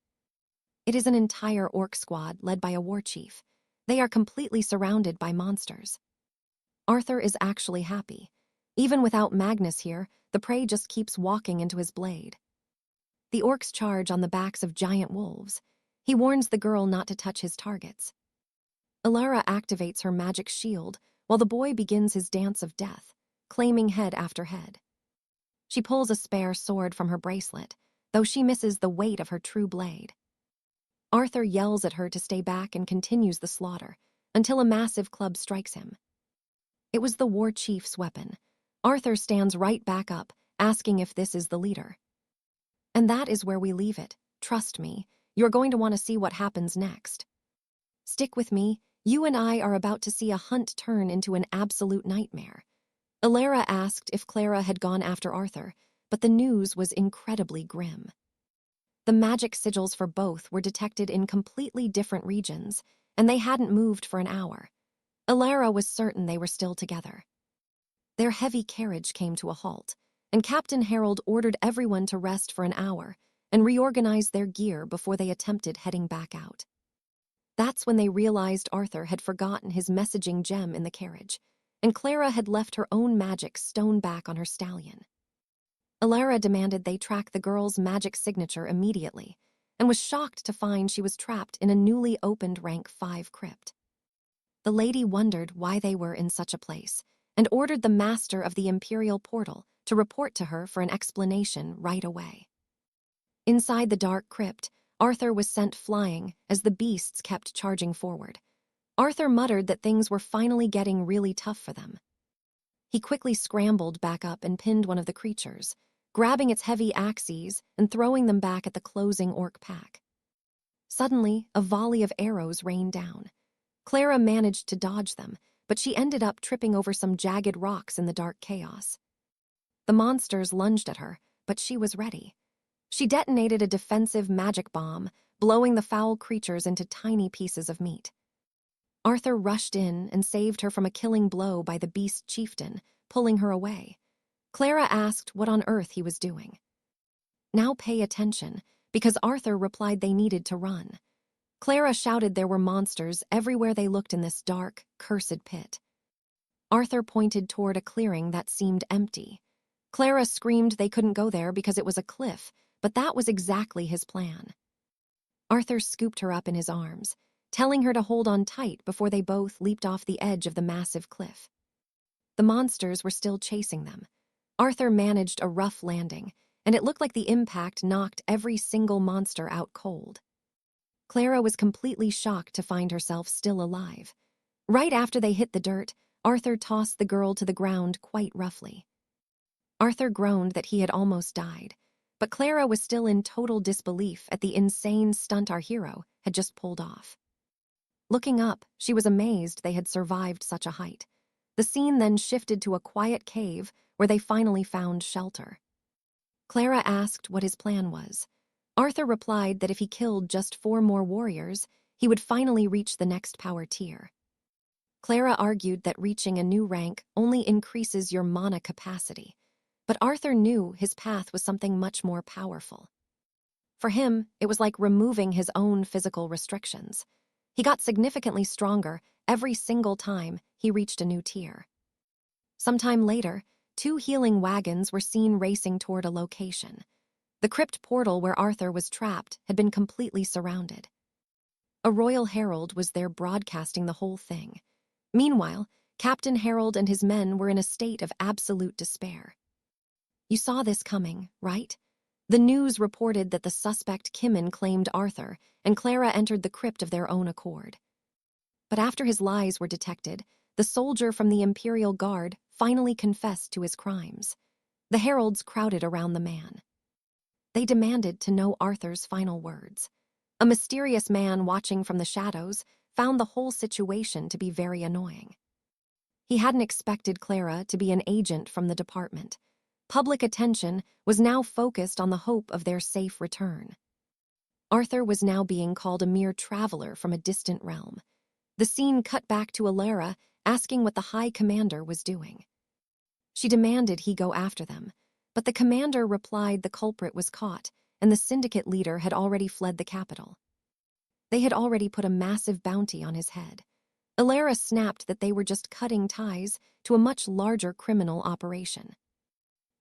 It is an entire orc squad led by a war chief. They are completely surrounded by monsters. Arthur is actually happy. Even without Magnus here, the prey just keeps walking into his blade. The orcs charge on the backs of giant wolves. He warns the girl not to touch his targets. Alara activates her magic shield, while the boy begins his dance of death, claiming head after head. She pulls a spare sword from her bracelet, though she misses the weight of her true blade. Arthur yells at her to stay back and continues the slaughter, until a massive club strikes him. It was the war chief's weapon. Arthur stands right back up, asking if this is the leader. And that is where we leave it. Trust me, you're going to want to see what happens next. Stick with me, you and I are about to see a hunt turn into an absolute nightmare. Alara asked if Clara had gone after Arthur, but the news was incredibly grim. The magic sigils for both were detected in completely different regions, and they hadn't moved for an hour. Alara was certain they were still together. Their heavy carriage came to a halt, and Captain Harold ordered everyone to rest for an hour and reorganize their gear before they attempted heading back out. That's when they realized Arthur had forgotten his messaging gem in the carriage, and Clara had left her own magic stone back on her stallion. Alara demanded they track the girl's magic signature immediately, and was shocked to find she was trapped in a newly opened rank 5 crypt. The lady wondered why they were in such a place, and ordered the master of the Imperial portal to report to her for an explanation right away. Inside the dark crypt, Arthur was sent flying as the beasts kept charging forward. Arthur muttered that things were finally getting really tough for them. He quickly scrambled back up and pinned one of the creatures, grabbing its heavy axes and throwing them back at the closing orc pack. Suddenly, a volley of arrows rained down. Clara managed to dodge them, but she ended up tripping over some jagged rocks in the dark chaos. The monsters lunged at her, but she was ready. She detonated a defensive magic bomb, blowing the foul creatures into tiny pieces of meat. Arthur rushed in and saved her from a killing blow by the beast chieftain, pulling her away. Clara asked what on earth he was doing. Now pay attention, because Arthur replied they needed to run. Clara shouted there were monsters everywhere they looked in this dark, cursed pit. Arthur pointed toward a clearing that seemed empty. Clara screamed they couldn't go there because it was a cliff, but that was exactly his plan. Arthur scooped her up in his arms, telling her to hold on tight before they both leaped off the edge of the massive cliff. The monsters were still chasing them. Arthur managed a rough landing, and it looked like the impact knocked every single monster out cold. Clara was completely shocked to find herself still alive. Right after they hit the dirt, Arthur tossed the girl to the ground quite roughly. Arthur groaned that he had almost died, but Clara was still in total disbelief at the insane stunt our hero had just pulled off. Looking up, she was amazed they had survived such a height. The scene then shifted to a quiet cave where they finally found shelter. Clara asked what his plan was. Arthur replied that if he killed just 4 more warriors, he would finally reach the next power tier. Clara argued that reaching a new rank only increases your mana capacity, but Arthur knew his path was something much more powerful. For him, it was like removing his own physical restrictions. He got significantly stronger every single time he reached a new tier. Sometime later, 2 healing wagons were seen racing toward a location. The crypt portal where Arthur was trapped had been completely surrounded. A royal herald was there broadcasting the whole thing. Meanwhile, Captain Harold and his men were in a state of absolute despair. You saw this coming, right? The news reported that the suspect Kimmin claimed Arthur, and Clara entered the crypt of their own accord. But after his lies were detected, the soldier from the Imperial Guard finally confessed to his crimes. The heralds crowded around the man. They demanded to know Arthur's final words. A mysterious man watching from the shadows found the whole situation to be very annoying. He hadn't expected Clara to be an agent from the department. Public attention was now focused on the hope of their safe return. Arthur was now being called a mere traveler from a distant realm. The scene cut back to Alara asking what the High Commander was doing. She demanded he go after them, but the commander replied the culprit was caught and the syndicate leader had already fled the capital. They had already put a massive bounty on his head. Alara snapped that they were just cutting ties to a much larger criminal operation.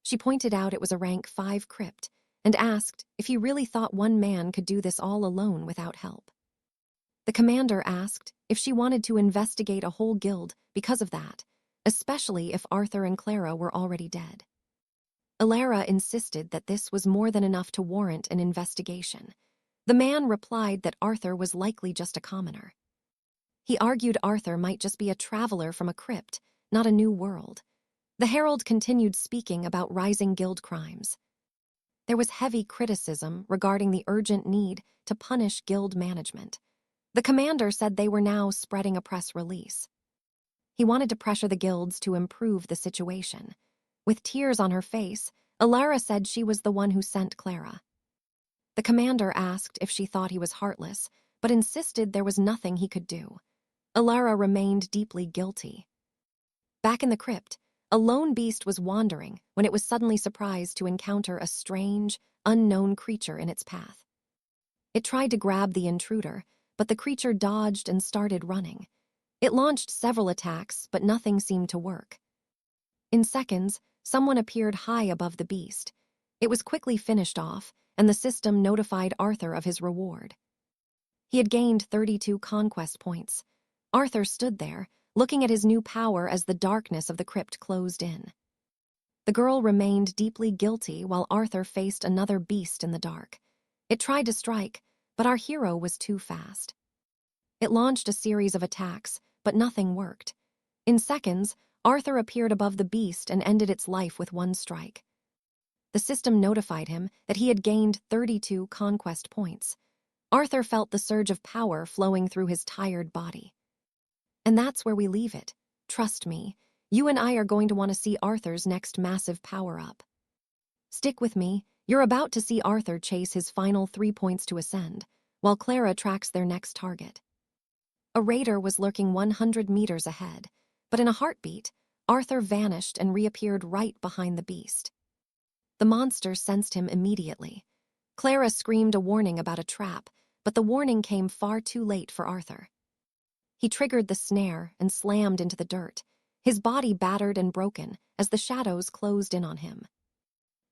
She pointed out it was a rank 5 crypt and asked if he really thought one man could do this all alone without help. The commander asked if she wanted to investigate a whole guild because of that, especially if Arthur and Clara were already dead. Alara insisted that this was more than enough to warrant an investigation. The man replied that Arthur was likely just a commoner. He argued Arthur might just be a traveler from a crypt, not a new world. The herald continued speaking about rising guild crimes. There was heavy criticism regarding the urgent need to punish guild management. The commander said they were now spreading a press release. He wanted to pressure the guilds to improve the situation. With tears on her face, Alara said she was the one who sent Clara. The commander asked if she thought he was heartless, but insisted there was nothing he could do. Alara remained deeply guilty. Back in the crypt, a lone beast was wandering when it was suddenly surprised to encounter a strange, unknown creature in its path. It tried to grab the intruder, but the creature dodged and started running. It launched several attacks, but nothing seemed to work. In seconds, someone appeared high above the beast. It was quickly finished off, and the system notified Arthur of his reward. He had gained 32 conquest points. Arthur stood there, looking at his new power as the darkness of the crypt closed in. The girl remained deeply guilty while Arthur faced another beast in the dark. It tried to strike, but our hero was too fast. It launched a series of attacks, but nothing worked. In seconds, Arthur appeared above the beast and ended its life with one strike. The system notified him that he had gained 32 conquest points. Arthur felt the surge of power flowing through his tired body. And that's where we leave it. Trust me, you and I are going to want to see Arthur's next massive power-up. Stick with me, you're about to see Arthur chase his final 3 points to ascend, while Clara tracks their next target. A raider was lurking 100 meters ahead, but in a heartbeat, Arthur vanished and reappeared right behind the beast. The monster sensed him immediately. Clara screamed a warning about a trap, but the warning came far too late for Arthur. He triggered the snare and slammed into the dirt, his body battered and broken as the shadows closed in on him.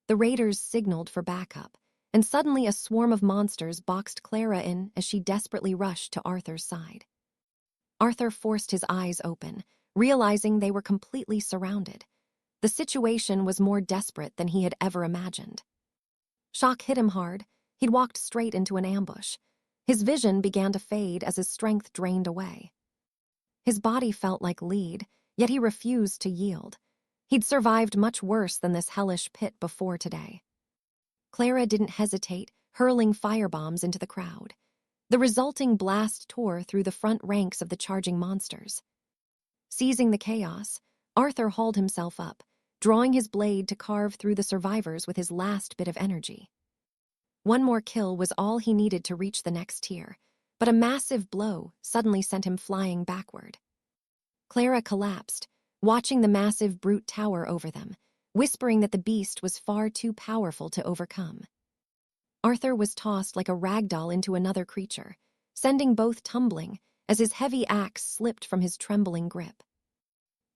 The raiders signaled for backup, and suddenly a swarm of monsters boxed Clara in as she desperately rushed to Arthur's side. Arthur forced his eyes open, realizing they were completely surrounded. The situation was more desperate than he had ever imagined. Shock hit him hard. He'd walked straight into an ambush. His vision began to fade as his strength drained away. His body felt like lead, yet he refused to yield. He'd survived much worse than this hellish pit before today. Clara didn't hesitate, hurling firebombs into the crowd. The resulting blast tore through the front ranks of the charging monsters. Seizing the chaos, Arthur hauled himself up, drawing his blade to carve through the survivors with his last bit of energy. One more kill was all he needed to reach the next tier, but a massive blow suddenly sent him flying backward. Clara collapsed, watching the massive brute tower over them, whispering that the beast was far too powerful to overcome. Arthur was tossed like a ragdoll into another creature, sending both tumbling as his heavy axe slipped from his trembling grip.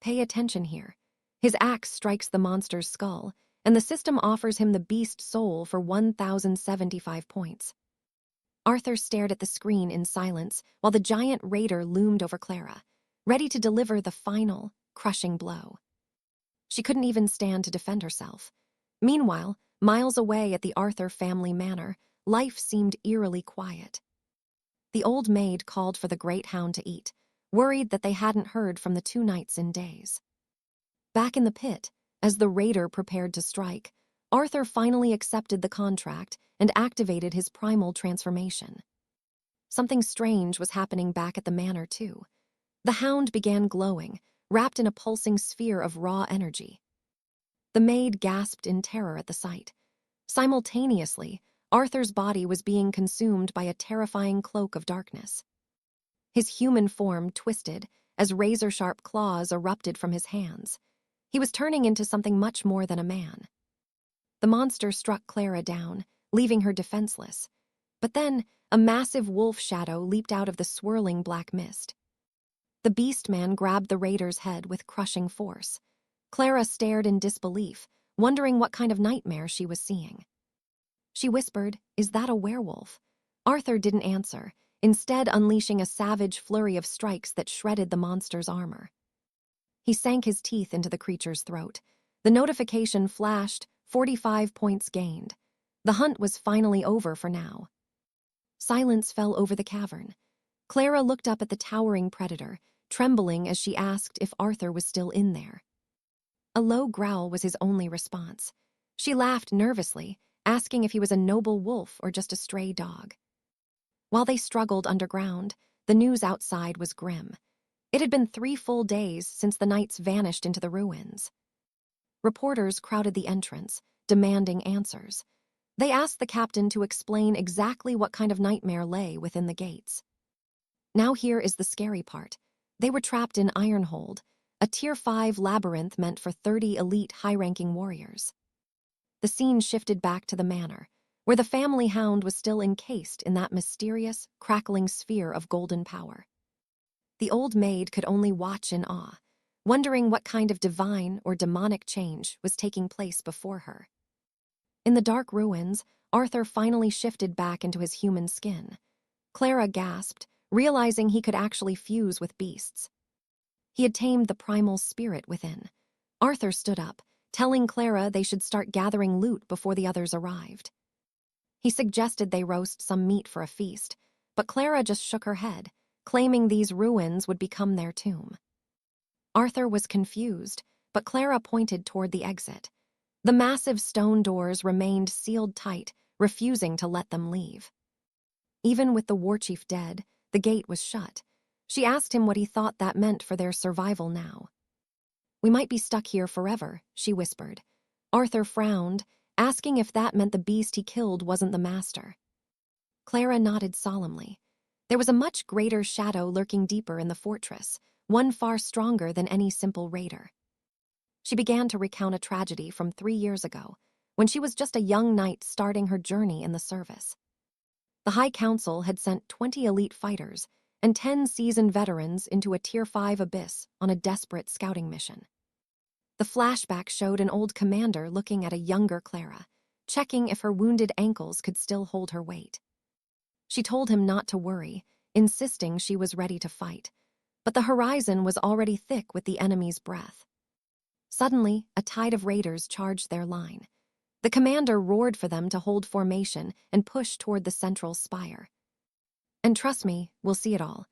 Pay attention here. His axe strikes the monster's skull, and the system offers him the beast soul for 1,075 points. Arthur stared at the screen in silence while the giant raider loomed over Clara, ready to deliver the final, crushing blow. She couldn't even stand to defend herself. Meanwhile, miles away at the Arthur family manor, life seemed eerily quiet. The old maid called for the great hound to eat, worried that they hadn't heard from the 2 knights in days. Back in the pit, as the raider prepared to strike, Arthur finally accepted the contract and activated his primal transformation. Something strange was happening back at the manor, too. The hound began glowing, wrapped in a pulsing sphere of raw energy. The maid gasped in terror at the sight. Simultaneously, Arthur's body was being consumed by a terrifying cloak of darkness. His human form twisted as razor-sharp claws erupted from his hands. He was turning into something much more than a man. The monster struck Clara down, leaving her defenseless. But then, a massive wolf shadow leaped out of the swirling black mist. The beast man grabbed the raider's head with crushing force. Clara stared in disbelief, wondering what kind of nightmare she was seeing. She whispered, "Is that a werewolf?" Arthur didn't answer. instead unleashing a savage flurry of strikes that shredded the monster's armor. He sank his teeth into the creature's throat. The notification flashed, 45 points gained. The hunt was finally over for now. Silence fell over the cavern. Clara looked up at the towering predator, trembling as she asked if Arthur was still in there. A low growl was his only response. She laughed nervously, asking if he was a noble wolf or just a stray dog. While they struggled underground, the news outside was grim. It had been 3 full days since the knights vanished into the ruins. Reporters crowded the entrance, demanding answers. They asked the captain to explain exactly what kind of nightmare lay within the gates. Now here is the scary part. They were trapped in Ironhold, a Tier 5 labyrinth meant for 30 elite high-ranking warriors. The scene shifted back to the manor, where the family hound was still encased in that mysterious, crackling sphere of golden power. The old maid could only watch in awe, wondering what kind of divine or demonic change was taking place before her. In the dark ruins, Arthur finally shifted back into his human skin. Clara gasped, realizing he could actually fuse with beasts. He had tamed the primal spirit within. Arthur stood up, telling Clara they should start gathering loot before the others arrived. He suggested they roast some meat for a feast, but Clara just shook her head, claiming these ruins would become their tomb. Arthur was confused, but Clara pointed toward the exit. The massive stone doors remained sealed tight, refusing to let them leave. Even with the warchief dead, the gate was shut. She asked him what he thought that meant for their survival now. "We might be stuck here forever," she whispered. Arthur frowned, asking if that meant the beast he killed wasn't the master. Clara nodded solemnly. There was a much greater shadow lurking deeper in the fortress, one far stronger than any simple raider. She began to recount a tragedy from 3 years ago, when she was just a young knight starting her journey in the service. The High Council had sent 20 elite fighters and 10 seasoned veterans into a Tier 5 abyss on a desperate scouting mission. The flashback showed an old commander looking at a younger Clara, checking if her wounded ankles could still hold her weight. She told him not to worry, insisting she was ready to fight, but the horizon was already thick with the enemy's breath. Suddenly, a tide of raiders charged their line. The commander roared for them to hold formation and push toward the central spire. "And trust me, we'll see it all.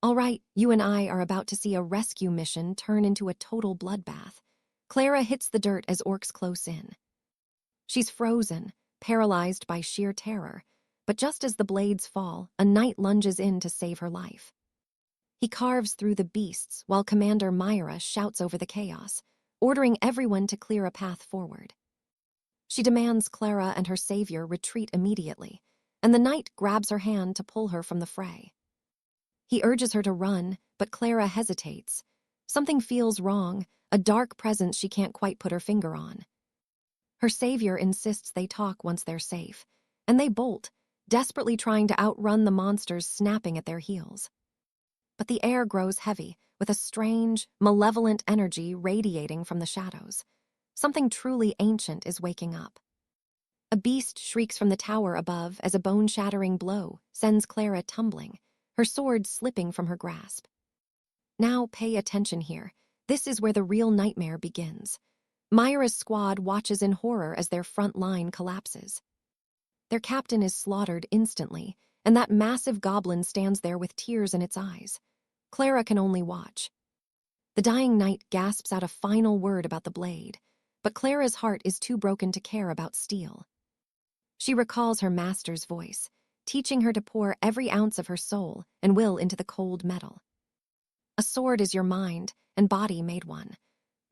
All right, you and I are about to see a rescue mission turn into a total bloodbath." Clara hits the dirt as orcs close in. She's frozen, paralyzed by sheer terror, but just as the blades fall, a knight lunges in to save her life. He carves through the beasts while Commander Myra shouts over the chaos, ordering everyone to clear a path forward. She demands Clara and her savior retreat immediately, and the knight grabs her hand to pull her from the fray. He urges her to run, but Clara hesitates. Something feels wrong, a dark presence she can't quite put her finger on. Her savior insists they talk once they're safe, and they bolt, desperately trying to outrun the monsters snapping at their heels. But the air grows heavy, with a strange, malevolent energy radiating from the shadows. Something truly ancient is waking up. A beast shrieks from the tower above as a bone-shattering blow sends Clara tumbling, her sword slipping from her grasp. Now pay attention here. This is where the real nightmare begins. Myra's squad watches in horror as their front line collapses. Their captain is slaughtered instantly, and that massive goblin stands there with tears in its eyes. Clara can only watch. The dying knight gasps out a final word about the blade, but Clara's heart is too broken to care about steel. She recalls her master's voice, teaching her to pour every ounce of her soul and will into the cold metal. A sword is your mind and body made one.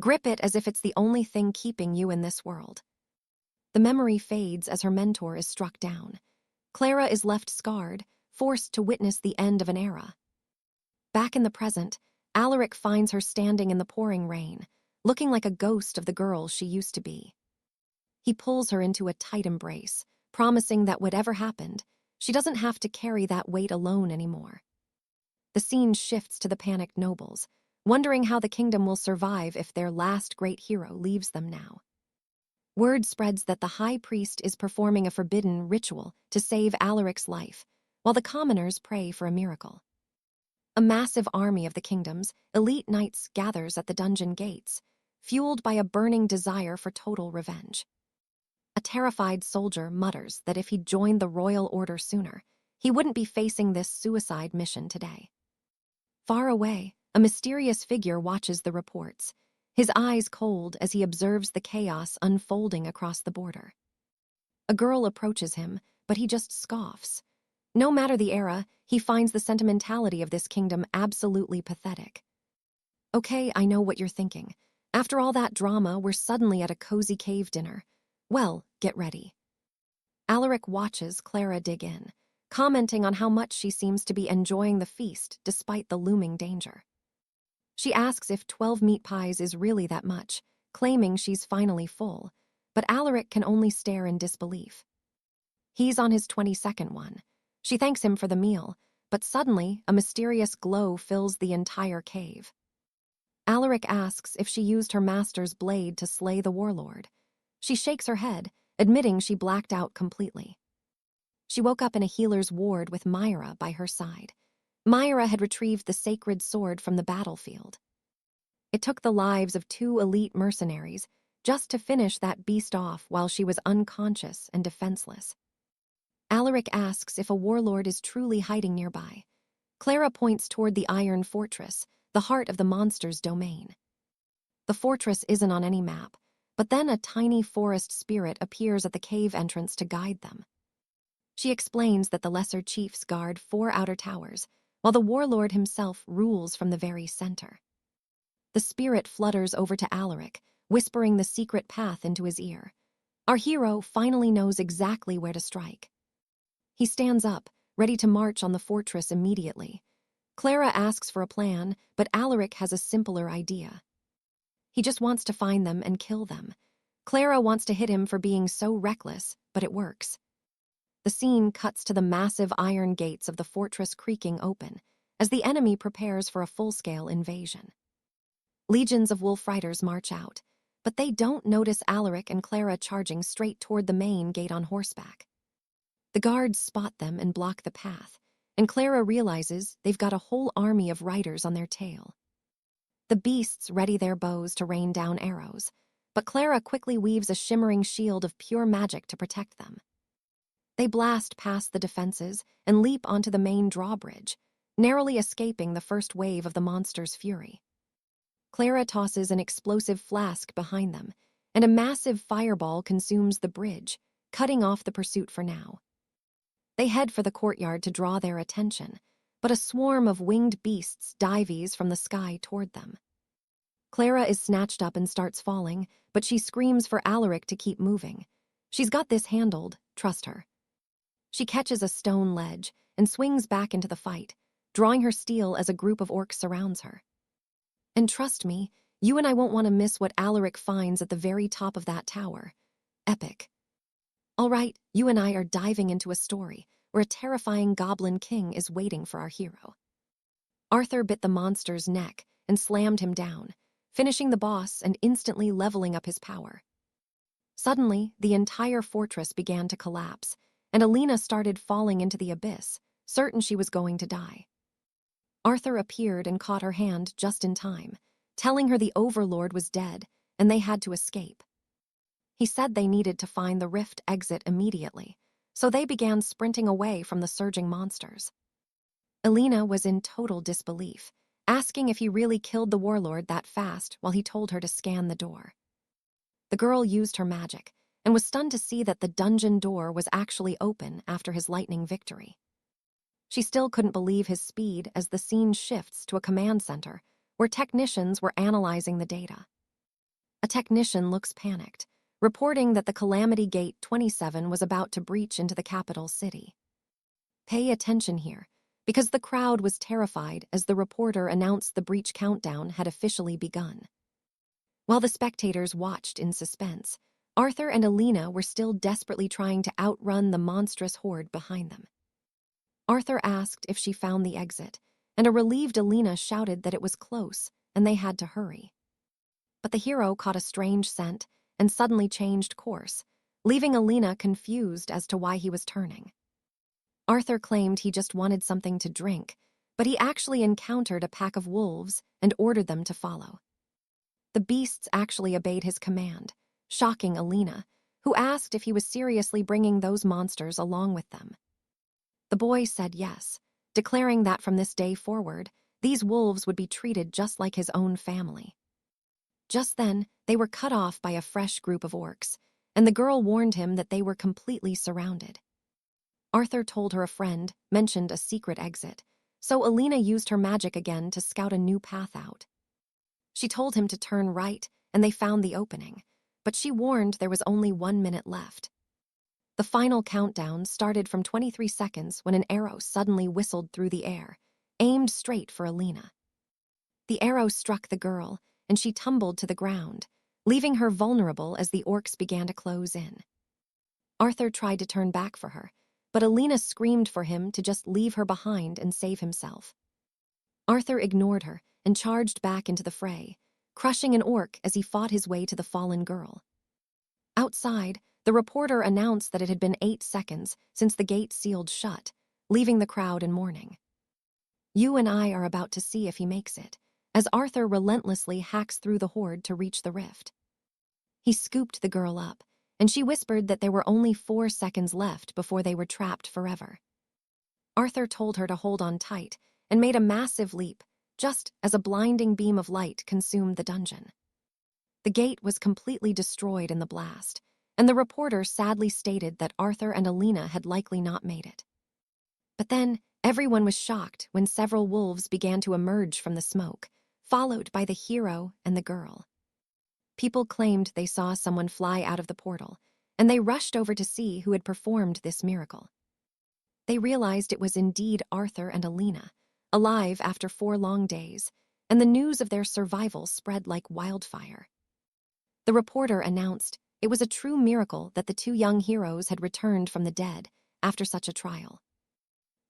Grip it as if it's the only thing keeping you in this world. The memory fades as her mentor is struck down. Clara is left scarred, forced to witness the end of an era. Back in the present, Alaric finds her standing in the pouring rain, looking like a ghost of the girl she used to be. He pulls her into a tight embrace, promising that whatever happened, she doesn't have to carry that weight alone anymore. The scene shifts to the panicked nobles, wondering how the kingdom will survive if their last great hero leaves them now. Word spreads that the high priest is performing a forbidden ritual to save Alaric's life, while the commoners pray for a miracle. A massive army of the kingdom's elite knights gathers at the dungeon gates, fueled by a burning desire for total revenge. A terrified soldier mutters that if he'd joined the royal order sooner, he wouldn't be facing this suicide mission today. Far away, a mysterious figure watches the reports, his eyes cold as he observes the chaos unfolding across the border. A girl approaches him, but he just scoffs. No matter the era, he finds the sentimentality of this kingdom absolutely pathetic. Okay, I know what you're thinking. After all that drama, we're suddenly at a cozy cave dinner. Well, get ready. Alaric watches Clara dig in, commenting on how much she seems to be enjoying the feast despite the looming danger. She asks if 12 meat pies is really that much, claiming she's finally full, but Alaric can only stare in disbelief. He's on his 22nd one. She thanks him for the meal, but suddenly a mysterious glow fills the entire cave. Alaric asks if she used her master's blade to slay the warlord. She shakes her head, admitting she blacked out completely. She woke up in a healer's ward with Myra by her side. Myra had retrieved the sacred sword from the battlefield. It took the lives of 2 elite mercenaries just to finish that beast off while she was unconscious and defenseless. Alaric asks if a warlord is truly hiding nearby. Clara points toward the Iron Fortress, the heart of the monster's domain. The fortress isn't on any map, but then a tiny forest spirit appears at the cave entrance to guide them. She explains that the lesser chiefs guard 4 outer towers, while the warlord himself rules from the very center. The spirit flutters over to Alaric, whispering the secret path into his ear. Our hero finally knows exactly where to strike. He stands up, ready to march on the fortress immediately. Clara asks for a plan, but Alaric has a simpler idea. He just wants to find them and kill them. Clara wants to hit him for being so reckless, but it works. The scene cuts to the massive iron gates of the fortress creaking open, as the enemy prepares for a full-scale invasion. Legions of wolf riders march out, but they don't notice Alaric and Clara charging straight toward the main gate on horseback. The guards spot them and block the path, and Clara realizes they've got a whole army of riders on their tail. The beasts ready their bows to rain down arrows, but Clara quickly weaves a shimmering shield of pure magic to protect them. They blast past the defenses and leap onto the main drawbridge, narrowly escaping the first wave of the monster's fury. Clara tosses an explosive flask behind them, and a massive fireball consumes the bridge, cutting off the pursuit for now. They head for the courtyard to draw their attention, but a swarm of winged beasts dives from the sky toward them. Clara is snatched up and starts falling, but she screams for Alaric to keep moving. She's got this handled, trust her. She catches a stone ledge and swings back into the fight, drawing her steel as a group of orcs surrounds her. And trust me, you and I won't want to miss what Alaric finds at the very top of that tower. Epic. All right, you and I are diving into a story where a terrifying goblin king is waiting for our hero. Arthur bit the monster's neck and slammed him down, finishing the boss and instantly leveling up his power. Suddenly, the entire fortress began to collapse, and Alina started falling into the abyss, certain she was going to die. Arthur appeared and caught her hand just in time, telling her the Overlord was dead and they had to escape. He said they needed to find the rift exit immediately, so they began sprinting away from the surging monsters. Alina was in total disbelief, asking if he really killed the warlord that fast while he told her to scan the door. The girl used her magic and was stunned to see that the dungeon door was actually open after his lightning victory. She still couldn't believe his speed as the scene shifts to a command center where technicians were analyzing the data. A technician looks panicked, reporting that the Calamity Gate 27 was about to breach into the capital city. Pay attention here, because the crowd was terrified as the reporter announced the breach countdown had officially begun. While the spectators watched in suspense, Arthur and Alina were still desperately trying to outrun the monstrous horde behind them. Arthur asked if she found the exit, and a relieved Alina shouted that it was close and they had to hurry. But the hero caught a strange scent and suddenly changed course, leaving Alina confused as to why he was turning. Arthur claimed he just wanted something to drink, but he actually encountered a pack of wolves and ordered them to follow. The beasts actually obeyed his command, shocking Alina, who asked if he was seriously bringing those monsters along with them. The boy said yes, declaring that from this day forward, these wolves would be treated just like his own family. Just then, they were cut off by a fresh group of orcs, and the girl warned him that they were completely surrounded. Arthur told her a friend mentioned a secret exit, so Alina used her magic again to scout a new path out. She told him to turn right, and they found the opening, but she warned there was only 1 minute left. The final countdown started from 23 seconds when an arrow suddenly whistled through the air, aimed straight for Alina. The arrow struck the girl, and she tumbled to the ground, leaving her vulnerable as the orcs began to close in. Arthur tried to turn back for her, but Alina screamed for him to just leave her behind and save himself. Arthur ignored her and charged back into the fray, crushing an orc as he fought his way to the fallen girl. Outside, the reporter announced that it had been 8 seconds since the gate sealed shut, leaving the crowd in mourning. You and I are about to see if he makes it, as Arthur relentlessly hacks through the horde to reach the rift. He scooped the girl up, and she whispered that there were only 4 seconds left before they were trapped forever. Arthur told her to hold on tight and made a massive leap, just as a blinding beam of light consumed the dungeon. The gate was completely destroyed in the blast, and the reporter sadly stated that Arthur and Alina had likely not made it. But then, everyone was shocked when several wolves began to emerge from the smoke, followed by the hero and the girl. People claimed they saw someone fly out of the portal, and they rushed over to see who had performed this miracle. They realized it was indeed Arthur and Alina, alive after 4 long days, and the news of their survival spread like wildfire. The reporter announced it was a true miracle that the 2 young heroes had returned from the dead after such a trial.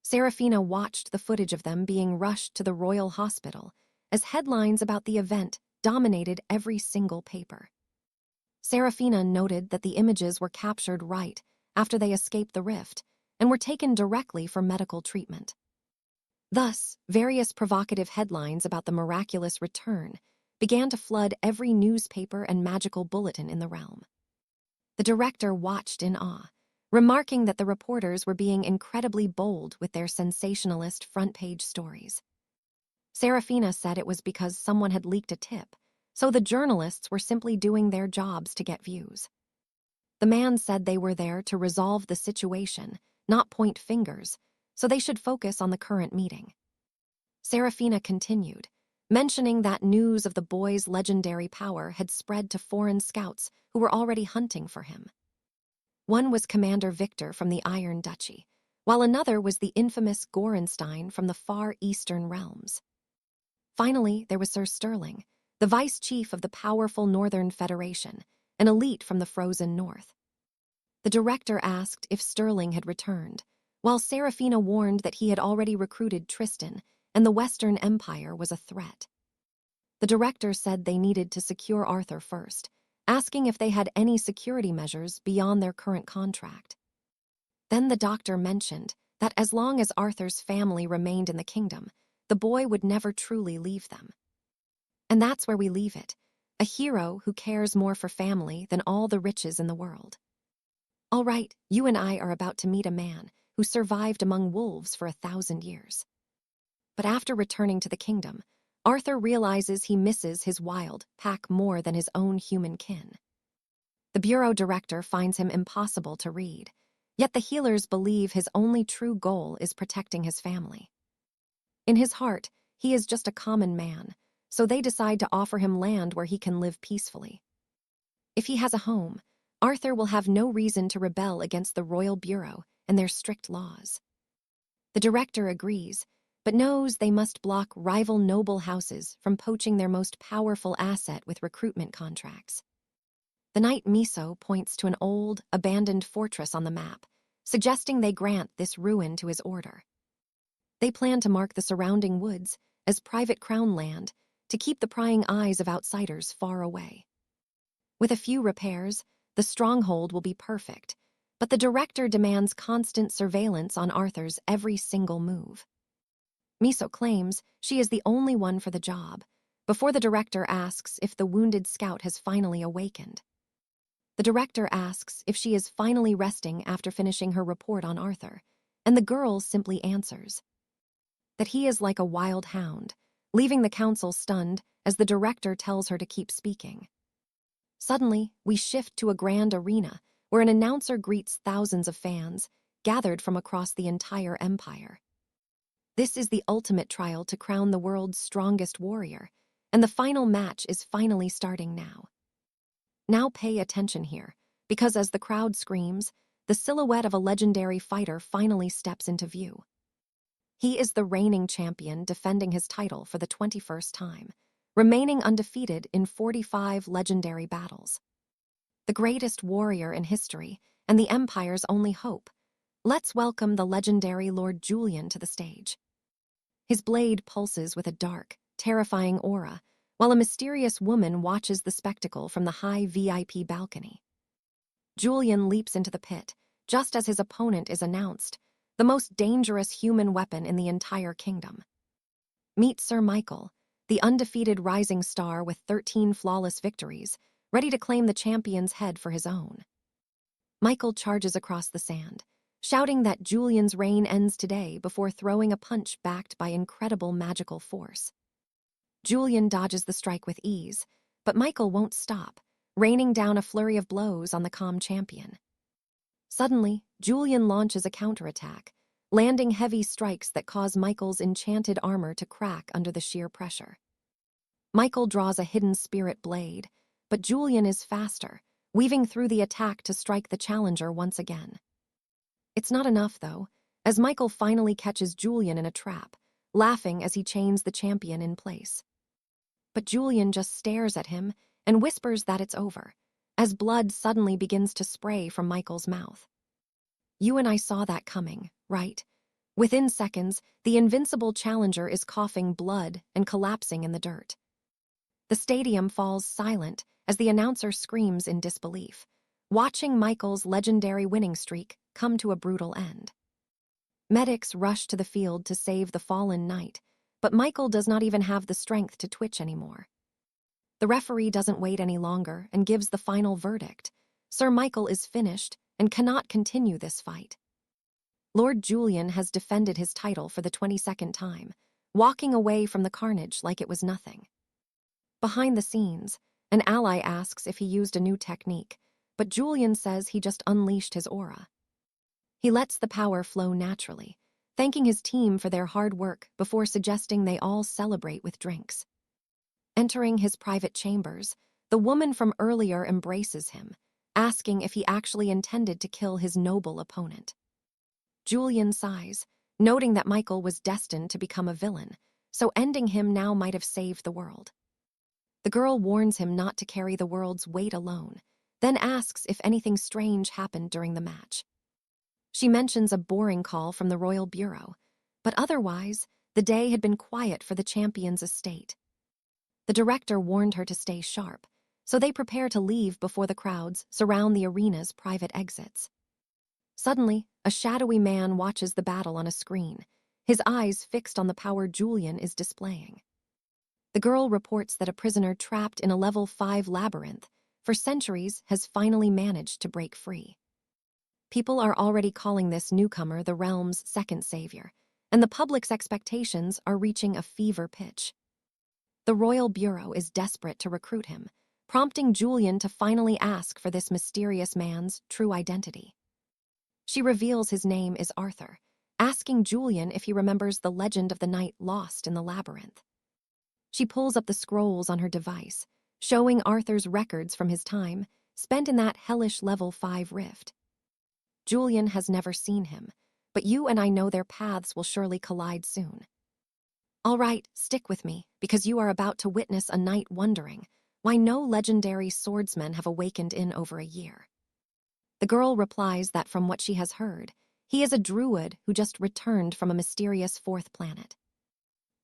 Serafina watched the footage of them being rushed to the royal hospital as headlines about the event dominated every single paper. Serafina noted that the images were captured right after they escaped the rift and were taken directly for medical treatment. Thus, various provocative headlines about the miraculous return began to flood every newspaper and magical bulletin in the realm. The director watched in awe, remarking that the reporters were being incredibly bold with their sensationalist front-page stories. Serafina said it was because someone had leaked a tip, so the journalists were simply doing their jobs to get views. The man said they were there to resolve the situation, not point fingers, so they should focus on the current meeting. Serafina continued, mentioning that news of the boy's legendary power had spread to foreign scouts who were already hunting for him. One was Commander Victor from the Iron Duchy, while another was the infamous Gorenstein from the far eastern realms. Finally, there was Sir Sterling, the vice chief of the powerful Northern Federation, an elite from the frozen north. The director asked if Sterling had returned, while Serafina warned that he had already recruited Tristan and the Western Empire was a threat. The director said they needed to secure Arthur first, asking if they had any security measures beyond their current contract. Then the doctor mentioned that as long as Arthur's family remained in the kingdom, the boy would never truly leave them. And that's where we leave it, a hero who cares more for family than all the riches in the world. All right, you and I are about to meet a man who survived among wolves for 1,000 years. But after returning to the kingdom, Arthur realizes he misses his wild pack more than his own human kin. The bureau director finds him impossible to read, yet the healers believe his only true goal is protecting his family. In his heart, he is just a common man, so they decide to offer him land where he can live peacefully. If he has a home, Arthur will have no reason to rebel against the Royal Bureau and their strict laws. The director agrees, but knows they must block rival noble houses from poaching their most powerful asset with recruitment contracts. The knight Miso points to an old, abandoned fortress on the map, suggesting they grant this ruin to his order. They plan to mark the surrounding woods as private crown land to keep the prying eyes of outsiders far away. With a few repairs, the stronghold will be perfect, But the director demands constant surveillance on Arthur's every single move. Miso claims she is the only one for the job, before the director asks if the wounded scout has finally awakened. The director asks if she is finally resting after finishing her report on Arthur, and the girl simply answers that he is like a wild hound, leaving the council stunned as the director tells her to keep speaking. Suddenly, we shift to a grand arena where an announcer greets thousands of fans gathered from across the entire empire. This is the ultimate trial to crown the world's strongest warrior, and the final match is finally starting now. Now pay attention here, because as the crowd screams, the silhouette of a legendary fighter finally steps into view. He is the reigning champion defending his title for the 21st time, remaining undefeated in 45 legendary battles. The greatest warrior in history and the Empire's only hope. Let's welcome the legendary Lord Julian to the stage. His blade pulses with a dark, terrifying aura, while a mysterious woman watches the spectacle from the high VIP balcony. Julian leaps into the pit, just as his opponent is announced, the most dangerous human weapon in the entire kingdom. Meet Sir Michael, the undefeated rising star with 13 flawless victories, ready to claim the champion's head for his own. Michael charges across the sand, shouting that Julian's reign ends today before throwing a punch backed by incredible magical force. Julian dodges the strike with ease, but Michael won't stop, raining down a flurry of blows on the calm champion. Suddenly, Julian launches a counterattack, landing heavy strikes that cause Michael's enchanted armor to crack under the sheer pressure. Michael draws a hidden spirit blade, but Julian is faster, weaving through the attack to strike the challenger once again. It's not enough, though, as Michael finally catches Julian in a trap, laughing as he chains the champion in place. But Julian just stares at him and whispers that it's over, as blood suddenly begins to spray from Michael's mouth. You and I saw that coming, right? Within seconds, the invincible challenger is coughing blood and collapsing in the dirt. The stadium falls silent as the announcer screams in disbelief, watching Michael's legendary winning streak come to a brutal end. Medics rush to the field to save the fallen knight, but Michael does not even have the strength to twitch anymore. The referee doesn't wait any longer and gives the final verdict. Sir Michael is finished and cannot continue this fight. Lord Julian has defended his title for the 22nd time, walking away from the carnage like it was nothing. Behind the scenes, an ally asks if he used a new technique, but Julian says he just unleashed his aura. He lets the power flow naturally, thanking his team for their hard work before suggesting they all celebrate with drinks. Entering his private chambers, the woman from earlier embraces him, asking if he actually intended to kill his noble opponent. Julian sighs, noting that Michael was destined to become a villain, so ending him now might have saved the world. The girl warns him not to carry the world's weight alone, then asks if anything strange happened during the match. She mentions a boring call from the Royal Bureau, but otherwise, the day had been quiet for the champion's estate. The director warned her to stay sharp, so they prepare to leave before the crowds surround the arena's private exits. Suddenly, a shadowy man watches the battle on a screen, his eyes fixed on the power Julian is displaying. The girl reports that a prisoner trapped in a level 5 labyrinth for centuries has finally managed to break free. People are already calling this newcomer the realm's second savior, and the public's expectations are reaching a fever pitch. The Royal Bureau is desperate to recruit him, prompting Julian to finally ask for this mysterious man's true identity. She reveals his name is Arthur, asking Julian if he remembers the legend of the knight lost in the labyrinth. She pulls up the scrolls on her device, showing Arthur's records from his time spent in that hellish level 5 rift. Julian has never seen him, but you and I know their paths will surely collide soon. All right, stick with me, because you are about to witness a night wondering why no legendary swordsmen have awakened in over a year. The girl replies that from what she has heard, he is a druid who just returned from a mysterious 4th planet.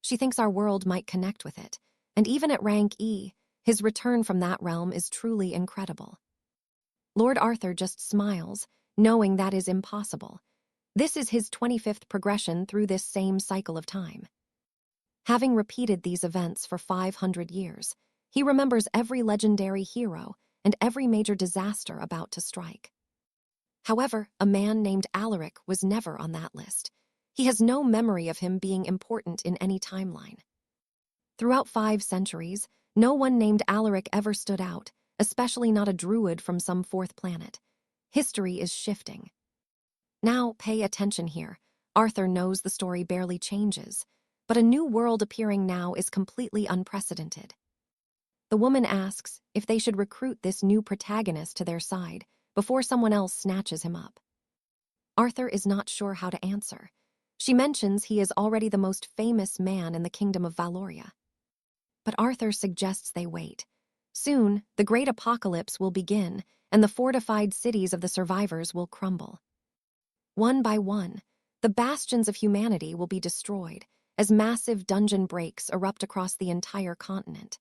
She thinks our world might connect with it, and even at rank E, his return from that realm is truly incredible. Lord Arthur just smiles, knowing that is impossible. This is his 25th progression through this same cycle of time. Having repeated these events for 500 years, he remembers every legendary hero and every major disaster about to strike. However, a man named Alaric was never on that list. He has no memory of him being important in any timeline. Throughout 5 centuries, no one named Alaric ever stood out, especially not a druid from some 4th planet. History is shifting. Now, pay attention here. Arthur knows the story barely changes, but a new world appearing now is completely unprecedented. The woman asks if they should recruit this new protagonist to their side before someone else snatches him up. Arthur is not sure how to answer. She mentions he is already the most famous man in the kingdom of 𝑣𝒂𝒏𝒂𝒏. But Arthur suggests they wait. Soon, the great apocalypse will begin, and the fortified cities of the survivors will crumble. One by one, the bastions of humanity will be destroyed as massive dungeon breaks erupt across the entire continent.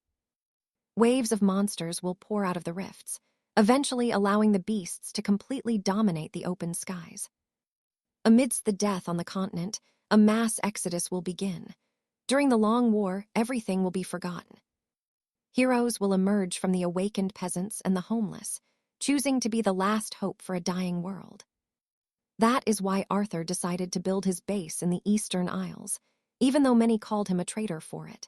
Waves of monsters will pour out of the rifts, eventually allowing the beasts to completely dominate the open skies. Amidst the death on the continent, a mass exodus will begin. During the long war, everything will be forgotten. Heroes will emerge from the awakened peasants and the homeless, choosing to be the last hope for a dying world. That is why Arthur decided to build his base in the Eastern Isles, even though many called him a traitor for it.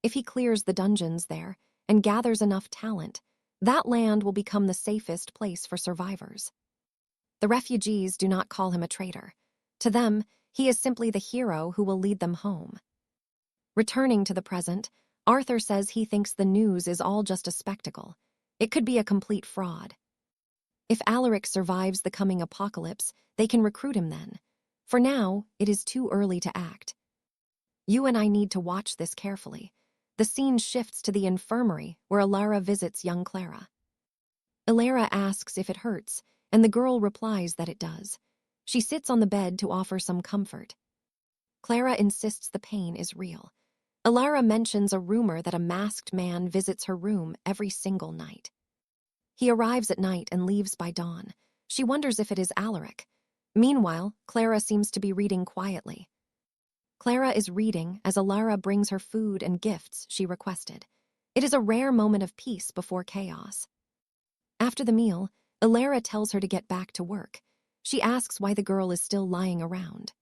If he clears the dungeons there and gathers enough talent, that land will become the safest place for survivors. The refugees do not call him a traitor. To them, he is simply the hero who will lead them home. Returning to the present, Arthur says he thinks the news is all just a spectacle. It could be a complete fraud. If Alaric survives the coming apocalypse, they can recruit him then. For now, it is too early to act. You and I need to watch this carefully. The scene shifts to the infirmary where Ilara visits young Clara. Ilara asks if it hurts, and the girl replies that it does. She sits on the bed to offer some comfort. Clara insists the pain is real. Ilara mentions a rumor that a masked man visits her room every single night. He arrives at night and leaves by dawn. She wonders if it is Alaric. Meanwhile, Clara seems to be reading quietly. Clara is reading as Ilara brings her food and gifts she requested. It is a rare moment of peace before chaos. After the meal, Ilara tells her to get back to work. She asks why the girl is still lying around.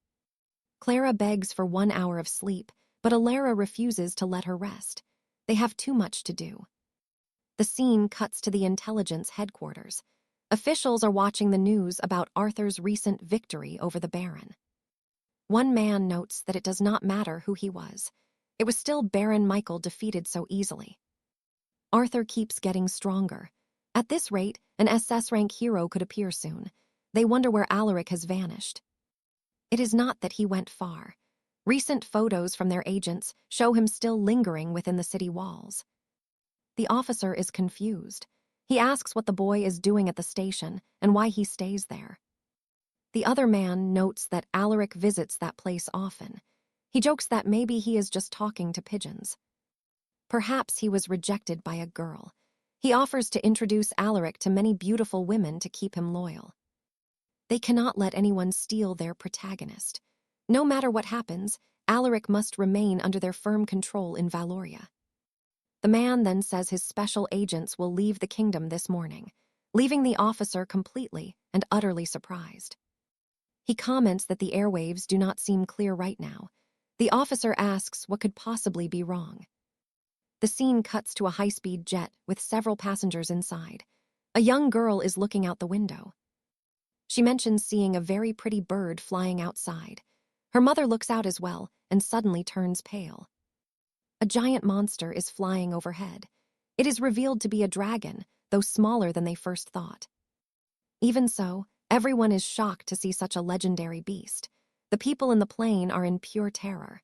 Clara begs for 1 hour of sleep, but Ilara refuses to let her rest. They have too much to do. The scene cuts to the intelligence headquarters. Officials are watching the news about Arthur's recent victory over the Baron. One man notes that it does not matter who he was. It was still Baron Michael defeated so easily. Arthur keeps getting stronger. At this rate, an SS rank hero could appear soon. They wonder where Alaric has vanished. It is not that he went far. Recent photos from their agents show him still lingering within the city walls. The officer is confused. He asks what the boy is doing at the station and why he stays there. The other man notes that Alaric visits that place often. He jokes that maybe he is just talking to pigeons. Perhaps he was rejected by a girl. He offers to introduce Alaric to many beautiful women to keep him loyal. They cannot let anyone steal their protagonist. No matter what happens, Alaric must remain under their firm control in 𝑣𝒂𝒏𝒂𝒏. The man then says his special agents will leave the kingdom this morning, leaving the officer completely and utterly surprised. He comments that the airwaves do not seem clear right now. The officer asks what could possibly be wrong. The scene cuts to a high-speed jet with several passengers inside. A young girl is looking out the window. She mentions seeing a very pretty bird flying outside. Her mother looks out as well and suddenly turns pale. A giant monster is flying overhead. It is revealed to be a dragon, though smaller than they first thought. Even so, everyone is shocked to see such a legendary beast. The people in the plane are in pure terror.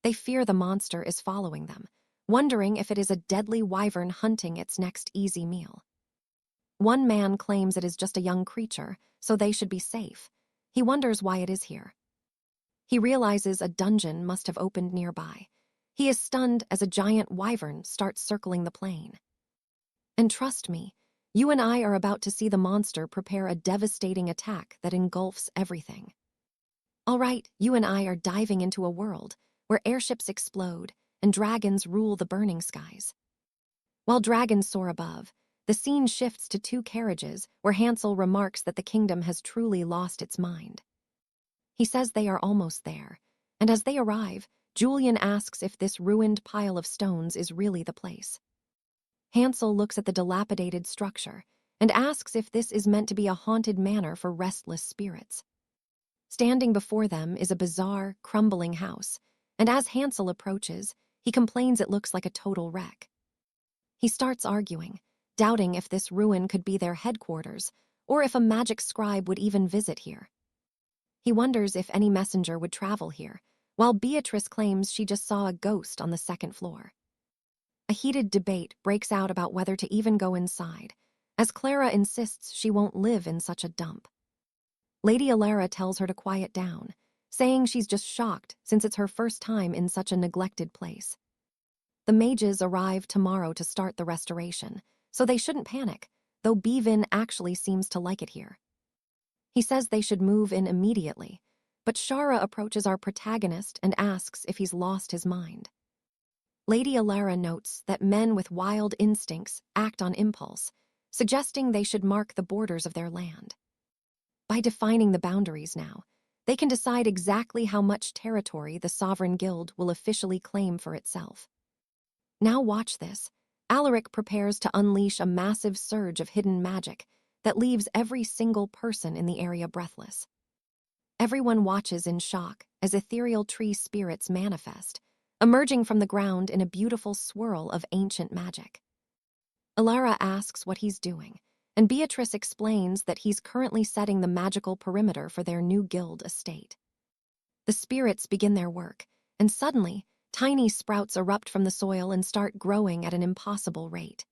They fear the monster is following them, wondering if it is a deadly wyvern hunting its next easy meal. One man claims it is just a young creature, so they should be safe. He wonders why it is here. He realizes a dungeon must have opened nearby. He is stunned as a giant wyvern starts circling the plane. And trust me, You and I are about to see the monster prepare a devastating attack that engulfs everything. All right, you and I are diving into a world where airships explode and dragons rule the burning skies. While dragons soar above, the scene shifts to two carriages where Hansel remarks that the kingdom has truly lost its mind. He says they are almost there, and as they arrive, Julian asks if this ruined pile of stones is really the place. Hansel looks at the dilapidated structure and asks if this is meant to be a haunted manor for restless spirits. Standing before them is a bizarre, crumbling house, and as Hansel approaches, he complains it looks like a total wreck. He starts arguing, doubting if this ruin could be their headquarters or if a magic scribe would even visit here. He wonders if any messenger would travel here, while Beatrice claims she just saw a ghost on the second floor. A heated debate breaks out about whether to even go inside, as Clara insists she won't live in such a dump. Lady Alara tells her to quiet down, saying she's just shocked since it's her first time in such a neglected place. The mages arrive tomorrow to start the restoration, so they shouldn't panic, though Bevan actually seems to like it here. He says they should move in immediately, but Shara approaches our protagonist and asks if he's lost his mind. Lady Alara notes that men with wild instincts act on impulse, suggesting they should mark the borders of their land. By defining the boundaries now, they can decide exactly how much territory the Sovereign Guild will officially claim for itself. Now watch this. Alaric prepares to unleash a massive surge of hidden magic that leaves every single person in the area breathless. Everyone watches in shock as ethereal tree spirits manifest, emerging from the ground in a beautiful swirl of ancient magic. Alara asks what he's doing, and Beatrice explains that he's currently setting the magical perimeter for their new guild estate. The spirits begin their work, and suddenly, tiny sprouts erupt from the soil and start growing at an impossible rate.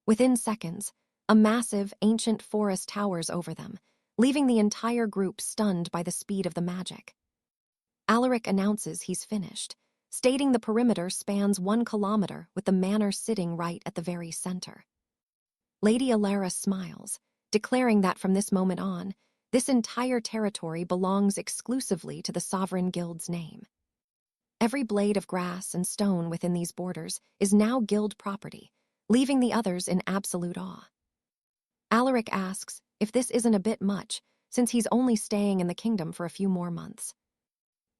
Within seconds, a massive, ancient forest towers over them, leaving the entire group stunned by the speed of the magic. Alaric announces he's finished, stating the perimeter spans 1 kilometer with the manor sitting right at the very center. Lady Alara smiles, declaring that from this moment on, this entire territory belongs exclusively to the Sovereign Guild's name. Every blade of grass and stone within these borders is now guild property, leaving the others in absolute awe. Alaric asks if this isn't a bit much, since he's only staying in the kingdom for a few more months.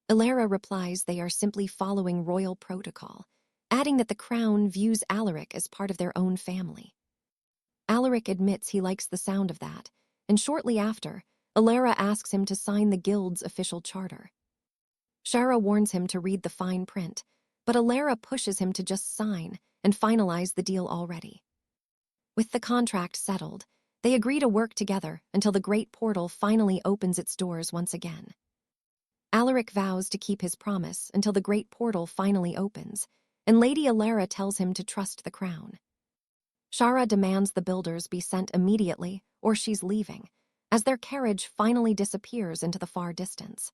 Alara replies they are simply following royal protocol, adding that the crown views Alaric as part of their own family. Alaric admits he likes the sound of that, and shortly after, Alara asks him to sign the guild's official charter. Shara warns him to read the fine print, but Alara pushes him to just sign and finalize the deal already. With the contract settled, they agree to work together until the great portal finally opens its doors once again. Alaric vows to keep his promise until the great portal finally opens, and Lady Alara tells him to trust the crown. Shara demands the builders be sent immediately, or she's leaving, as their carriage finally disappears into the far distance.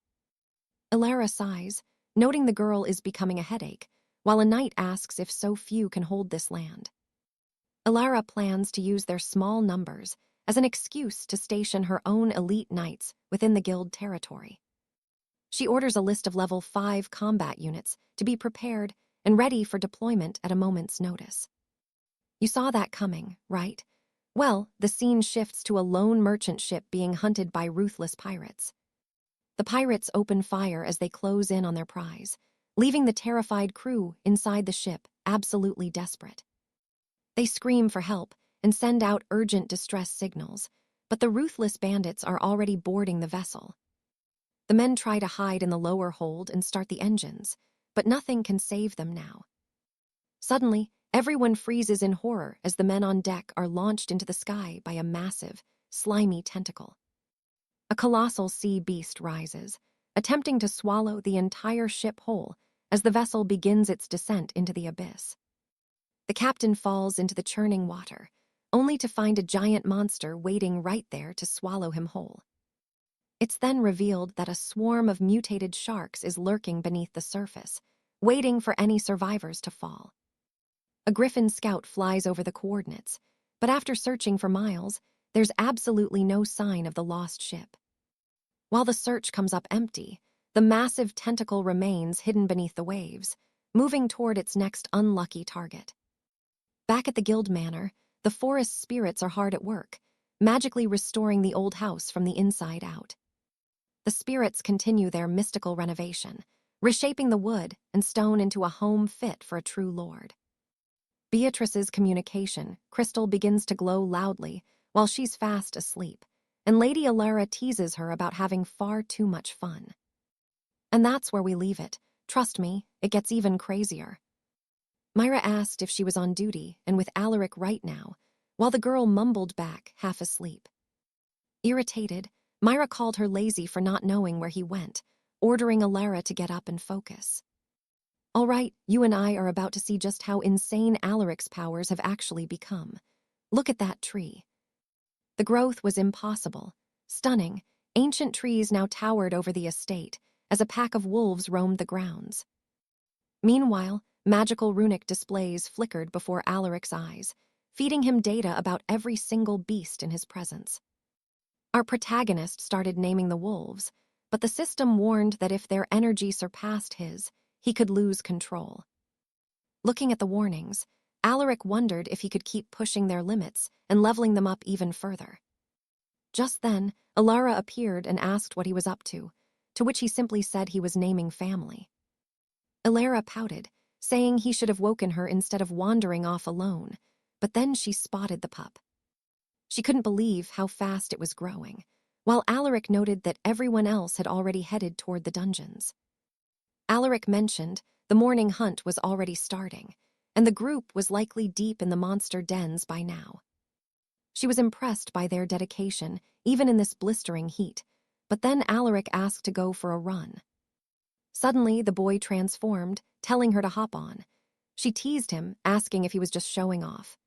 Alara sighs, noting the girl is becoming a headache, while a knight asks if so few can hold this land. Alara plans to use their small numbers as an excuse to station her own elite knights within the guild territory. She orders a list of level 5 combat units to be prepared and ready for deployment at a moment's notice. You saw that coming, right? Well, the scene shifts to a lone merchant ship being hunted by ruthless pirates. The pirates open fire as they close in on their prize, leaving the terrified crew inside the ship absolutely desperate. They scream for help and send out urgent distress signals, but the ruthless bandits are already boarding the vessel. The men try to hide in the lower hold and start the engines, but nothing can save them now. Suddenly, everyone freezes in horror as the men on deck are launched into the sky by a massive, slimy tentacle. A colossal sea beast rises, attempting to swallow the entire ship whole as the vessel begins its descent into the abyss. The captain falls into the churning water, only to find a giant monster waiting right there to swallow him whole. It's then revealed that a swarm of mutated sharks is lurking beneath the surface, waiting for any survivors to fall. A griffin scout flies over the coordinates, but after searching for miles, there's absolutely no sign of the lost ship. While the search comes up empty, the massive tentacle remains hidden beneath the waves, moving toward its next unlucky target. Back at the guild manor, the forest spirits are hard at work, magically restoring the old house from the inside out. The spirits continue their mystical renovation, reshaping the wood and stone into a home fit for a true lord. Beatrice's communication crystal begins to glow loudly while she's fast asleep, and Lady Alara teases her about having far too much fun. And that's where we leave it. Trust me, it gets even crazier. Myra asked if she was on duty and with Alaric right now, while the girl mumbled back, half asleep. Irritated, Myra called her lazy for not knowing where he went, ordering Alara to get up and focus. All right, you and I are about to see just how insane Alaric's powers have actually become. Look at that tree. The growth was impossible. Stunning, ancient trees now towered over the estate as a pack of wolves roamed the grounds. Meanwhile, magical runic displays flickered before Alaric's eyes, feeding him data about every single beast in his presence. Our protagonist started naming the wolves, but the system warned that if their energy surpassed his, he could lose control. Looking at the warnings, Alaric wondered if he could keep pushing their limits and leveling them up even further. Just then, Alara appeared and asked what he was up to which he simply said he was naming family. Alara pouted, saying he should have woken her instead of wandering off alone, but then she spotted the pup. She couldn't believe how fast it was growing, while Alaric noted that everyone else had already headed toward the dungeons. Alaric mentioned the morning hunt was already starting, and the group was likely deep in the monster dens by now. She was impressed by their dedication, even in this blistering heat, but then Alaric asked to go for a run. Suddenly, the boy transformed, telling her to hop on. She teased him, asking if he was just showing off.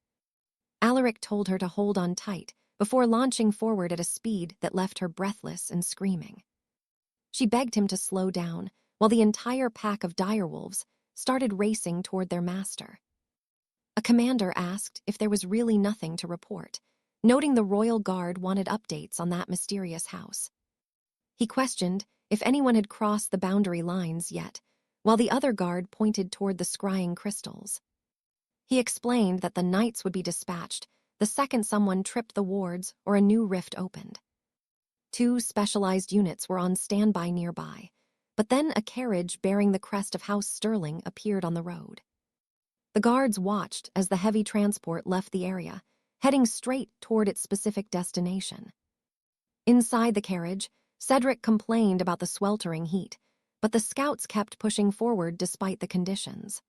Alaric told her to hold on tight before launching forward at a speed that left her breathless and screaming. She begged him to slow down, while the entire pack of direwolves started racing toward their master. A commander asked if there was really nothing to report, noting the royal guard wanted updates on that mysterious house. He questioned if anyone had crossed the boundary lines yet, while the other guard pointed toward the scrying crystals. He explained that the knights would be dispatched the second someone tripped the wards or a new rift opened. 2 specialized units were on standby nearby, but then a carriage bearing the crest of House Sterling appeared on the road. The guards watched as the heavy transport left the area, heading straight toward its specific destination. Inside the carriage, Cedric complained about the sweltering heat, but the scouts kept pushing forward despite the conditions.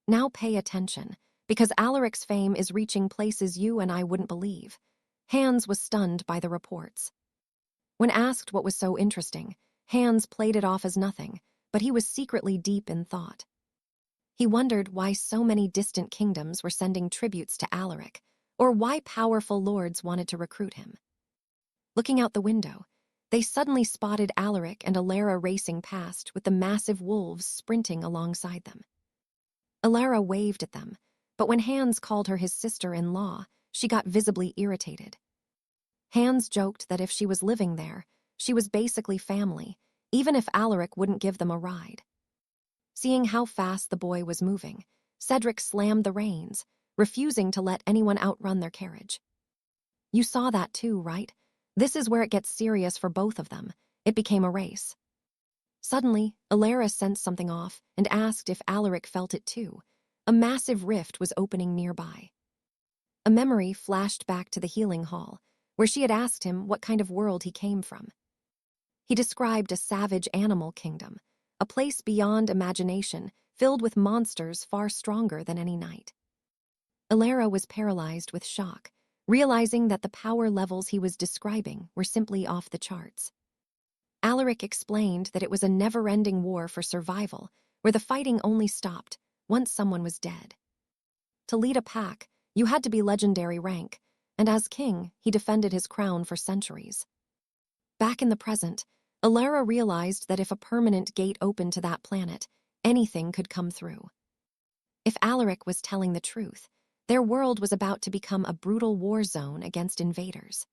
Now pay attention, because Alaric's fame is reaching places you and I wouldn't believe. Hans was stunned by the reports. When asked what was so interesting, Hans played it off as nothing, but he was secretly deep in thought. He wondered why so many distant kingdoms were sending tributes to Alaric, or why powerful lords wanted to recruit him. Looking out the window, they suddenly spotted Alaric and Alara racing past with the massive wolves sprinting alongside them. Alara waved at them, but when Hans called her his sister-in-law, she got visibly irritated. Hans joked that if she was living there, she was basically family, even if Alaric wouldn't give them a ride. Seeing how fast the boy was moving, Cedric slammed the reins, refusing to let anyone outrun their carriage. You saw that too, right? This is where it gets serious for both of them. It became a race. Suddenly, Alara sensed something off and asked if Alaric felt it too. A massive rift was opening nearby. A memory flashed back to the healing hall, where she had asked him what kind of world he came from. He described a savage animal kingdom, a place beyond imagination, filled with monsters far stronger than any knight. Alara was paralyzed with shock, realizing that the power levels he was describing were simply off the charts. Alaric explained that it was a never-ending war for survival, where the fighting only stopped once someone was dead. To lead a pack, you had to be legendary rank, and as king, he defended his crown for centuries. Back in the present, Alara realized that if a permanent gate opened to that planet, anything could come through. If Alaric was telling the truth, Their world was about to become a brutal war zone against invaders.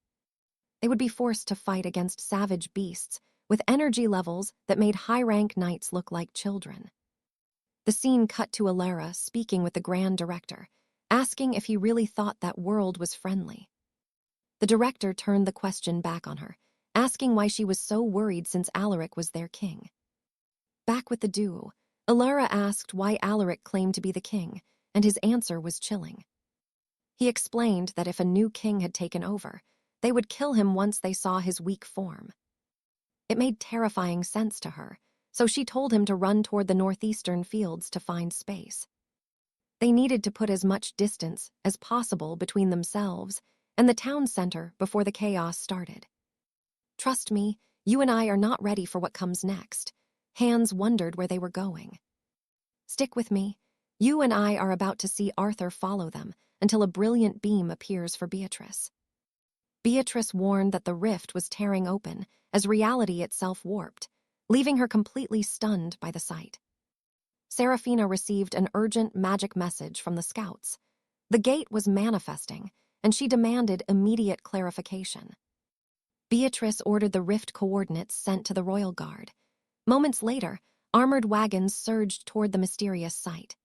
They would be forced to fight against savage beasts with energy levels that made high-rank knights look like children. The scene cut to 𝑏𝒂𝒏𝒂 speaking with the Grand Director, asking if he really thought that world was friendly. The director turned the question back on her, asking why she was so worried since Alaric was their king. Back with the duo, 𝑏𝒂𝒏𝒂 asked why Alaric claimed to be the king, and his answer was chilling. He explained that if a new king had taken over, they would kill him once they saw his weak form. It made terrifying sense to her, so she told him to run toward the northeastern fields to find space. They needed to put as much distance as possible between themselves and the town center before the chaos started. "Trust me, you and I are not ready for what comes next." Hans wondered where they were going. "Stick with me. You and I are about to see Arthur follow them until a brilliant beam appears for Beatrice." Beatrice warned that the rift was tearing open as reality itself warped, leaving her completely stunned by the sight. Seraphina received an urgent magic message from the scouts. The gate was manifesting, and she demanded immediate clarification. Beatrice ordered the rift coordinates sent to the royal guard. Moments later, armored wagons surged toward the mysterious site.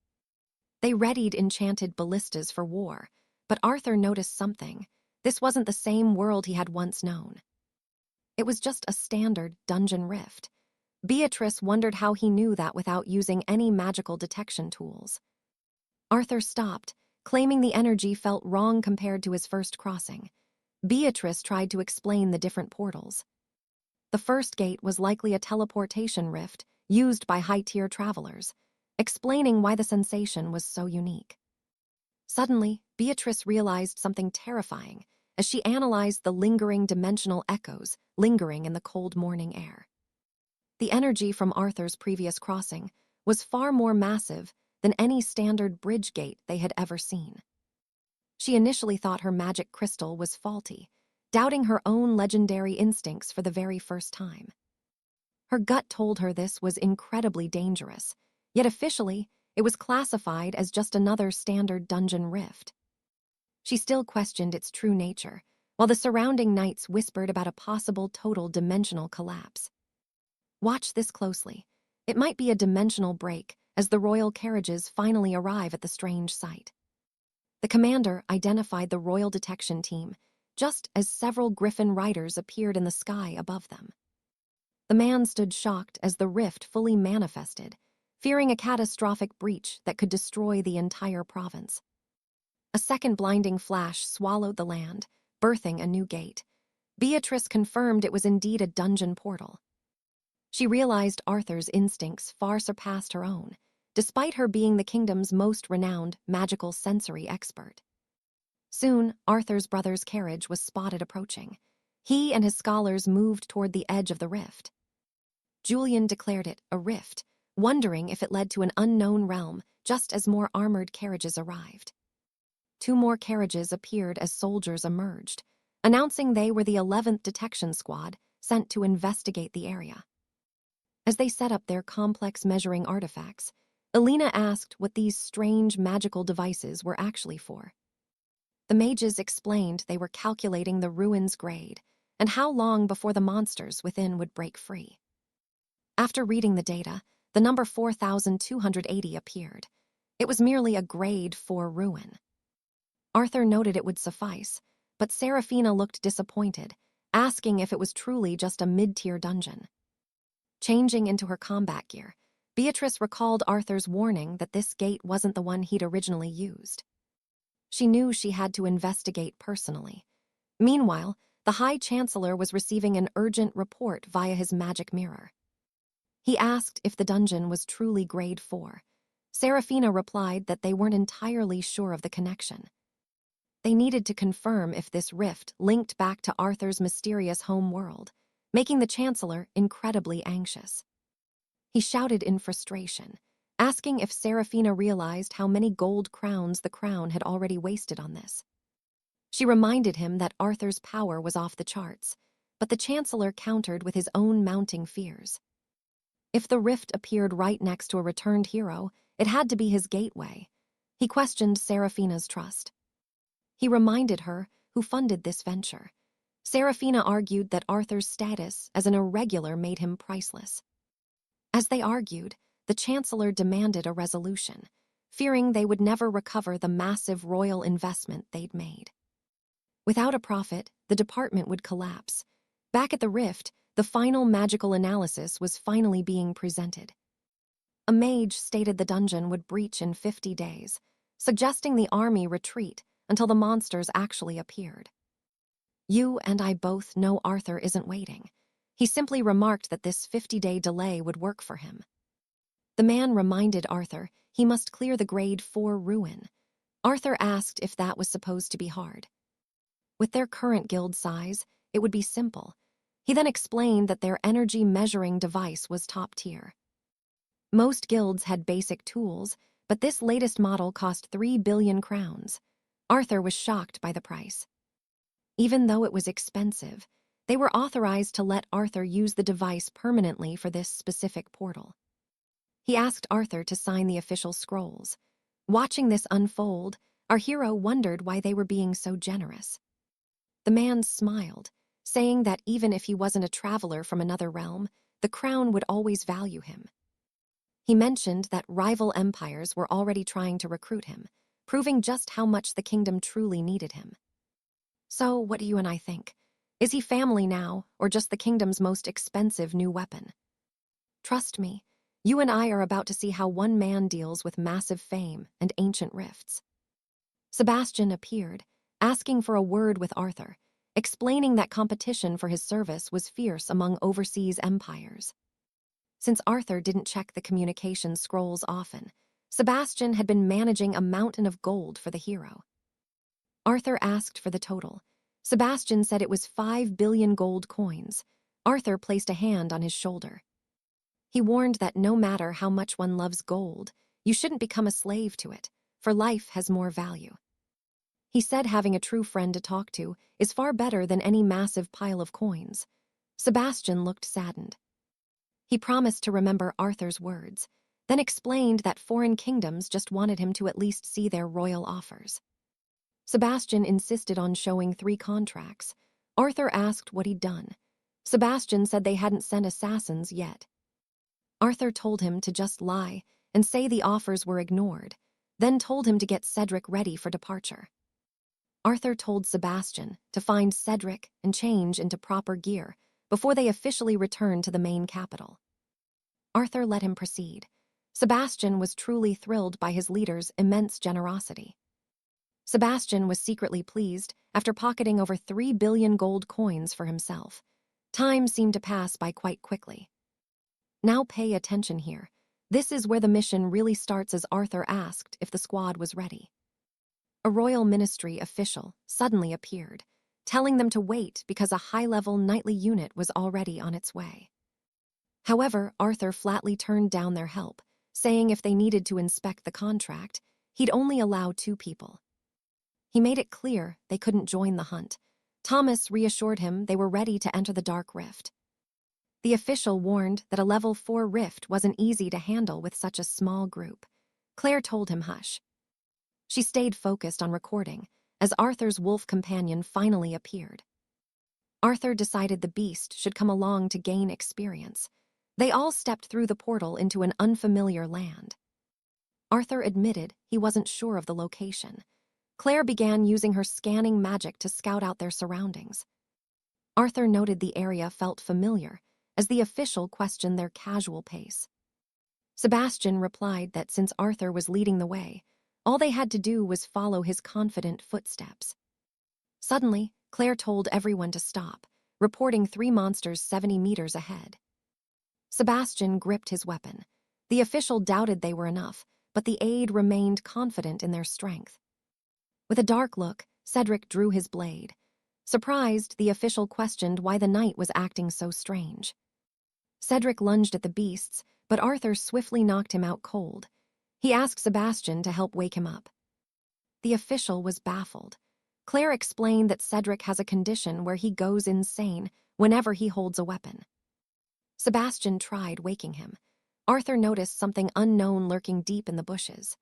They readied enchanted ballistas for war, but Arthur noticed something. This wasn't the same world he had once known. It was just a standard dungeon rift. Beatrice wondered how he knew that without using any magical detection tools. Arthur stopped, claiming the energy felt wrong compared to his first crossing. Beatrice tried to explain the different portals. The first gate was likely a teleportation rift used by high-tier travelers, explaining why the sensation was so unique. Suddenly, Beatrice realized something terrifying as she analyzed the lingering dimensional echoes lingering in the cold morning air. The energy from Arthur's previous crossing was far more massive than any standard bridge gate they had ever seen. She initially thought her magic crystal was faulty, doubting her own legendary instincts for the very first time. Her gut told her this was incredibly dangerous, yet officially, it was classified as just another standard dungeon rift. She still questioned its true nature, while the surrounding knights whispered about a possible total dimensional collapse. "Watch this closely. It might be a dimensional break as the royal carriages finally arrive at the strange site." The commander identified the royal detection team, just as several griffin riders appeared in the sky above them. The man stood shocked as the rift fully manifested, fearing a catastrophic breach that could destroy the entire province. A second blinding flash swallowed the land, birthing a new gate. Beatrice confirmed it was indeed a dungeon portal. She realized Arthur's instincts far surpassed her own, despite her being the kingdom's most renowned magical sensory expert. Soon, Arthur's brother's carriage was spotted approaching. He and his scholars moved toward the edge of the rift. Julian declared it a rift, wondering if it led to an unknown realm just as more armored carriages arrived. 2 more carriages appeared as soldiers emerged, announcing they were the 11th Detection Squad sent to investigate the area. As they set up their complex measuring artifacts, Alina asked what these strange magical devices were actually for. The mages explained they were calculating the ruin's grade and how long before the monsters within would break free. After reading the data, the number 4,280 appeared. It was merely a grade 4 ruin. Arthur noted it would suffice, but Seraphina looked disappointed, asking if it was truly just a mid-tier dungeon. Changing into her combat gear, Beatrice recalled Arthur's warning that this gate wasn't the one he'd originally used. She knew she had to investigate personally. Meanwhile, the High Chancellor was receiving an urgent report via his magic mirror. He asked if the dungeon was truly grade 4. Seraphina replied that they weren't entirely sure of the connection. They needed to confirm if this rift linked back to Arthur's mysterious home world, making the Chancellor incredibly anxious. He shouted in frustration, asking if Seraphina realized how many gold crowns the crown had already wasted on this. She reminded him that Arthur's power was off the charts, but the Chancellor countered with his own mounting fears. If the rift appeared right next to a returned hero, it had to be his gateway. He questioned Seraphina's trust. He reminded her who funded this venture. Seraphina argued that Arthur's status as an irregular made him priceless. As they argued, the Chancellor demanded a resolution, fearing they would never recover the massive royal investment they'd made. Without a profit, the department would collapse. Back at the Rift, the final magical analysis was finally being presented. A mage stated the dungeon would breach in 50 days, suggesting the army retreat until the monsters actually appeared. You and I both know Arthur isn't waiting. He simply remarked that this 50-day delay would work for him. The man reminded Arthur he must clear the Grade 4 ruin. Arthur asked if that was supposed to be hard. With their current guild size, it would be simple. He then explained that their energy measuring device was top tier. Most guilds had basic tools, but this latest model cost 3 billion crowns. Arthur was shocked by the price. Even though it was expensive, they were authorized to let Arthur use the device permanently for this specific portal. He asked Arthur to sign the official scrolls. Watching this unfold, our hero wondered why they were being so generous. The man smiled, saying that even if he wasn't a traveler from another realm, the crown would always value him. He mentioned that rival empires were already trying to recruit him, proving just how much the kingdom truly needed him. So, what do you and I think? Is he family now, or just the kingdom's most expensive new weapon? Trust me, you and I are about to see how one man deals with massive fame and ancient rifts. Sebastian appeared, asking for a word with Arthur, explaining that competition for his service was fierce among overseas empires. Since Arthur didn't check the communication scrolls often, Sebastian had been managing a mountain of gold for the hero. Arthur asked for the total. Sebastian said it was 5 billion gold coins. Arthur placed a hand on his shoulder. He warned that no matter how much one loves gold, you shouldn't become a slave to it, for life has more value. He said having a true friend to talk to is far better than any massive pile of coins. Sebastian looked saddened. He promised to remember Arthur's words, then explained that foreign kingdoms just wanted him to at least see their royal offers. Sebastian insisted on showing 3 contracts. Arthur asked what he'd done. Sebastian said they hadn't sent assassins yet. Arthur told him to just lie and say the offers were ignored, then told him to get Cedric ready for departure. Arthur told Sebastian to find Cedric and change into proper gear before they officially returned to the main capital. Arthur let him proceed. Sebastian was truly thrilled by his leader's immense generosity. Sebastian was secretly pleased after pocketing over 3 billion gold coins for himself. Time seemed to pass by quite quickly. Now pay attention here. This is where the mission really starts, as Arthur asked if the squad was ready. A royal ministry official suddenly appeared, telling them to wait because a high-level knightly unit was already on its way. However, Arthur flatly turned down their help, saying if they needed to inspect the contract, he'd only allow 2 people. He made it clear they couldn't join the hunt. Thomas reassured him they were ready to enter the Dark Rift. The official warned that a level 4 rift wasn't easy to handle with such a small group. Claire told him hush. She stayed focused on recording as Arthur's wolf companion finally appeared. Arthur decided the beast should come along to gain experience. They all stepped through the portal into an unfamiliar land. Arthur admitted he wasn't sure of the location. Claire began using her scanning magic to scout out their surroundings. Arthur noted the area felt familiar as the official questioned their casual pace. Sebastian replied that since Arthur was leading the way, all they had to do was follow his confident footsteps. Suddenly, Claire told everyone to stop, reporting 3 monsters 70 meters ahead. Sebastian gripped his weapon. The official doubted they were enough, but the aide remained confident in their strength. With a dark look, Cedric drew his blade. Surprised, the official questioned why the knight was acting so strange. Cedric lunged at the beasts, but Arthur swiftly knocked him out cold. He asked Sebastian to help wake him up. The official was baffled. Claire explained that Cedric has a condition where he goes insane whenever he holds a weapon. Sebastian tried waking him. Arthur noticed something unknown lurking deep in the bushes.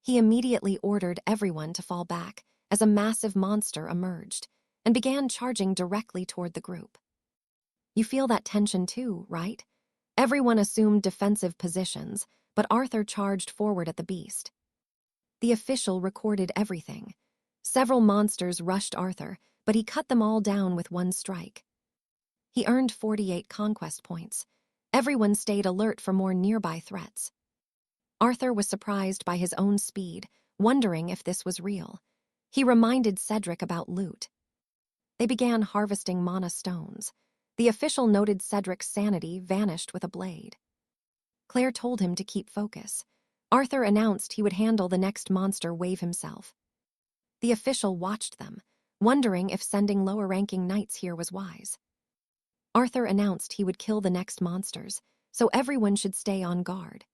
He immediately ordered everyone to fall back as a massive monster emerged and began charging directly toward the group. You feel that tension too, right? Everyone assumed defensive positions, but Arthur charged forward at the beast. The official recorded everything. Several monsters rushed Arthur, but he cut them all down with one strike. He earned 48 conquest points. Everyone stayed alert for more nearby threats. Arthur was surprised by his own speed, wondering if this was real. He reminded Cedric about loot. They began harvesting mana stones. The official noted Cedric's sanity vanished with a blade. Claire told him to keep focus. Arthur announced he would handle the next monster wave himself. The official watched them, wondering if sending lower-ranking knights here was wise. Arthur announced he would kill the next monsters, so everyone should stay on guard.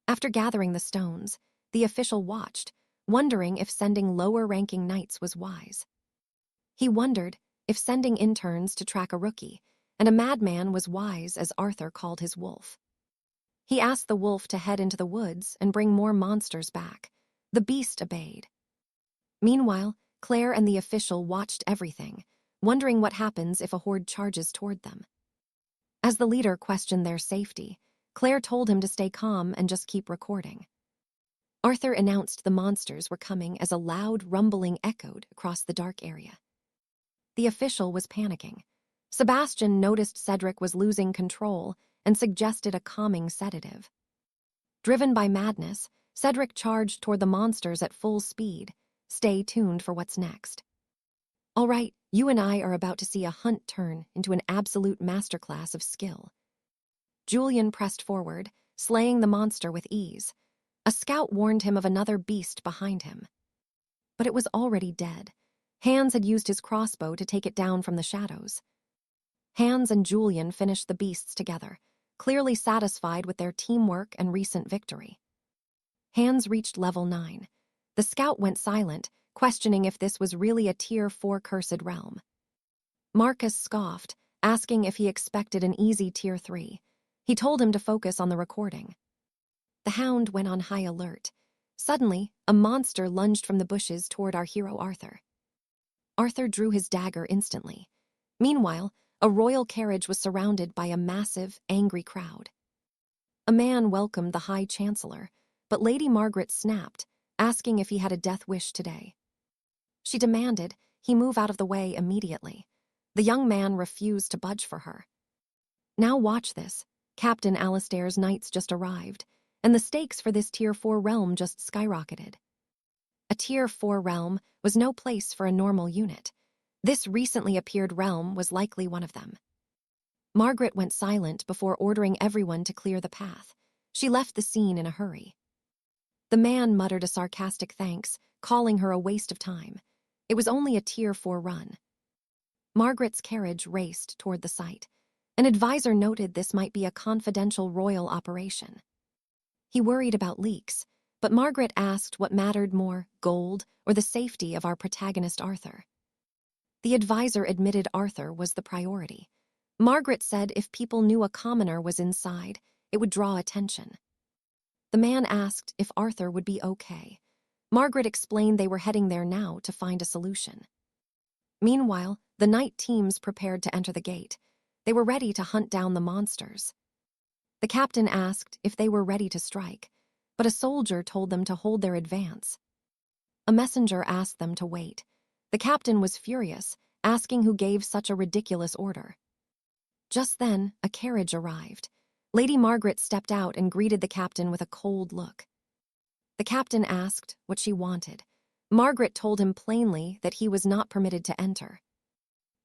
After gathering the stones, the official watched, wondering if sending lower-ranking knights was wise. He wondered if sending interns to track a rookie, and a madman was wise as Arthur called his wolf. He asked the wolf to head into the woods and bring more monsters back. The beast obeyed. Meanwhile, Claire and the official watched everything, wondering what happens if a horde charges toward them. As the leader questioned their safety, Claire told him to stay calm and just keep recording. Arthur announced the monsters were coming as a loud rumbling echoed across the dark area. The official was panicking. Sebastian noticed Cedric was losing control and suggested a calming sedative. Driven by madness, Cedric charged toward the monsters at full speed. Stay tuned for what's next. All right, you and I are about to see a hunt turn into an absolute masterclass of skill. Julian pressed forward, slaying the monster with ease. A scout warned him of another beast behind him. But it was already dead. Hans had used his crossbow to take it down from the shadows. Hans and Julian finished the beasts together, clearly satisfied with their teamwork and recent victory. Hans reached level 9. The scout went silent, questioning if this was really a tier 4 cursed realm. Marcus scoffed, asking if he expected an easy tier 3. He told him to focus on the recording. The hound went on high alert. Suddenly, a monster lunged from the bushes toward our hero Arthur. Arthur drew his dagger instantly. Meanwhile, a royal carriage was surrounded by a massive, angry crowd. A man welcomed the High Chancellor, but Lady Margaret snapped, asking if he had a death wish today. She demanded he move out of the way immediately. The young man refused to budge for her. Now watch this. Captain Alistair's knights just arrived, and the stakes for this tier 4 realm just skyrocketed. A tier 4 realm was no place for a normal unit. This recently appeared realm was likely one of them. Margaret went silent before ordering everyone to clear the path. She left the scene in a hurry. The man muttered a sarcastic thanks, calling her a waste of time. It was only a tier 4 run. Margaret's carriage raced toward the site. An advisor noted this might be a confidential royal operation. He worried about leaks, but Margaret asked what mattered more, gold or the safety of our protagonist Arthur. The advisor admitted Arthur was the priority. Margaret said if people knew a commoner was inside, it would draw attention. The man asked if Arthur would be okay. Margaret explained they were heading there now to find a solution. Meanwhile, the night teams prepared to enter the gate. They were ready to hunt down the monsters. The captain asked if they were ready to strike, but a soldier told them to hold their advance. A messenger asked them to wait. The captain was furious, asking who gave such a ridiculous order. Just then, a carriage arrived. Lady Margaret stepped out and greeted the captain with a cold look. The captain asked what she wanted. Margaret told him plainly that he was not permitted to enter.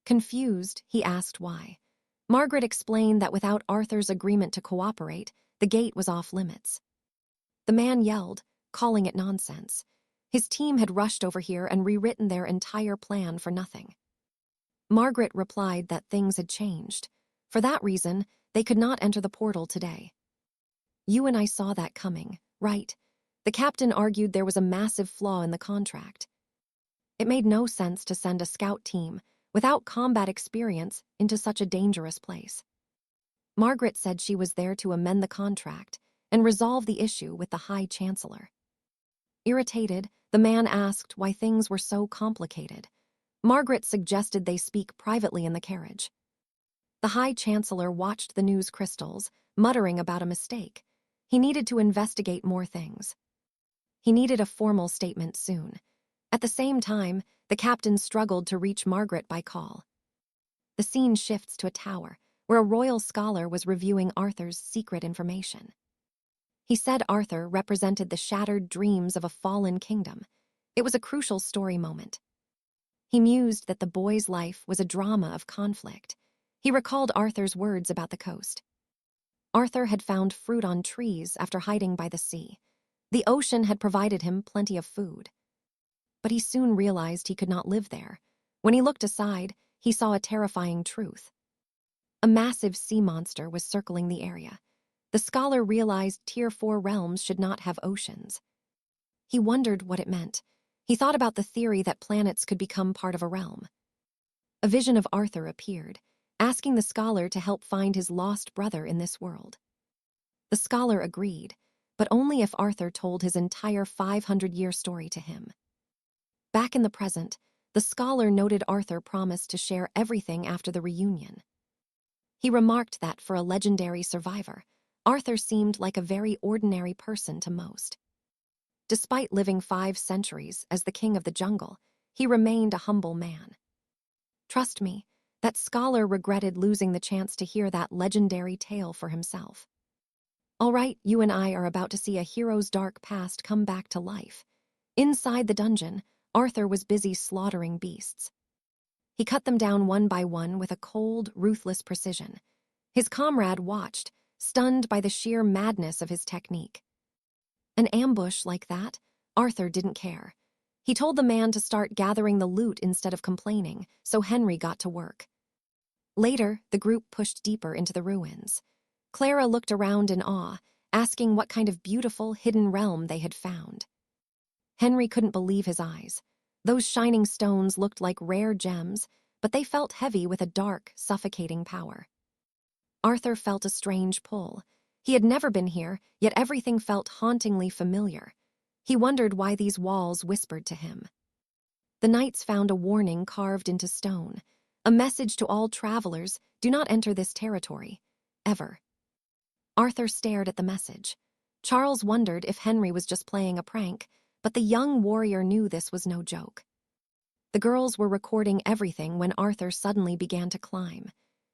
Confused, he asked why. Margaret explained that without Arthur's agreement to cooperate, the gate was off limits. The man yelled, calling it nonsense. His team had rushed over here and rewritten their entire plan for nothing. Margaret replied that things had changed. For that reason, they could not enter the portal today. You and I saw that coming, right? The captain argued there was a massive flaw in the contract. It made no sense to send a scout team without combat experience into such a dangerous place. Margaret said she was there to amend the contract and resolve the issue with the High Chancellor. Irritated, the man asked why things were so complicated. Margaret suggested they speak privately in the carriage. The High Chancellor watched the news crystals, muttering about a mistake. He needed to investigate more things. He needed a formal statement soon. At the same time, the captain struggled to reach Margaret by call. The scene shifts to a tower, where a royal scholar was reviewing Arthur's secret information. He said Arthur represented the shattered dreams of a fallen kingdom. It was a crucial story moment. He mused that the boy's life was a drama of conflict. He recalled Arthur's words about the coast. Arthur had found fruit on trees after hiding by the sea. The ocean had provided him plenty of food. But he soon realized he could not live there. When he looked aside, he saw a terrifying truth. A massive sea monster was circling the area. The scholar realized Tier 4 realms should not have oceans. He wondered what it meant. He thought about the theory that planets could become part of a realm. A vision of Arthur appeared, asking the scholar to help find his lost brother in this world. The scholar agreed, but only if Arthur told his entire 500-year story to him. Back in the present, the scholar noted Arthur promised to share everything after the reunion. He remarked that for a legendary survivor, Arthur seemed like a very ordinary person to most. Despite living 5 centuries as the king of the jungle, he remained a humble man. Trust me, that scholar regretted losing the chance to hear that legendary tale for himself. All right, you and I are about to see a hero's dark past come back to life. Inside the dungeon, Arthur was busy slaughtering beasts. He cut them down one by one with a cold, ruthless precision. His comrade watched, stunned by the sheer madness of his technique. An ambush like that, Arthur didn't care. He told the man to start gathering the loot instead of complaining, so Henry got to work. Later, the group pushed deeper into the ruins. Clara looked around in awe, asking what kind of beautiful hidden realm they had found. Henry couldn't believe his eyes. Those shining stones looked like rare gems, but they felt heavy with a dark, suffocating power. Arthur felt a strange pull. He had never been here, yet everything felt hauntingly familiar. He wondered why these walls whispered to him. The knights found a warning carved into stone, a message to all travelers: do not enter this territory, ever. Arthur stared at the message. Charles wondered if Henry was just playing a prank, but the young warrior knew this was no joke. The girls were recording everything when Arthur suddenly began to climb.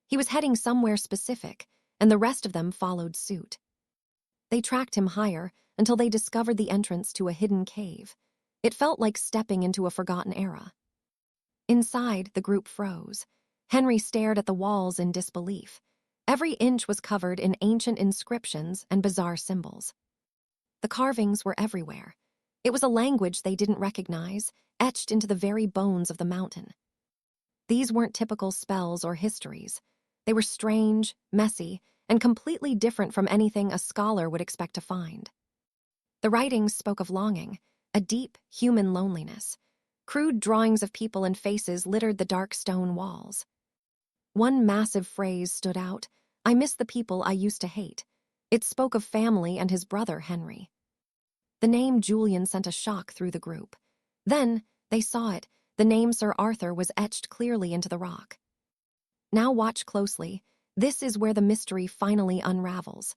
He was heading somewhere specific, and the rest of them followed suit. They tracked him higher until they discovered the entrance to a hidden cave. It felt like stepping into a forgotten era. Inside, the group froze. Henry stared at the walls in disbelief. Every inch was covered in ancient inscriptions and bizarre symbols. The carvings were everywhere. It was a language they didn't recognize, etched into the very bones of the mountain. These weren't typical spells or histories. They were strange, messy, and completely different from anything a scholar would expect to find. The writings spoke of longing, a deep, human loneliness. Crude drawings of people and faces littered the dark stone walls. One massive phrase stood out: "I miss the people I used to hate." It spoke of family and his brother, Henry. The name Julian sent a shock through the group. Then, they saw it. The name Sir Arthur was etched clearly into the rock. Now watch closely. This is where the mystery finally unravels.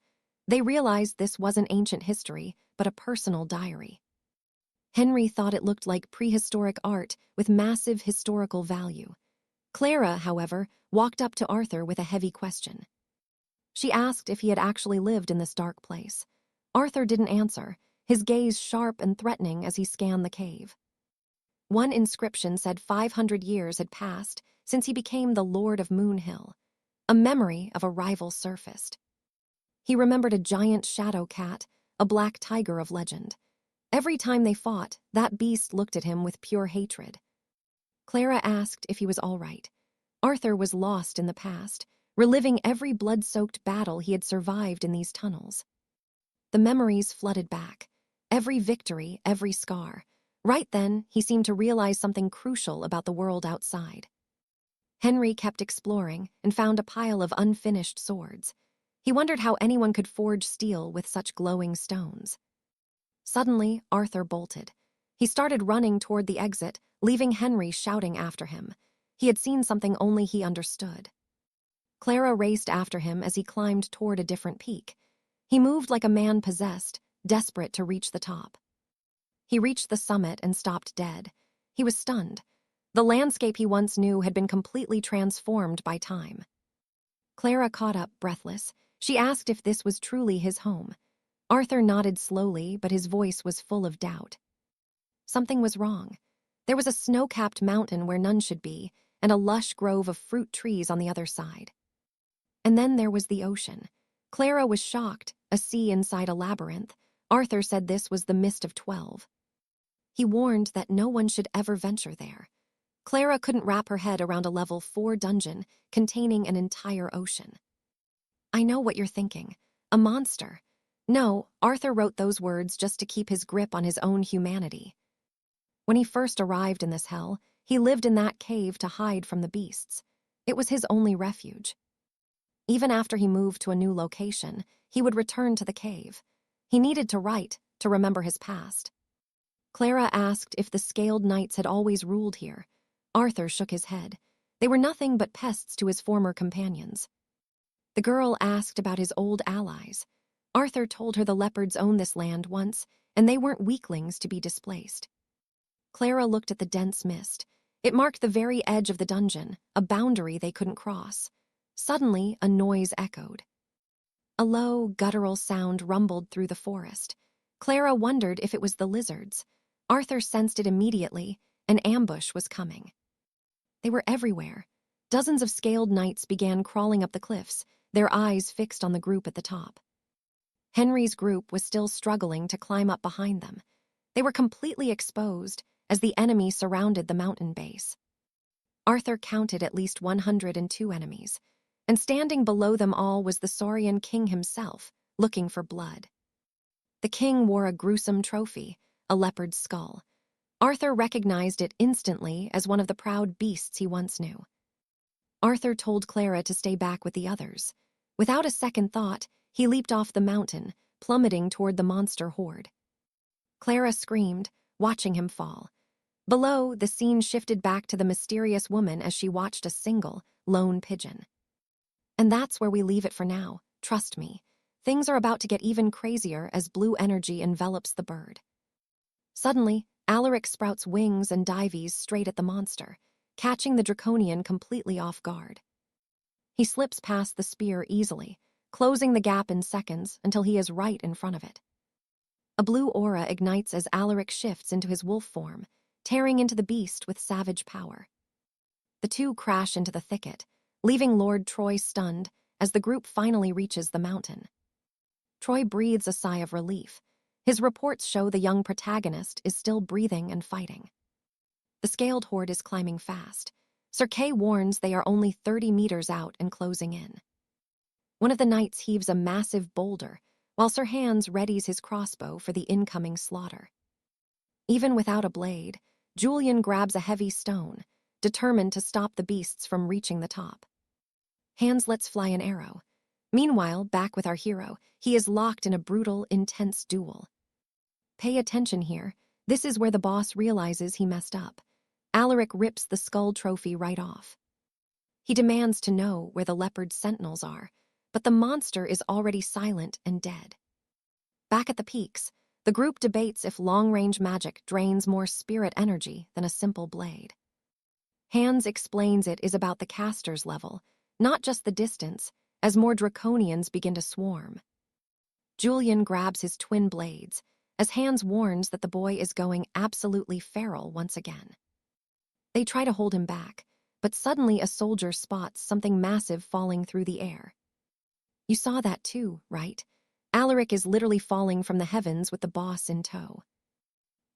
They realized this wasn't ancient history, but a personal diary. Henry thought it looked like prehistoric art with massive historical value. Clara, however, walked up to Arthur with a heavy question. She asked if he had actually lived in this dark place. Arthur didn't answer, his gaze sharp and threatening as he scanned the cave. One inscription said 500 years had passed since he became the Lord of Moon Hill. A memory of a rival surfaced. He remembered a giant shadow cat, a black tiger of legend. Every time they fought, that beast looked at him with pure hatred. Clara asked if he was all right. Arthur was lost in the past, reliving every blood-soaked battle he had survived in these tunnels. The memories flooded back. Every victory, every scar. Right then, he seemed to realize something crucial about the world outside. Henry kept exploring and found a pile of unfinished swords. He wondered how anyone could forge steel with such glowing stones. Suddenly, Arthur bolted. He started running toward the exit, leaving Henry shouting after him. He had seen something only he understood. Clara raced after him as he climbed toward a different peak. He moved like a man possessed, desperate to reach the top. He reached the summit and stopped dead. He was stunned. The landscape he once knew had been completely transformed by time. Clara caught up, breathless. She asked if this was truly his home. Arthur nodded slowly, but his voice was full of doubt. Something was wrong. There was a snow-capped mountain where none should be, and a lush grove of fruit trees on the other side. And then there was the ocean. Clara was shocked, a sea inside a labyrinth. Arthur said this was the Mist of 12. He warned that no one should ever venture there. Clara couldn't wrap her head around a level 4 dungeon containing an entire ocean. I know what you're thinking. A monster. No, Arthur wrote those words just to keep his grip on his own humanity. When he first arrived in this hell, he lived in that cave to hide from the beasts. It was his only refuge. Even after he moved to a new location, he would return to the cave. He needed to write, to remember his past. Clara asked if the scaled knights had always ruled here. Arthur shook his head. They were nothing but pests to his former companions. The girl asked about his old allies. Arthur told her the leopards owned this land once, and they weren't weaklings to be displaced. Clara looked at the dense mist. It marked the very edge of the dungeon, a boundary they couldn't cross. Suddenly, a noise echoed. A low, guttural sound rumbled through the forest. Clara wondered if it was the lizards. Arthur sensed it immediately. An ambush was coming. They were everywhere. Dozens of scaled knights began crawling up the cliffs, their eyes fixed on the group at the top. Henry's group was still struggling to climb up behind them. They were completely exposed as the enemy surrounded the mountain base. Arthur counted at least 102 enemies, and standing below them all was the Saurian king himself, looking for blood. The king wore a gruesome trophy, a leopard's skull. Arthur recognized it instantly as one of the proud beasts he once knew. Arthur told Clara to stay back with the others. Without a second thought, he leaped off the mountain, plummeting toward the monster horde. Clara screamed, watching him fall. Below, the scene shifted back to the mysterious woman as she watched a single, lone pigeon. And that's where we leave it for now, trust me. Things are about to get even crazier as blue energy envelops the bird. Suddenly, Alaric sprouts wings and dives straight at the monster, catching the draconian completely off guard. He slips past the spear easily, closing the gap in seconds until he is right in front of it. A blue aura ignites as Alaric shifts into his wolf form, tearing into the beast with savage power. The two crash into the thicket, leaving Lord Troy stunned as the group finally reaches the mountain. Troy breathes a sigh of relief. His reports show the young protagonist is still breathing and fighting. The scaled horde is climbing fast. Sir Kay warns they are only 30 meters out and closing in. One of the knights heaves a massive boulder, while Sir Hans readies his crossbow for the incoming slaughter. Even without a blade, Julian grabs a heavy stone, determined to stop the beasts from reaching the top. Hans lets fly an arrow. Meanwhile, back with our hero, he is locked in a brutal, intense duel. Pay attention here. This is where the boss realizes he messed up. Alaric rips the skull trophy right off. He demands to know where the leopard's sentinels are, but the monster is already silent and dead. Back at the peaks, the group debates if long-range magic drains more spirit energy than a simple blade. Hans explains it is about the caster's level, not just the distance, as more draconians begin to swarm. Julian grabs his twin blades, as Hans warns that the boy is going absolutely feral once again. They try to hold him back, but suddenly a soldier spots something massive falling through the air. You saw that too, right? Alaric is literally falling from the heavens with the boss in tow.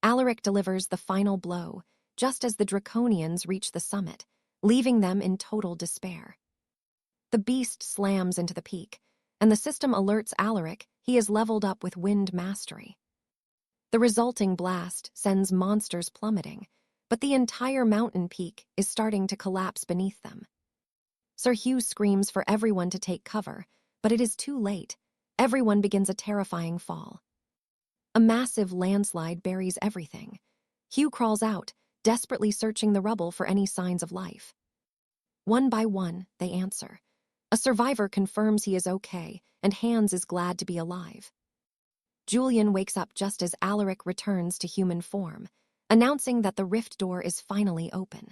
Alaric delivers the final blow, just as the draconians reach the summit, leaving them in total despair. The beast slams into the peak, and the system alerts Alaric he is leveled up with wind mastery. The resulting blast sends monsters plummeting, but the entire mountain peak is starting to collapse beneath them. Sir Hugh screams for everyone to take cover, but it is too late. Everyone begins a terrifying fall. A massive landslide buries everything. Hugh crawls out, desperately searching the rubble for any signs of life. One by one, they answer. A survivor confirms he is okay, and Hans is glad to be alive. Julian wakes up just as Alaric returns to human form, announcing that the rift door is finally open.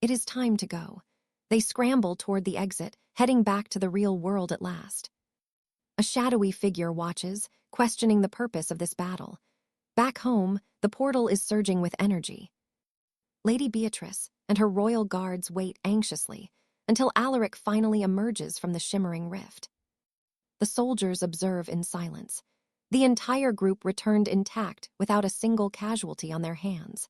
It is time to go. They scramble toward the exit, heading back to the real world at last. A shadowy figure watches, questioning the purpose of this battle. Back home, the portal is surging with energy. Lady Beatrice and her royal guards wait anxiously until Alaric finally emerges from the shimmering rift. The soldiers observe in silence. The entire group returned intact without a single casualty on their hands.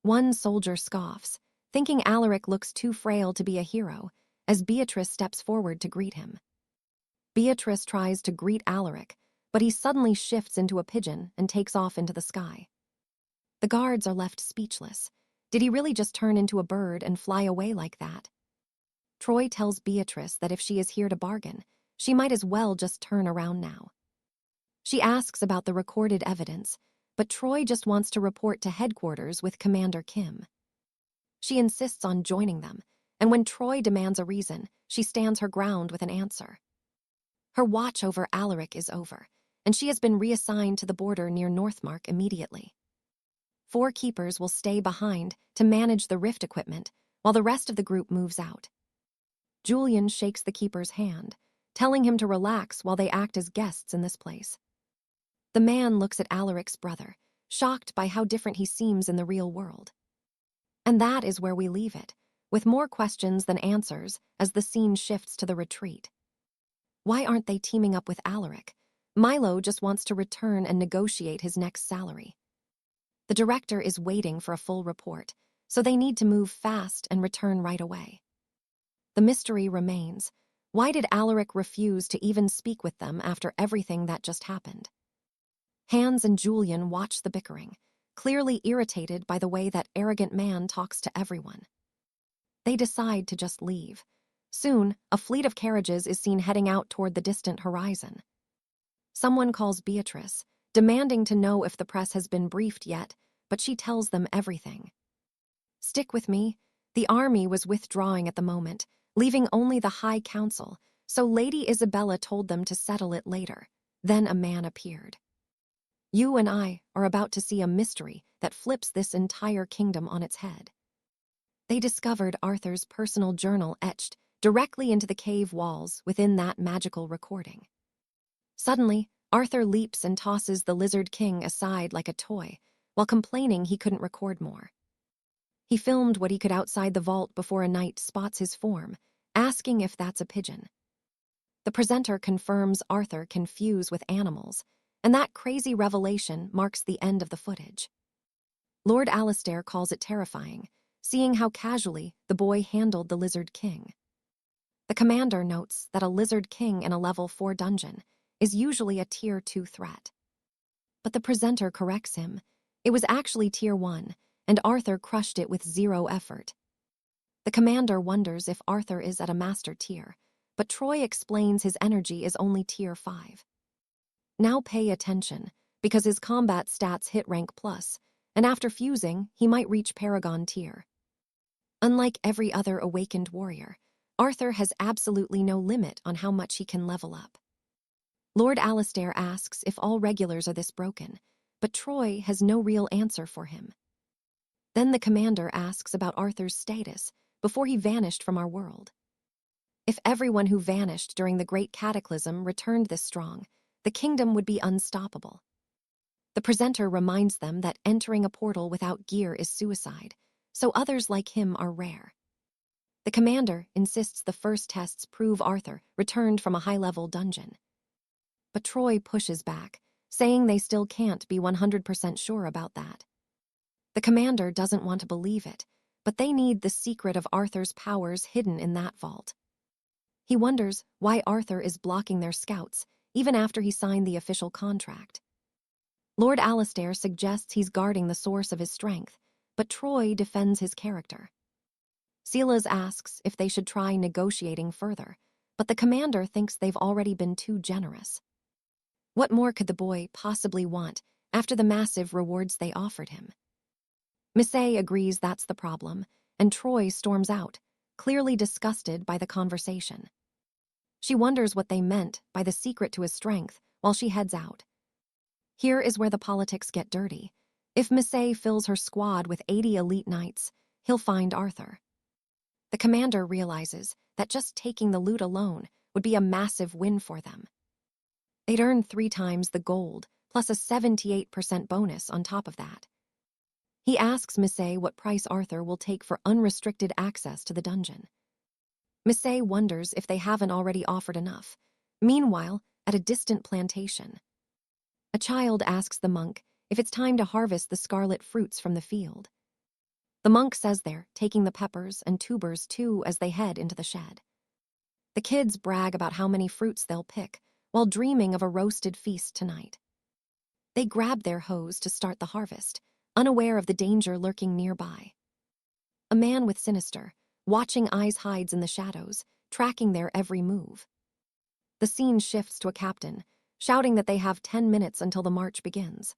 One soldier scoffs, thinking Alaric looks too frail to be a hero, as Beatrice steps forward to greet him. Beatrice tries to greet Alaric, but he suddenly shifts into a pigeon and takes off into the sky. The guards are left speechless. Did he really just turn into a bird and fly away like that? Troy tells Beatrice that if she is here to bargain, she might as well just turn around now. She asks about the recorded evidence, but Troy just wants to report to headquarters with Commander Kim. She insists on joining them, and when Troy demands a reason, she stands her ground with an answer. Her watch over Alaric is over, and she has been reassigned to the border near Northmark immediately. 4 keepers will stay behind to manage the rift equipment, while the rest of the group moves out. Julian shakes the keeper's hand, telling him to relax while they act as guests in this place. The man looks at Alaric's brother, shocked by how different he seems in the real world. And that is where we leave it, with more questions than answers as the scene shifts to the retreat. Why aren't they teaming up with Alaric? Milo just wants to return and negotiate his next salary. The director is waiting for a full report, so they need to move fast and return right away. The mystery remains. Why did Alaric refuse to even speak with them after everything that just happened? Hans and Julian watch the bickering, clearly irritated by the way that arrogant man talks to everyone. They decide to just leave. Soon, a fleet of carriages is seen heading out toward the distant horizon. Someone calls Beatrice, demanding to know if the press has been briefed yet, but she tells them everything. Stick with me. The army was withdrawing at the moment, leaving only the High Council, so Lady Isabella told them to settle it later. Then a man appeared. You and I are about to see a mystery that flips this entire kingdom on its head. They discovered Arthur's personal journal etched directly into the cave walls within that magical recording. Suddenly, Arthur leaps and tosses the Lizard King aside like a toy, while complaining he couldn't record more. He filmed what he could outside the vault before a knight spots his form, asking if that's a pigeon. The presenter confirms Arthur can fuse with animals, and that crazy revelation marks the end of the footage. Lord Alistair calls it terrifying, seeing how casually the boy handled the Lizard King. The commander notes that a Lizard King in a level 4 dungeon is usually a tier 2 threat. But the presenter corrects him. It was actually tier 1, and Arthur crushed it with 0 effort. The commander wonders if Arthur is at a master tier, but Troy explains his energy is only tier 5. Now pay attention, because his combat stats hit rank plus, and after fusing, he might reach Paragon tier. Unlike every other awakened warrior, Arthur has absolutely no limit on how much he can level up. Lord Alistair asks if all regulars are this broken, but Troy has no real answer for him. Then the commander asks about Arthur's status before he vanished from our world. If everyone who vanished during the Great Cataclysm returned this strong, the kingdom would be unstoppable. The presenter reminds them that entering a portal without gear is suicide, so others like him are rare. The commander insists the first tests prove Arthur returned from a high-level dungeon. But Troy pushes back, saying they still can't be 100% sure about that. The commander doesn't want to believe it, but they need the secret of Arthur's powers hidden in that vault. He wonders why Arthur is blocking their scouts, even after he signed the official contract. Lord Alistair suggests he's guarding the source of his strength, but Troy defends his character. Silas asks if they should try negotiating further, but the commander thinks they've already been too generous. What more could the boy possibly want after the massive rewards they offered him? 𝒔𝒊𝒂𝒏𝒂𝒏 agrees that's the problem, and Troy storms out, clearly disgusted by the conversation. She wonders what they meant by the secret to his strength while she heads out. Here is where the politics get dirty. If 𝒔𝒊𝒂𝒏𝒂𝒏 fills her squad with 80 elite knights, he'll find Arthur. The commander realizes that just taking the loot alone would be a massive win for them. They'd earn 3 times the gold, plus a 78% bonus on top of that. He asks 𝒔𝒊𝒂𝒏𝒂𝒏 what price Arthur will take for unrestricted access to the dungeon. 𝒔𝒊𝒂𝒏𝒂𝒏 wonders if they haven't already offered enough. Meanwhile, at a distant plantation, a child asks the monk if it's time to harvest the scarlet fruits from the field. The monk says they're taking the peppers and tubers too as they head into the shed. The kids brag about how many fruits they'll pick while dreaming of a roasted feast tonight. They grab their hoes to start the harvest, unaware of the danger lurking nearby. A man with sinister, watching eyes hides in the shadows, tracking their every move. The scene shifts to a captain, shouting that they have 10 minutes until the march begins.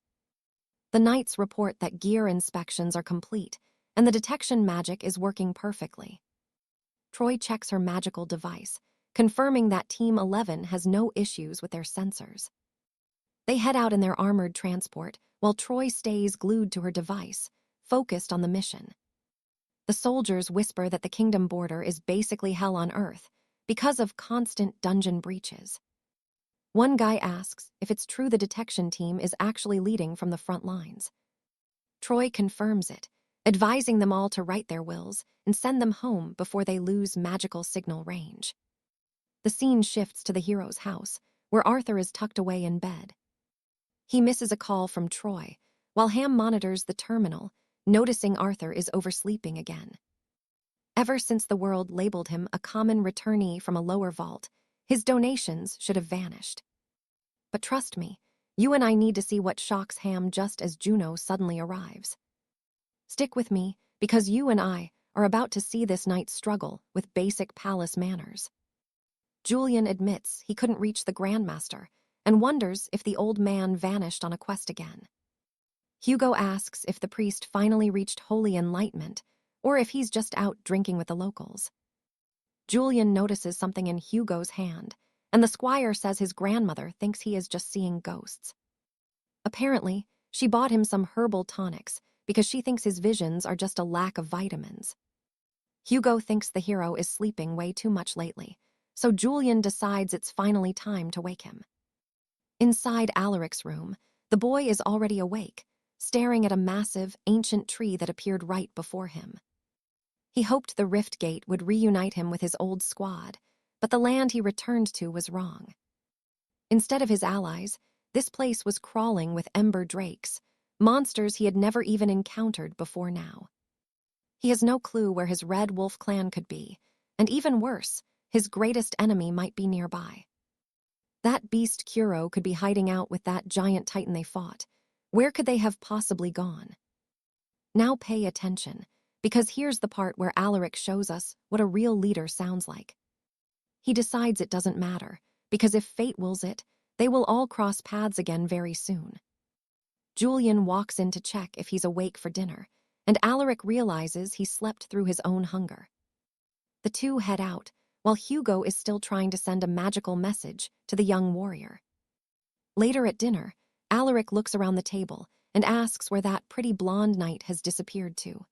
The knights report that gear inspections are complete, and the detection magic is working perfectly. Troy checks her magical device, confirming that Team 11 has no issues with their sensors. They head out in their armored transport, while Troy stays glued to her device, focused on the mission. The soldiers whisper that the kingdom border is basically hell on earth because of constant dungeon breaches. One guy asks if it's true the detection team is actually leading from the front lines. Troy confirms it, advising them all to write their wills and send them home before they lose magical signal range. The scene shifts to the hero's house, where Arthur is tucked away in bed. He misses a call from Troy, while Ham monitors the terminal, noticing Arthur is oversleeping again. Ever since the world labeled him a common returnee from a lower vault, his donations should have vanished. But trust me, you and I need to see what shocks Ham just as Juno suddenly arrives. Stick with me, because you and I are about to see this knight struggle with basic palace manners. Julian admits he couldn't reach the Grandmaster and wonders if the old man vanished on a quest again. Hugo asks if the priest finally reached holy enlightenment or if he's just out drinking with the locals. Julian notices something in Hugo's hand, and the squire says his grandmother thinks he is just seeing ghosts. Apparently, she bought him some herbal tonics because she thinks his visions are just a lack of vitamins. Hugo thinks the hero is sleeping way too much lately, so Julian decides it's finally time to wake him. Inside Alaric's room, the boy is already awake, staring at a massive, ancient tree that appeared right before him. He hoped the rift gate would reunite him with his old squad, but the land he returned to was wrong. Instead of his allies, this place was crawling with ember drakes, monsters he had never even encountered before now. He has no clue where his Red Wolf clan could be, and even worse, his greatest enemy might be nearby. That beast Kuro could be hiding out with that giant titan they fought. Where could they have possibly gone? Now pay attention, because here's the part where Alaric shows us what a real leader sounds like. He decides it doesn't matter, because if fate wills it, they will all cross paths again very soon. Julian walks in to check if he's awake for dinner, and Alaric realizes he slept through his own hunger. The two head out, while Hugo is still trying to send a magical message to the young warrior. Later at dinner, Alaric looks around the table and asks where that pretty blonde knight has disappeared to.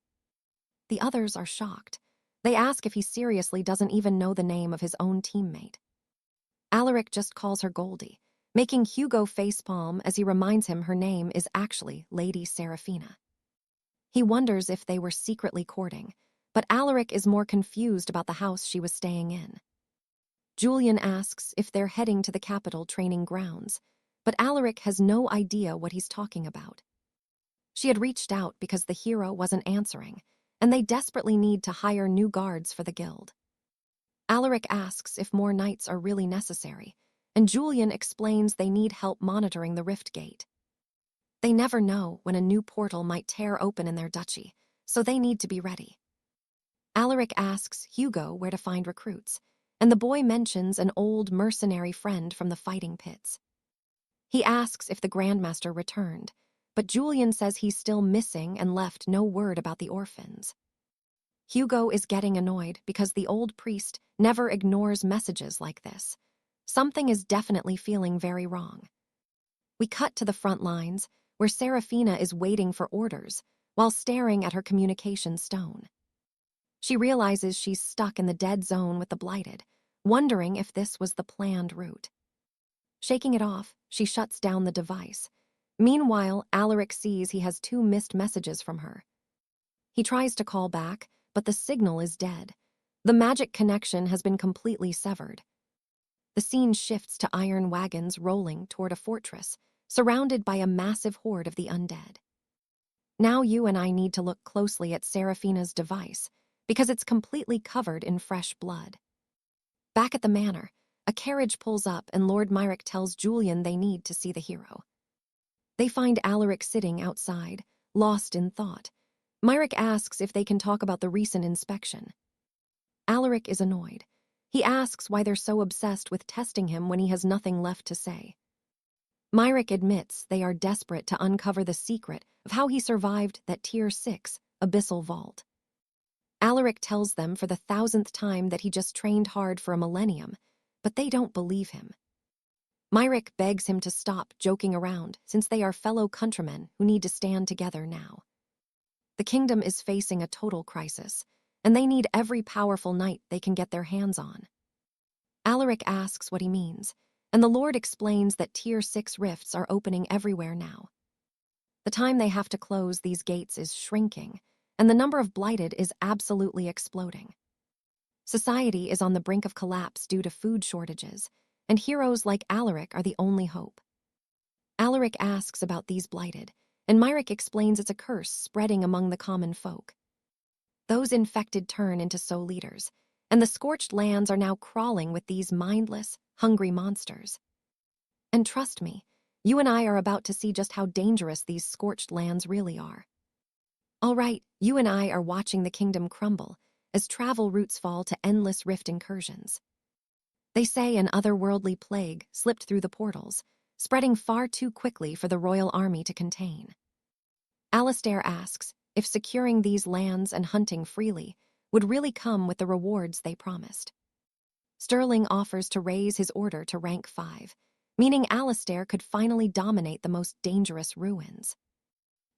The others are shocked. They ask if he seriously doesn't even know the name of his own teammate. Alaric just calls her Goldie, making Hugo facepalm as he reminds him her name is actually Lady Seraphina. He wonders if they were secretly courting, but Alaric is more confused about the house she was staying in. Julian asks if they're heading to the capital training grounds, but Alaric has no idea what he's talking about. She had reached out because the hero wasn't answering, and they desperately need to hire new guards for the guild. Alaric asks if more knights are really necessary, and Julian explains they need help monitoring the rift gate. They never know when a new portal might tear open in their duchy, so they need to be ready. Alaric asks Hugo where to find recruits, and the boy mentions an old mercenary friend from the fighting pits. He asks if the Grandmaster returned, but Julian says he's still missing and left no word about the orphans. Hugo is getting annoyed because the old priest never ignores messages like this. Something is definitely feeling very wrong. We cut to the front lines, where Seraphina is waiting for orders while staring at her communication stone. She realizes she's stuck in the dead zone with the Blighted, wondering if this was the planned route. Shaking it off, she shuts down the device. Meanwhile, Alaric sees he has 2 missed messages from her. He tries to call back, but the signal is dead. The magic connection has been completely severed. The scene shifts to iron wagons rolling toward a fortress, surrounded by a massive horde of the undead. Now you and I need to look closely at Seraphina's device, because it's completely covered in fresh blood. Back at the manor, a carriage pulls up and Lord Myrick tells Julian they need to see the hero. They find Alaric sitting outside, lost in thought. Myrick asks if they can talk about the recent inspection. Alaric is annoyed. He asks why they're so obsessed with testing him when he has nothing left to say. Myrick admits they are desperate to uncover the secret of how he survived that Tier 6 abyssal vault. Alaric tells them for the 1000th time that he just trained hard for a millennium, but they don't believe him. Myrick begs him to stop joking around since they are fellow countrymen who need to stand together now. The kingdom is facing a total crisis, and they need every powerful knight they can get their hands on. Alaric asks what he means, and the Lord explains that Tier 6 rifts are opening everywhere now. The time they have to close these gates is shrinking, and the number of Blighted is absolutely exploding. Society is on the brink of collapse due to food shortages, and heroes like Alaric are the only hope. Alaric asks about these Blighted, and Myrick explains it's a curse spreading among the common folk. Those infected turn into soul eaters, and the scorched lands are now crawling with these mindless, hungry monsters. And trust me, you and I are about to see just how dangerous these scorched lands really are. All right, you and I are watching the kingdom crumble as travel routes fall to endless rift incursions. They say an otherworldly plague slipped through the portals, spreading far too quickly for the royal army to contain. Alistair asks if securing these lands and hunting freely would really come with the rewards they promised. Sterling offers to raise his order to rank 5, meaning Alistair could finally dominate the most dangerous ruins.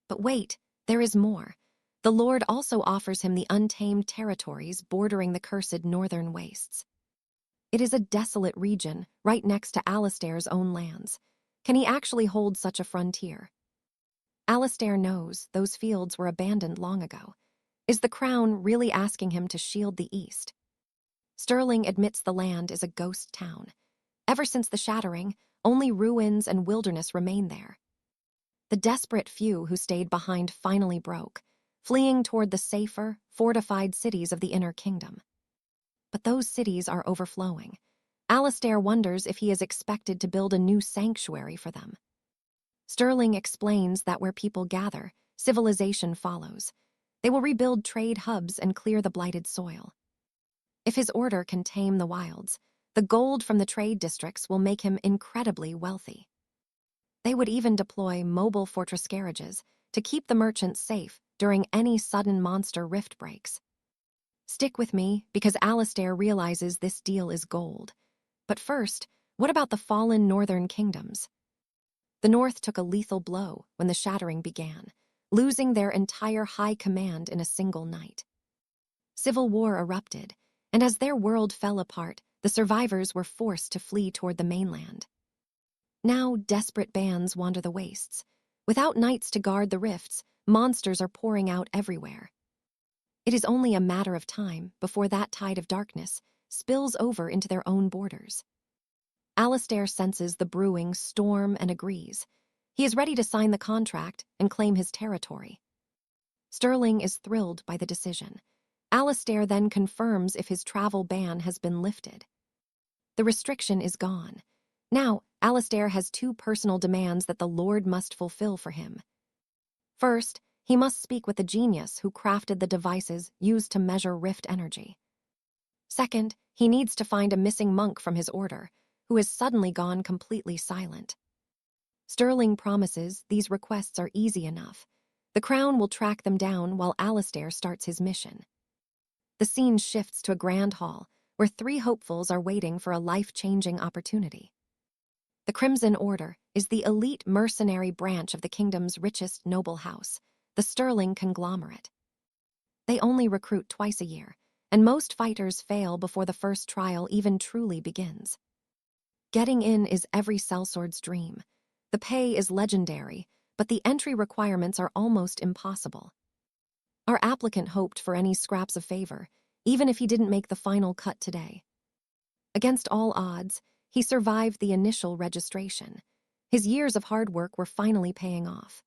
But wait, there is more. The Lord also offers him the untamed territories bordering the cursed northern wastes. It is a desolate region right next to Alistair's own lands. Can he actually hold such a frontier? Alistair knows those fields were abandoned long ago. Is the crown really asking him to shield the east? Sterling admits the land is a ghost town. Ever since the shattering, only ruins and wilderness remain there. The desperate few who stayed behind finally broke, fleeing toward the safer, fortified cities of the inner kingdom. But those cities are overflowing. Alistair wonders if he is expected to build a new sanctuary for them. Sterling explains that where people gather, civilization follows. They will rebuild trade hubs and clear the blighted soil. If his order can tame the wilds, the gold from the trade districts will make him incredibly wealthy. They would even deploy mobile fortress garages to keep the merchants safe during any sudden monster rift breaks. Stick with me, because Alistair realizes this deal is gold. But first, what about the fallen northern kingdoms? The North took a lethal blow when the shattering began, losing their entire high command in a single night. Civil war erupted, and as their world fell apart, the survivors were forced to flee toward the mainland. Now desperate bands wander the wastes. Without knights to guard the rifts, monsters are pouring out everywhere. It is only a matter of time before that tide of darkness spills over into their own borders. Alistair senses the brewing storm and agrees. He is ready to sign the contract and claim his territory. Sterling is thrilled by the decision. Alistair then confirms if his travel ban has been lifted. The restriction is gone. Now, Alistair has 2 personal demands that the Lord must fulfill for him. First, he must speak with the genius who crafted the devices used to measure rift energy. Second, he needs to find a missing monk from his order, who has suddenly gone completely silent. Sterling promises these requests are easy enough. The Crown will track them down while Alistair starts his mission. The scene shifts to a grand hall, where 3 hopefuls are waiting for a life-changing opportunity. The Crimson Order is the elite mercenary branch of the kingdom's richest noble house, the Sterling conglomerate. They only recruit twice a year, and most fighters fail before the first trial even truly begins. Getting in is every sellsword's dream. The pay is legendary, but the entry requirements are almost impossible. Our applicant hoped for any scraps of favor, even if he didn't make the final cut today. Against all odds, he survived the initial registration. His years of hard work were finally paying off.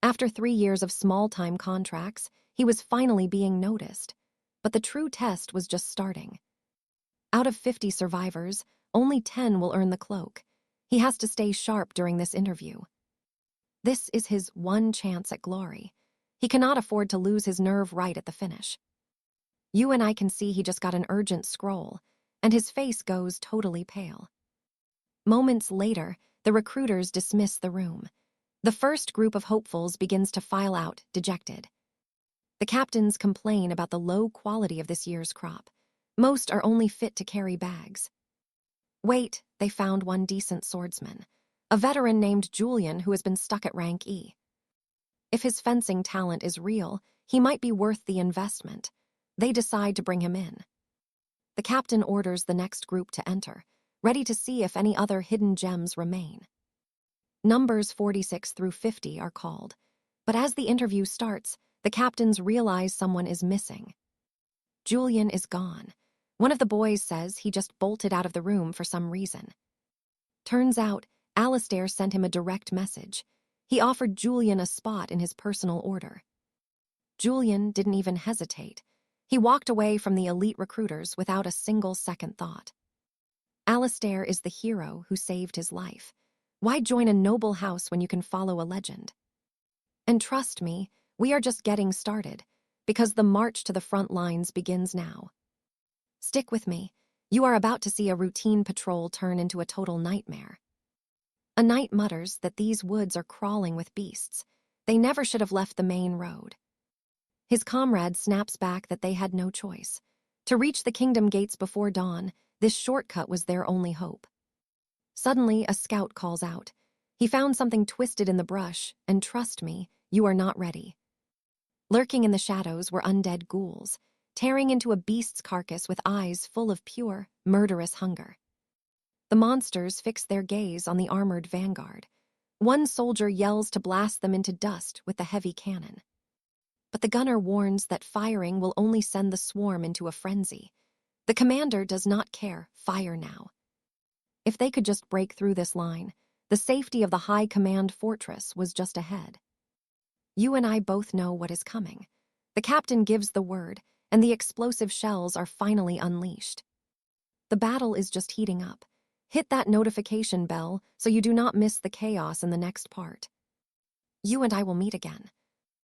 After 3 years of small-time contracts, he was finally being noticed. But the true test was just starting. Out of 50 survivors, only 10 will earn the cloak. He has to stay sharp during this interview. This is his one chance at glory. He cannot afford to lose his nerve right at the finish. You and I can see he just got an urgent scroll, and his face goes totally pale. Moments later, the recruiters dismiss the room. The first group of hopefuls begins to file out, dejected. The captains complain about the low quality of this year's crop. Most are only fit to carry bags. Wait, they found one decent swordsman, a veteran named Julian who has been stuck at rank E. If his fencing talent is real, he might be worth the investment. They decide to bring him in. The captain orders the next group to enter, ready to see if any other hidden gems remain. Numbers 46 through 50 are called, but as the interview starts, the captains realize someone is missing. Julian is gone. One of the boys says he just bolted out of the room for some reason. Turns out, Alistair sent him a direct message. He offered Julian a spot in his personal order. Julian didn't even hesitate. He walked away from the elite recruiters without a single second thought. Alistair is the hero who saved his life. Why join a noble house when you can follow a legend? And trust me, we are just getting started, because the march to the front lines begins now. Stick with me. You are about to see a routine patrol turn into a total nightmare. A knight mutters that these woods are crawling with beasts. They never should have left the main road. His comrade snaps back that they had no choice. To reach the kingdom gates before dawn, this shortcut was their only hope. Suddenly, a scout calls out. He found something twisted in the brush, and trust me, you are not ready. Lurking in the shadows were undead ghouls, tearing into a beast's carcass with eyes full of pure, murderous hunger. The monsters fix their gaze on the armored vanguard. One soldier yells to blast them into dust with the heavy cannon. But the gunner warns that firing will only send the swarm into a frenzy. The commander does not care, fire now. If they could just break through this line, the safety of the high command fortress was just ahead. You and I both know what is coming. The captain gives the word, and the explosive shells are finally unleashed. The battle is just heating up. Hit that notification bell so you do not miss the chaos in the next part. You and I will meet again.